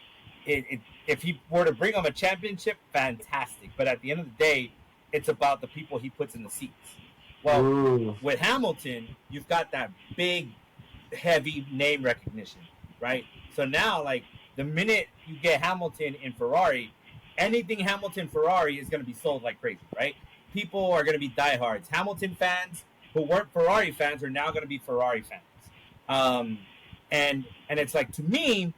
[SPEAKER 1] If he were to bring them a championship, fantastic. But at the end of the day, it's about the people he puts in the seats. Well,
[SPEAKER 5] Ooh.
[SPEAKER 1] with Hamilton, you've got that big, heavy name recognition, right? So now, like, the minute you get Hamilton in Ferrari, anything Hamilton Ferrari is going to be sold like crazy, right? People are going to be diehards. Hamilton fans who weren't Ferrari fans are now going to be Ferrari fans. Um, and it's like, to me,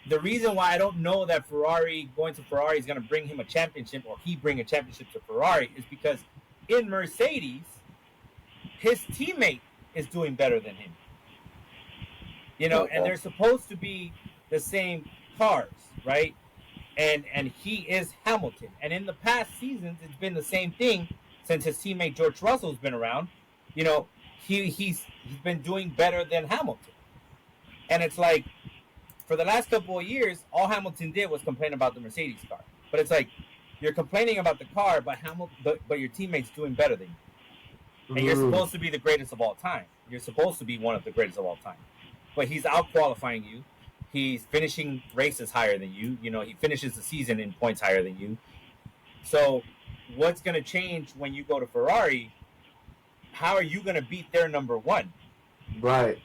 [SPEAKER 1] the reason why I don't know that Ferrari going to Ferrari is going to bring him a championship or he bring a championship to Ferrari is because in Mercedes, his teammate is doing better than him. And
[SPEAKER 3] Okay.
[SPEAKER 1] they're supposed to be the same cars, right? And he is Hamilton. And in the past seasons, it's been the same thing since his teammate George Russell's been around. He's been doing better than Hamilton. And it's like for the last couple of years, all Hamilton did was complain about the Mercedes car. But it's like you're complaining about the car, but but your teammate's doing better than you, and you're supposed to be the greatest of all time. You're supposed to be one of the greatest of all time, but he's out qualifying you. He's finishing races higher than you. He finishes the season in points higher than you. So, what's going to change when you go to Ferrari? How are you going to beat their number one?
[SPEAKER 5] Right.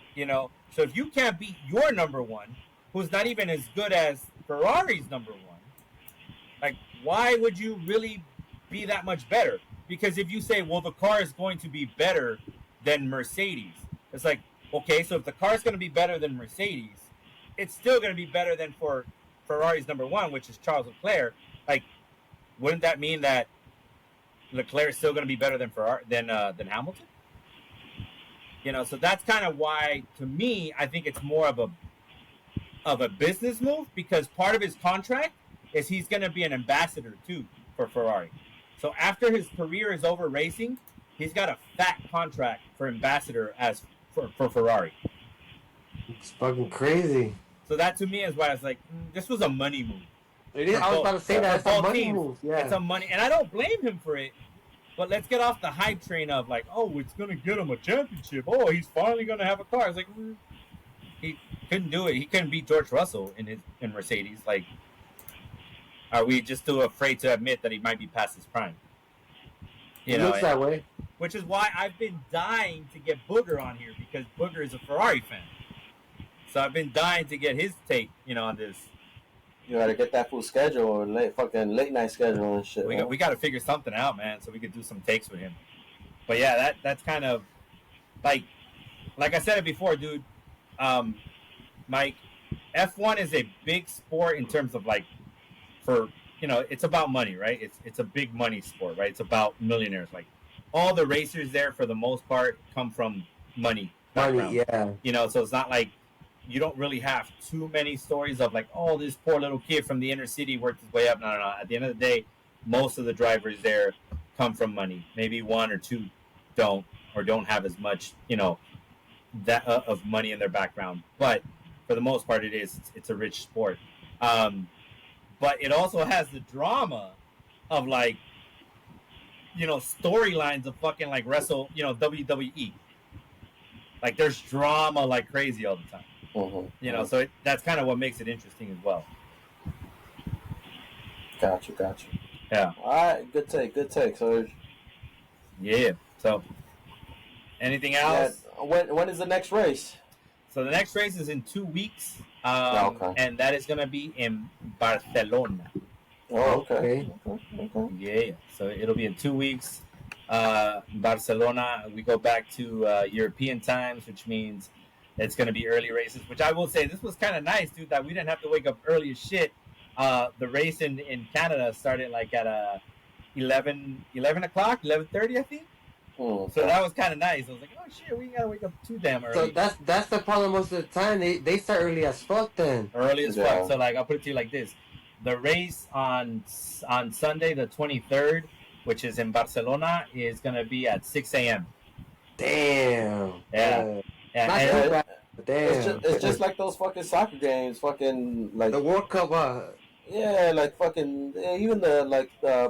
[SPEAKER 1] So if you can't beat your number one, who's not even as good as Ferrari's number one, like, why would you really be that much better? Because if you say, well, the car is going to be better than Mercedes, it's like, okay, so if the car is going to be better than Mercedes, it's still going to be better than for Ferrari's number one, which is Charles Leclerc. Like, wouldn't that mean that Leclerc is still going to be better than Hamilton? So that's kind of why, to me, I think it's more of a business move because part of his contract is he's going to be an ambassador too for Ferrari. So after his career is over racing, he's got a fat contract for ambassador for Ferrari.
[SPEAKER 5] It's fucking crazy.
[SPEAKER 1] So that to me is why I was like, this was a money move.
[SPEAKER 5] It is. I was about to say that it's a money move. Yeah,
[SPEAKER 1] it's a money, and I don't blame him for it. But let's get off the hype train of like, oh, it's gonna get him a championship. Oh, he's finally gonna have a car. It's like he couldn't do it. He couldn't beat George Russell in Mercedes. Like, are we just too afraid to admit that he might be past his prime?
[SPEAKER 5] It looks that way.
[SPEAKER 1] Which is why I've been dying to get Booger on here because Booger is a Ferrari fan. So I've been dying to get his take, on this.
[SPEAKER 3] You gotta get that full schedule or late night schedule and shit.
[SPEAKER 1] We got to figure something out, man, so we could do some takes with him. But yeah, that's kind of like I said it before, dude. Mike, F1 is a big sport in terms of like, for it's about money, right? It's a big money sport, right? It's about millionaires. Like all the racers there, for the most part, come from money.
[SPEAKER 5] Money, yeah.
[SPEAKER 1] So it's not like you don't really have too many stories of like, oh, this poor little kid from the inner city worked his way up. No. At the end of the day, most of the drivers there come from money. Maybe one or two don't have as much, that of money in their background. But for the most part, it's a rich sport. But it also has the drama of like, storylines of fucking like WWE. Like there's drama like crazy all the time. So that's kind of what makes it interesting as well.
[SPEAKER 3] Gotcha.
[SPEAKER 1] Yeah.
[SPEAKER 3] All right, good take. So,
[SPEAKER 1] yeah. So, anything else?
[SPEAKER 3] Yeah. When is the next race?
[SPEAKER 1] So the next race is in 2 weeks,
[SPEAKER 3] okay.
[SPEAKER 1] And that is gonna be in Barcelona.
[SPEAKER 3] Oh, okay.
[SPEAKER 1] Yeah. So it'll be in 2 weeks. Barcelona. We go back to European times, which means it's going to be early races, which I will say this was kind of nice, dude, that we didn't have to wake up early as shit. The race in Canada started like at 11 o'clock, 11:30, I think. So that was kind of nice. I was like, oh shit, we gotta wake up too damn early.
[SPEAKER 5] So that's the problem most of the time. They start early as fuck then.
[SPEAKER 1] Early as fuck. So like I'll put it to you like this: the race on Sunday the 23rd, which is in Barcelona, is gonna be at 6 a.m.
[SPEAKER 5] Damn.
[SPEAKER 1] Yeah.
[SPEAKER 5] Not too bad. Damn.
[SPEAKER 3] It's just like those fucking soccer games, fucking like
[SPEAKER 5] the World Cup.
[SPEAKER 3] Yeah, like fucking even the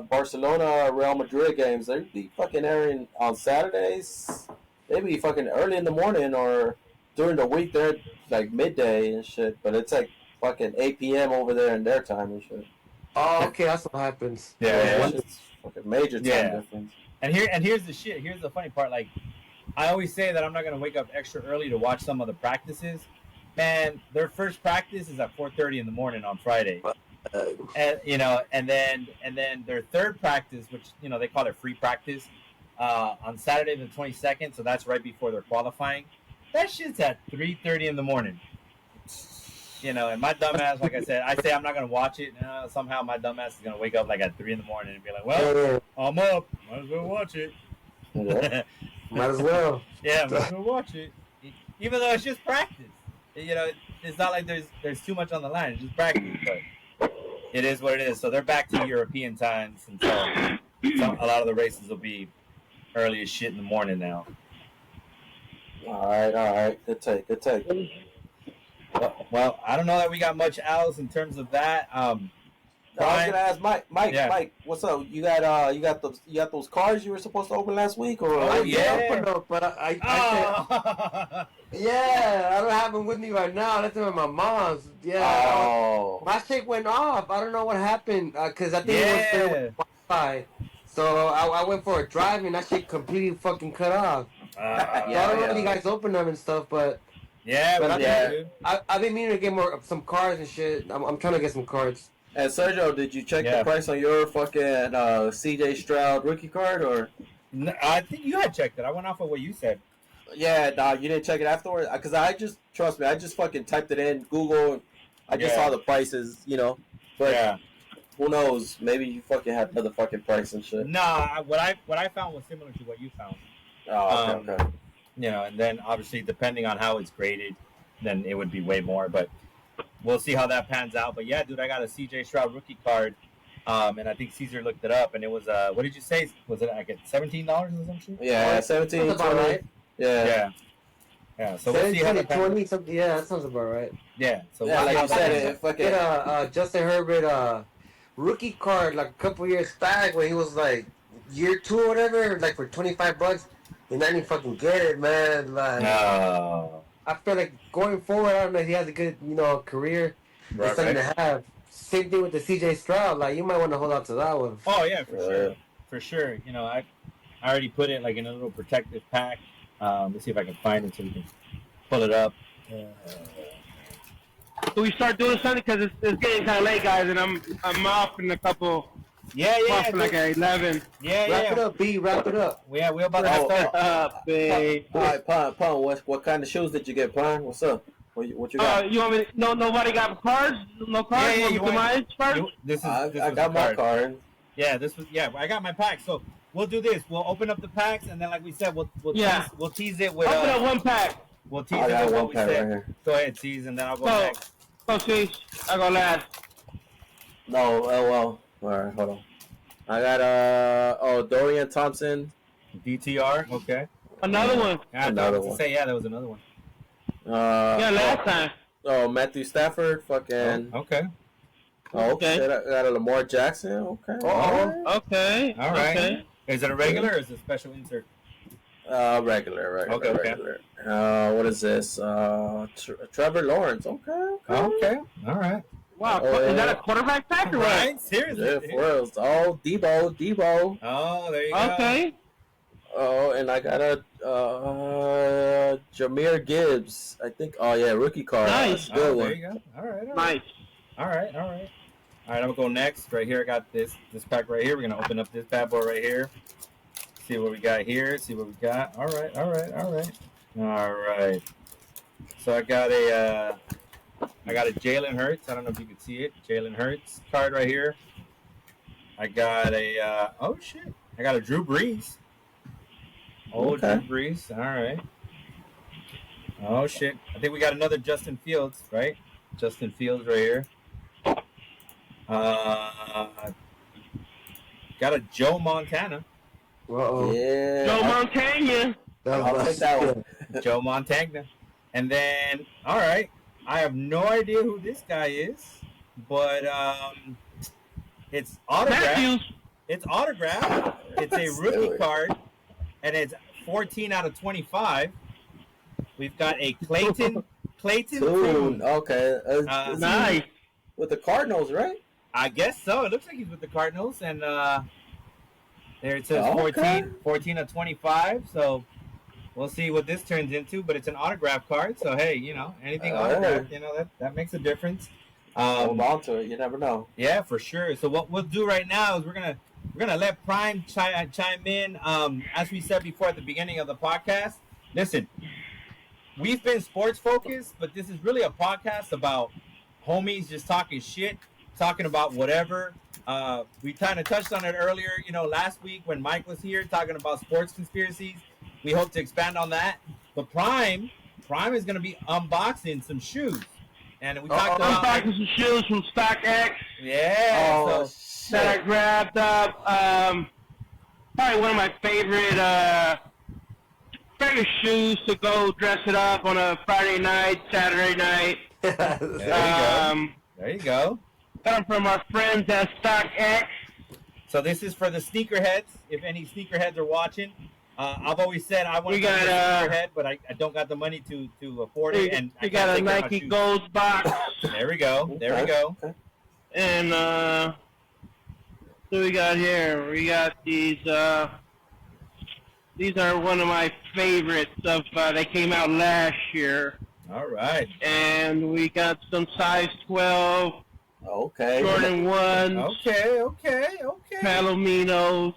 [SPEAKER 3] Barcelona Real Madrid games, they'd be fucking airing on Saturdays. They'd be fucking early in the morning or during the week. They're like midday and shit, but it's like fucking 8 p.m. over there in their time and shit.
[SPEAKER 5] Oh, okay, that's what happens.
[SPEAKER 3] Yeah. It's fucking major time difference.
[SPEAKER 1] And here's the shit. Here's the funny part. Like, I always say that I'm not gonna wake up extra early to watch some of the practices. Man, their first practice is at 4:30 in the morning on Friday. And then their third practice, which they call it free practice, on Saturday the 22nd. So that's right before they're qualifying. That shit's at 3:30 in the morning. And my dumbass, like I said, I say I'm not gonna watch it. Somehow my dumbass is gonna wake up like at 3 in the morning and be like, "Well, I'm up. Might as well watch it."
[SPEAKER 5] Might as well.
[SPEAKER 1] Yeah, might as well watch it. Even though it's just practice. It's not like there's too much on the line. It's just practice, but it is what it is. So they're back to European times, and so a lot of the races will be early as shit in the morning now.
[SPEAKER 3] All right. Good take.
[SPEAKER 1] Well, I don't know that we got much else in terms of that.
[SPEAKER 3] I was gonna ask Mike, what's up? You got those cars you were supposed to open last week, or?
[SPEAKER 1] Oh yeah,
[SPEAKER 5] open up, but I yeah, I don't have them with me right now. That's at my mom's. Yeah.
[SPEAKER 3] Oh.
[SPEAKER 5] My shit went off. I don't know what happened because I think it was there with Wi-Fi. So I went for a drive and that shit completely fucking cut off. I don't know if you guys open them and stuff, but. I've been meaning to get some cards and shit. I'm trying to get some cards.
[SPEAKER 3] And Sergio, did you check the price on your fucking CJ Stroud rookie card, or?
[SPEAKER 1] No, I think you had checked it. I went off of what you said.
[SPEAKER 3] Yeah, nah, you didn't check it afterwards? Because I just fucking typed it in Google. I just saw the prices, But who knows? Maybe you fucking had another fucking price and shit.
[SPEAKER 1] Nah, what I found was similar to what you found.
[SPEAKER 3] Oh, okay.
[SPEAKER 1] And then obviously depending on how it's graded, then it would be way more. But we'll see how that pans out. But yeah, dude, I got a CJ Stroud rookie card, and I think Caesar looked it up, and it was what did you say? Was it like $17 or something?
[SPEAKER 3] Yeah, 17.
[SPEAKER 5] That's about right.
[SPEAKER 3] Yeah.
[SPEAKER 1] Yeah, so we'll see how the
[SPEAKER 5] 20, something. Yeah, that sounds about right.
[SPEAKER 1] Yeah, so
[SPEAKER 3] Yeah,
[SPEAKER 1] we'll see
[SPEAKER 3] like
[SPEAKER 1] how
[SPEAKER 3] you
[SPEAKER 1] that
[SPEAKER 3] said,
[SPEAKER 1] ends
[SPEAKER 3] it
[SPEAKER 1] up.
[SPEAKER 3] fucking.
[SPEAKER 5] Get a Justin Herbert rookie card like a couple years back when he was like year 2 or whatever, like for $25, and I didn't fucking get it, man. Like
[SPEAKER 1] Oh,
[SPEAKER 5] I feel like going forward, I don't know if he has a good career. It's
[SPEAKER 1] right,
[SPEAKER 5] something
[SPEAKER 1] right.
[SPEAKER 5] to have. Same thing with the CJ Stroud. Like you might want to hold on to that one.
[SPEAKER 1] Oh yeah, for
[SPEAKER 3] Uh,
[SPEAKER 1] sure, for sure. You know, I already put it like in a little protective pack. Let's see if I can find it so we can pull it up.
[SPEAKER 2] So we start doing something because it's getting kind of late, guys, and I'm off in a couple.
[SPEAKER 1] Yeah,
[SPEAKER 2] Off
[SPEAKER 1] yeah,
[SPEAKER 2] in like at 11.
[SPEAKER 1] yeah,
[SPEAKER 5] Wrap it
[SPEAKER 1] yeah.
[SPEAKER 5] up, B. Wrap it up.
[SPEAKER 1] Yeah, we're about to
[SPEAKER 3] Oh,
[SPEAKER 1] start.
[SPEAKER 2] Babe.
[SPEAKER 3] all right, Pun. What kind of shoes did you get, Pun? What's up? What you got?
[SPEAKER 2] You want me? No, nobody got cards. No cards.
[SPEAKER 1] Yeah, yeah,
[SPEAKER 2] you
[SPEAKER 1] you
[SPEAKER 2] want
[SPEAKER 1] want-
[SPEAKER 2] me to cards?
[SPEAKER 1] This is.
[SPEAKER 3] I
[SPEAKER 1] was
[SPEAKER 3] got
[SPEAKER 1] the
[SPEAKER 3] my card.
[SPEAKER 1] Yeah, I got my pack. So we'll do this. We'll open up the packs, and then, like we said, we'll tease it with.
[SPEAKER 2] Open up one pack.
[SPEAKER 1] We'll tease
[SPEAKER 3] I
[SPEAKER 1] it
[SPEAKER 3] got
[SPEAKER 1] with
[SPEAKER 3] one
[SPEAKER 1] what we
[SPEAKER 3] pack
[SPEAKER 1] said.
[SPEAKER 3] right here.
[SPEAKER 1] Go ahead, tease, and then I'll go
[SPEAKER 2] Go.
[SPEAKER 1] next.
[SPEAKER 2] Go, see. I go last.
[SPEAKER 3] No, well, all right, hold on. I got Dorian Thompson.
[SPEAKER 1] DTR. Okay.
[SPEAKER 2] Another one.
[SPEAKER 1] Yeah,
[SPEAKER 3] Another
[SPEAKER 1] I was
[SPEAKER 3] one.
[SPEAKER 1] to say yeah, that was another one.
[SPEAKER 2] Yeah, last time.
[SPEAKER 3] Matthew Stafford. Fucking.
[SPEAKER 1] Okay.
[SPEAKER 3] Oh,
[SPEAKER 2] Okay.
[SPEAKER 3] shit, I got a Lamar Jackson. Okay.
[SPEAKER 2] Okay.
[SPEAKER 1] All right.
[SPEAKER 2] Okay.
[SPEAKER 1] Is it a regular or is it a special insert?
[SPEAKER 3] Regular.
[SPEAKER 1] Okay.
[SPEAKER 3] Regular. What is this? Trevor Lawrence. Okay.
[SPEAKER 1] Okay. All right.
[SPEAKER 2] Wow. Is that a quarterback pack or what?
[SPEAKER 1] Right? Seriously?
[SPEAKER 3] Yeah, for reals. Oh, Debo.
[SPEAKER 1] Oh, there you go.
[SPEAKER 2] Okay.
[SPEAKER 3] Oh, and I got a Jameer Gibbs. I think. Oh yeah, rookie card.
[SPEAKER 2] Nice.
[SPEAKER 3] That's a good
[SPEAKER 1] Oh,
[SPEAKER 3] one.
[SPEAKER 1] there you go. All right.
[SPEAKER 2] Nice.
[SPEAKER 1] All right. All right, I'm gonna go next. Right here, I got this pack right here. We're gonna open up this bad boy right here. See what we got here. See what we got. All right. So I got a Jalen Hurts. I don't know if you can see it. Jalen Hurts card right here. I got a oh shit. I got a Drew Brees. Oh,
[SPEAKER 3] Okay.
[SPEAKER 1] Drew Brees. All right. Oh shit. I think we got another Justin Fields, right? Justin Fields right here. Got a Joe Montana.
[SPEAKER 3] Yeah.
[SPEAKER 2] Joe Montana.
[SPEAKER 3] I'll take that one.
[SPEAKER 1] Joe Montana. And then, all right, I have no idea who this guy is, but it's autographed.
[SPEAKER 2] Matthews.
[SPEAKER 1] It's autographed. It's a rookie card, and it's 14 out of 25. We've got a Clayton
[SPEAKER 3] Tune.
[SPEAKER 1] Tune.
[SPEAKER 3] Okay. Is he
[SPEAKER 2] Nice.
[SPEAKER 3] with the Cardinals, right?
[SPEAKER 1] I guess so. It looks like he's with the Cardinals, and there it says
[SPEAKER 3] Okay.
[SPEAKER 1] 14 of 25. So we'll see what this turns into, but it's an autograph card. So hey, anything autographed, that makes a difference.
[SPEAKER 3] Hold on to it. You never know.
[SPEAKER 1] Yeah, for sure. So what we'll do right now is we're gonna let Prime chime in. As we said before at the beginning of the podcast, listen, we've been sports focused, but this is really a podcast about homies just talking shit, talking about whatever. We kind of touched on it earlier, last week when Mike was here talking about sports conspiracies. We hope to expand on that. But Prime is going to be unboxing some shoes. And we talked
[SPEAKER 2] I'm
[SPEAKER 1] about...
[SPEAKER 2] buying some shoes from StockX
[SPEAKER 1] Yeah.
[SPEAKER 3] Oh,
[SPEAKER 1] so,
[SPEAKER 2] that I grabbed up. Probably one of my favorite shoes to go dress it up on a Friday night, Saturday night.
[SPEAKER 1] there you go.
[SPEAKER 2] Got them from our friends at StockX.
[SPEAKER 1] So this is for the sneakerheads. If any sneakerheads are watching, I've always said I want to be a sneakerhead, but I don't got the money to afford it. And
[SPEAKER 2] We
[SPEAKER 1] I
[SPEAKER 2] got a
[SPEAKER 1] can't take
[SPEAKER 2] Nike
[SPEAKER 1] my shoes.
[SPEAKER 2] Gold box.
[SPEAKER 1] There we go. There we go.
[SPEAKER 3] Okay.
[SPEAKER 2] And so we got here. We got these. These are one of my favorites of. They came out last year.
[SPEAKER 1] All right.
[SPEAKER 2] And we got some size 12
[SPEAKER 3] Okay.
[SPEAKER 2] Jordan 1s,
[SPEAKER 1] Okay.
[SPEAKER 2] Palominos.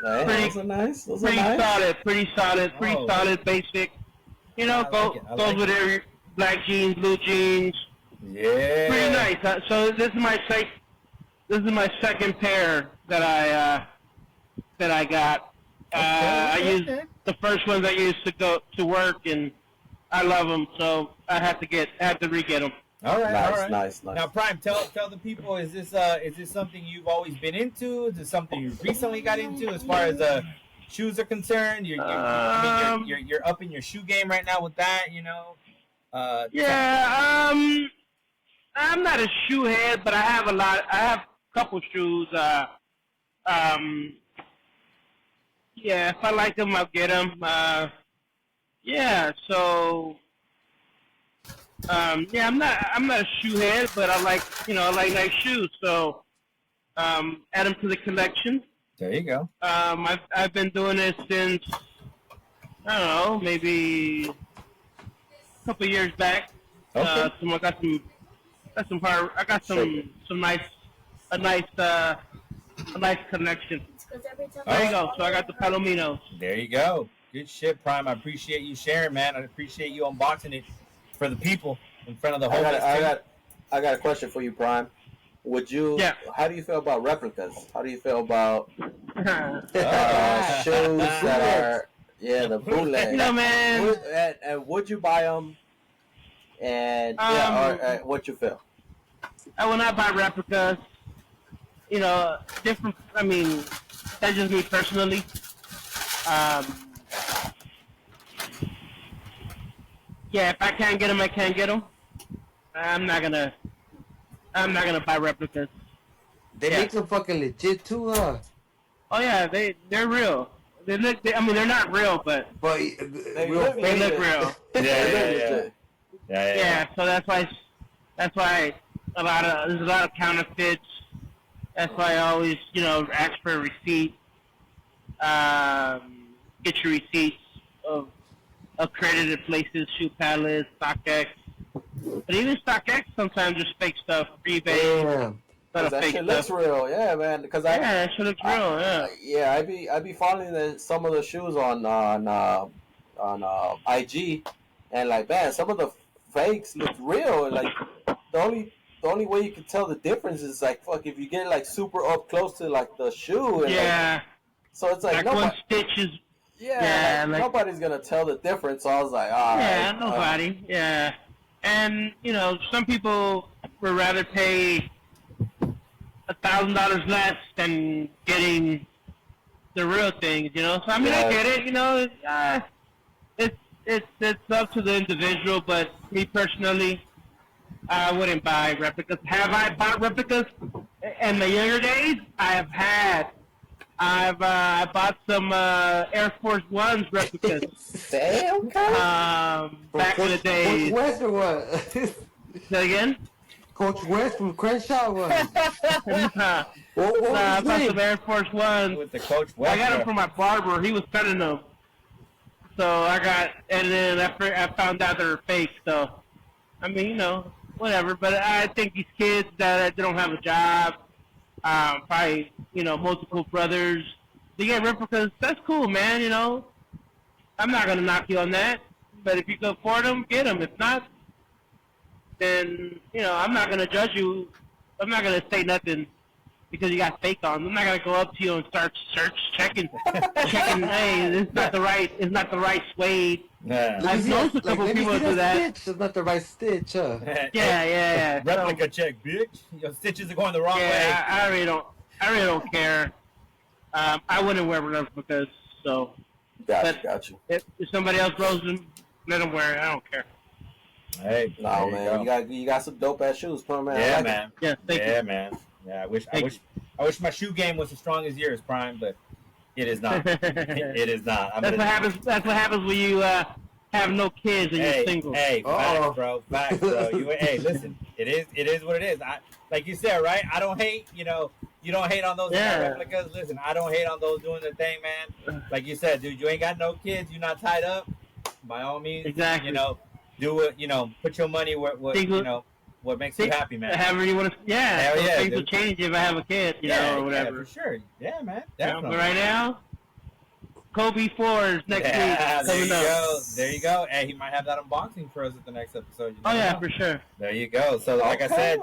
[SPEAKER 3] Hey, those are nice.
[SPEAKER 2] Pretty solid,
[SPEAKER 1] Oh.
[SPEAKER 2] solid, basic.
[SPEAKER 1] I like it. I
[SPEAKER 2] Goes
[SPEAKER 1] like
[SPEAKER 2] with every black jeans, blue jeans.
[SPEAKER 1] Yeah.
[SPEAKER 2] Pretty nice. So this is my second pair that I got. I used the first ones I used to go to work, and I love them, so I had to re-get them.
[SPEAKER 1] All right.
[SPEAKER 3] Nice.
[SPEAKER 1] Now, Prime, tell the people, is this something you've always been into? Is this something you recently got into as far as shoes are concerned? I mean, you're up in your shoe game right now with that, you know.
[SPEAKER 2] Yeah, I'm not a shoe head, but I have a lot. I have a couple shoes. Um, yeah, if I like them, I'll get them. Yeah, so yeah, I'm not a shoe head, but I like I like nice shoes. So add them to the collection.
[SPEAKER 1] There you go.
[SPEAKER 2] I've been doing this since I don't know, maybe a couple years back.
[SPEAKER 1] Okay.
[SPEAKER 2] I got some nice a nice connection. There you go. So I got the Palominos.
[SPEAKER 1] There you go. Good shit, Prime. I appreciate you sharing, man. I appreciate you unboxing it for the people in front of the whole.
[SPEAKER 3] I got a question for you, Prime. Would you?
[SPEAKER 2] Yeah.
[SPEAKER 3] How do you feel about replicas? How do you feel about shoes that are the bootleg?
[SPEAKER 2] You know, man.
[SPEAKER 3] And would you buy them? And what you feel?
[SPEAKER 2] I will not buy replicas. You know, different. I mean, that's just me personally. Yeah, if I can't get them, I can't get them. I'm not gonna buy replicas.
[SPEAKER 5] They make them fucking legit too, huh?
[SPEAKER 2] Oh yeah, they're real. They're not real, but
[SPEAKER 3] they
[SPEAKER 2] look real.
[SPEAKER 1] Yeah.
[SPEAKER 2] So that's why there's a lot of counterfeits. That's why I always ask for a receipt. Get your receipts of accredited places, Shoe Palace, StockX. But even StockX sometimes just fake stuff. eBay.
[SPEAKER 3] Damn. That shit looks real, yeah, man. Because
[SPEAKER 2] that shit looks real, yeah.
[SPEAKER 3] I be following some of the shoes on IG, and like, man, some of the fakes look real. And, like, the only way you can tell the difference is like, fuck, if you get like super up close to like the shoe. And,
[SPEAKER 2] yeah.
[SPEAKER 3] So it's like
[SPEAKER 2] one stitch is.
[SPEAKER 3] Yeah, nobody's gonna tell the difference. So I was like,
[SPEAKER 2] yeah, nobody. Yeah, and some people would rather pay $1,000 less than getting the real things. So I mean, I get it. It's up to the individual, but me personally, I wouldn't buy replicas. Have I bought replicas in the younger days? I bought some Air Force Ones replicas.
[SPEAKER 3] Damn,
[SPEAKER 2] back in the days.
[SPEAKER 5] Coach West or what?
[SPEAKER 2] Say again?
[SPEAKER 5] Coach West from Crenshaw what?
[SPEAKER 2] I bought some Air Force Ones.
[SPEAKER 1] With the Coach West.
[SPEAKER 2] I got them from my barber. He was cutting them. So and then I found out they were fake. So, I mean, whatever. But I think these kids that they don't have a job, probably, multiple brothers, they get replicas. That's cool, man, I'm not going to knock you on that. But if you can afford them, get them. If not, then, I'm not going to judge you. I'm not going to say nothing because you got fake on. I'm not going to go up to you and start checking, hey, it's not the right suede.
[SPEAKER 1] Yeah.
[SPEAKER 2] I've noticed a couple people do that.
[SPEAKER 5] Stitch. It's not the right stitch, huh?
[SPEAKER 2] Yeah.
[SPEAKER 1] Replica check, bitch. Your stitches are going the wrong way.
[SPEAKER 2] Yeah, I really don't care. I wouldn't wear replicas, so.
[SPEAKER 3] Got you.
[SPEAKER 2] If somebody else wears them, let them wear it. I don't care.
[SPEAKER 1] Hey,
[SPEAKER 3] no, man, you got some dope ass shoes, Prime, man.
[SPEAKER 1] Yeah,
[SPEAKER 3] like
[SPEAKER 1] man.
[SPEAKER 2] Yeah, thank you.
[SPEAKER 1] Man. Yeah, I wish my shoe game was as strong as yours, Prime, but it is not. It is not.
[SPEAKER 2] That's what happens when you have no kids and you're single.
[SPEAKER 1] Hey, facts, bro. Hey, listen, it is what it is. Like you said, right? I don't hate. You don't hate on those replicas. Listen, I don't hate on those doing their thing, man. Like you said, dude, you ain't got no kids. You're not tied up. By all means,
[SPEAKER 2] exactly.
[SPEAKER 1] Do it. Put your money where what makes you happy, man.
[SPEAKER 2] However you want to. Yeah.
[SPEAKER 1] Hell yeah,
[SPEAKER 2] things will change if I have a kid, or whatever.
[SPEAKER 1] Yeah, for sure. Yeah, man. Definitely.
[SPEAKER 2] But right now, Kobe 4 next week.
[SPEAKER 1] There you go. Hey, he might have that unboxing for us at the next episode.
[SPEAKER 2] Oh yeah, for sure.
[SPEAKER 1] There you go. So like I said,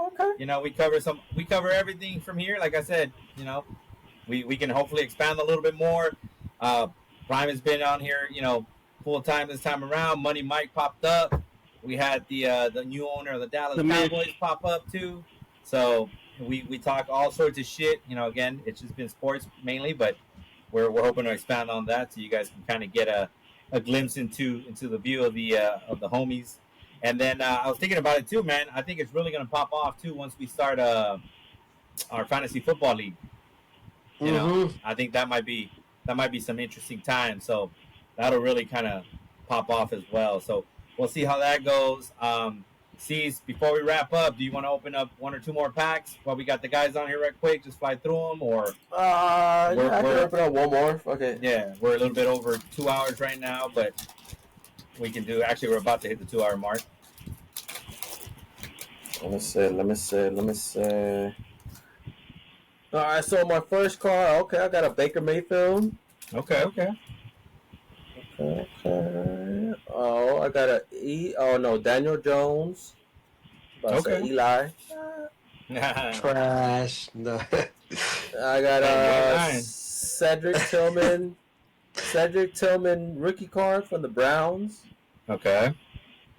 [SPEAKER 1] we cover everything from here. Like I said, we can hopefully expand a little bit more. Prime has been on here, full time this time around. Money Mike popped up. We had the new owner of the Dallas Cowboys pop up too. So we talk all sorts of shit. Again, it's just been sports mainly, but we're hoping to expand on that so you guys can kind of get a glimpse into the view of the homies. And then I was thinking about it too, man. I think it's really gonna pop off too once we start our fantasy football league. You know,
[SPEAKER 5] Mm-hmm.
[SPEAKER 1] I think that might be some interesting time. So that'll really kind of pop off as well. So we'll see how that goes. Cease, before we wrap up, do you want to open up one or two more packs while we got the guys on here right quick? Just fly through them, or
[SPEAKER 3] I can open up one more. Okay.
[SPEAKER 1] yeah, we're a little bit over 2 hours right now, but we can do. Actually, we're about to hit the 2 hour mark.
[SPEAKER 3] Let me see. All right, so my first card. Okay, I got a Baker Mayfield.
[SPEAKER 1] Okay.
[SPEAKER 3] Oh, I got Daniel Jones.
[SPEAKER 1] Okay.
[SPEAKER 3] Eli.
[SPEAKER 5] Trash. No.
[SPEAKER 3] I got
[SPEAKER 1] Hey,
[SPEAKER 3] Cedric Tillman. Cedric Tillman rookie card from the Browns.
[SPEAKER 1] Okay.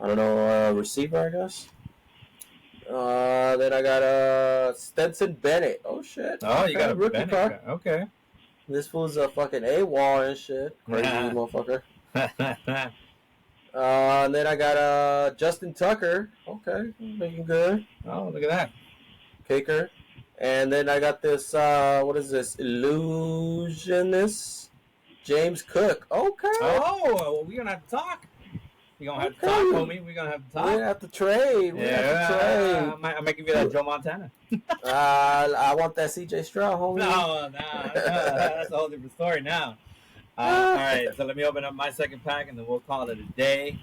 [SPEAKER 3] I don't know, receiver, I guess. Then I got Stetson Bennett. Oh shit!
[SPEAKER 1] Oh, you got a
[SPEAKER 3] rookie
[SPEAKER 1] Bennett
[SPEAKER 3] card.
[SPEAKER 1] Okay.
[SPEAKER 3] This fool's a fucking AWOL and shit. Crazy motherfucker. And then I got Justin Tucker. Okay, making good.
[SPEAKER 1] Oh, look at that.
[SPEAKER 3] Kicker. And then I got this, what is this? Illusionist James Cook. Okay.
[SPEAKER 1] Oh, well, we're gonna have to talk. We're gonna have to talk, homie. We're gonna have to talk.
[SPEAKER 3] We have to trade.
[SPEAKER 1] I might give you that Joe Montana.
[SPEAKER 3] I want that CJ Stroud, homie.
[SPEAKER 1] No, that's a whole different story now. All right, so let me open up my second pack, and then we'll call it a day.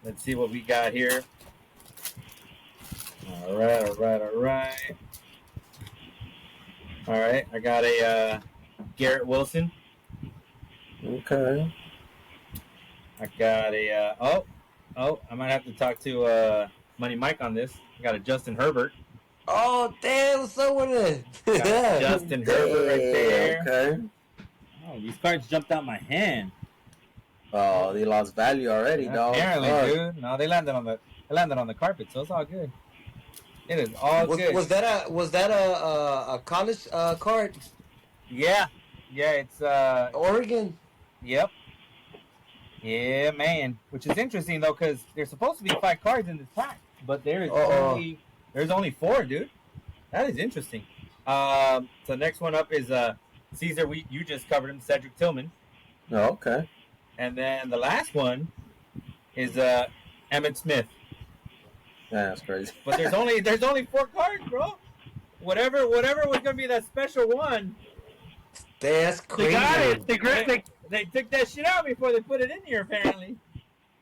[SPEAKER 1] Let's see what we got here. All right. I got a Garrett Wilson.
[SPEAKER 3] Okay.
[SPEAKER 1] I got a I might have to talk to Money Mike on this. I got a Justin Herbert.
[SPEAKER 5] Oh, damn, what's up with it?
[SPEAKER 1] Got Justin Herbert right there.
[SPEAKER 3] Okay.
[SPEAKER 1] Oh, these cards jumped out my hand.
[SPEAKER 3] Oh, they lost value already, dog.
[SPEAKER 1] Apparently, dude. No, they landed on the carpet, so it's all good. It is all good.
[SPEAKER 5] Was that a college card?
[SPEAKER 1] Yeah, it's
[SPEAKER 5] Oregon.
[SPEAKER 1] Yep. Yeah, man. Which is interesting though, because there's supposed to be 5 cards in this pack, but there's only 4, dude. That is interesting. So next one up is Caesar. You just covered him, Cedric Tillman.
[SPEAKER 3] Oh, okay.
[SPEAKER 1] And then the last one is Emmitt Smith.
[SPEAKER 3] Yeah, that's crazy.
[SPEAKER 1] But there's only 4 cards, bro. Whatever was gonna be that special one.
[SPEAKER 5] That's crazy.
[SPEAKER 2] They got it.
[SPEAKER 1] They took that shit out before they put it in here, apparently.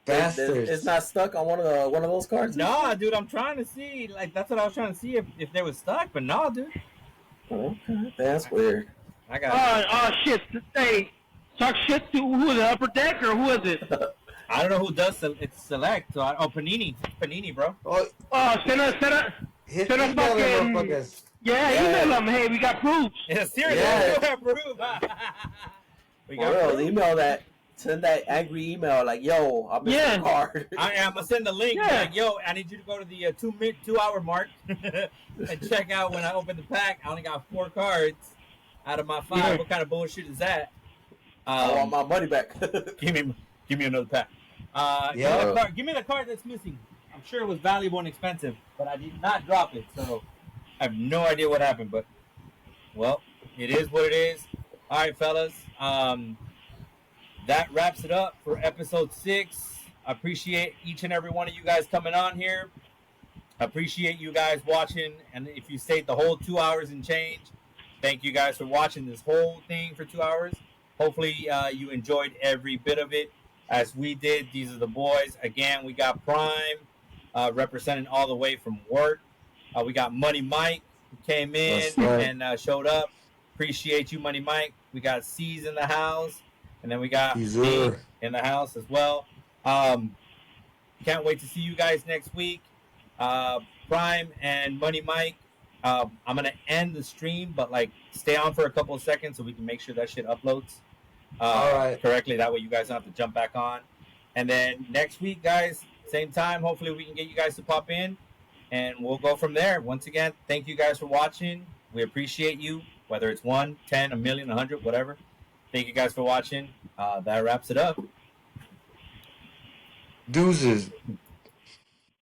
[SPEAKER 5] Bastards.
[SPEAKER 3] It's not stuck on one of those cards.
[SPEAKER 1] No, dude, I'm trying to see. Like, that's what I was trying to see if they was stuck, but no, dude.
[SPEAKER 3] Okay, that's weird.
[SPEAKER 1] I got.
[SPEAKER 2] Shit. Hey, talk shit to who, the upper deck, or who is it?
[SPEAKER 1] I don't know who does it's select. So Panini, bro.
[SPEAKER 2] Send us fucking. Yeah, email them. Hey, we got proofs.
[SPEAKER 1] Yeah, seriously,
[SPEAKER 3] Yeah.
[SPEAKER 1] we got proof. We
[SPEAKER 3] For
[SPEAKER 1] got
[SPEAKER 3] real,
[SPEAKER 1] proof.
[SPEAKER 3] email that. Send that angry email like, "Yo, I missed the card."
[SPEAKER 1] I'm gonna send the link.
[SPEAKER 2] Yeah.
[SPEAKER 1] Like, yo, I need you to go to the 2 hour mark and check out when I open the pack. I only got 4 cards out of my 5.
[SPEAKER 2] Yeah.
[SPEAKER 1] What kind of bullshit is that?
[SPEAKER 3] I want my money back.
[SPEAKER 1] Give me another pack. Give me the card that's missing. I'm sure it was valuable and expensive, but I did not drop it, so I have no idea what happened. But well, it is what it is. All right, fellas. That wraps it up for episode 6. I appreciate each and every one of you guys coming on here. I appreciate you guys watching, and if you stayed the whole 2 hours and change, thank you guys for watching this whole thing for 2 hours. Hopefully, you enjoyed every bit of it as we did. These are the boys. Again, we got Prime representing all the way from work. We got Money Mike who came in and showed up. Appreciate you, Money Mike. We got C's in the house. And then we got me in the house as well. Can't wait to see you guys next week. Prime and Money Mike. I'm going to end the stream, but stay on for a couple of seconds so we can make sure that shit uploads correctly. That way you guys don't have to jump back on. And then next week, guys, same time, hopefully we can get you guys to pop in. And we'll go from there. Once again, thank you guys for watching. We appreciate you, whether it's 1, 10, a million, 100, whatever. Thank you guys for watching. That wraps it up.
[SPEAKER 5] Deuces.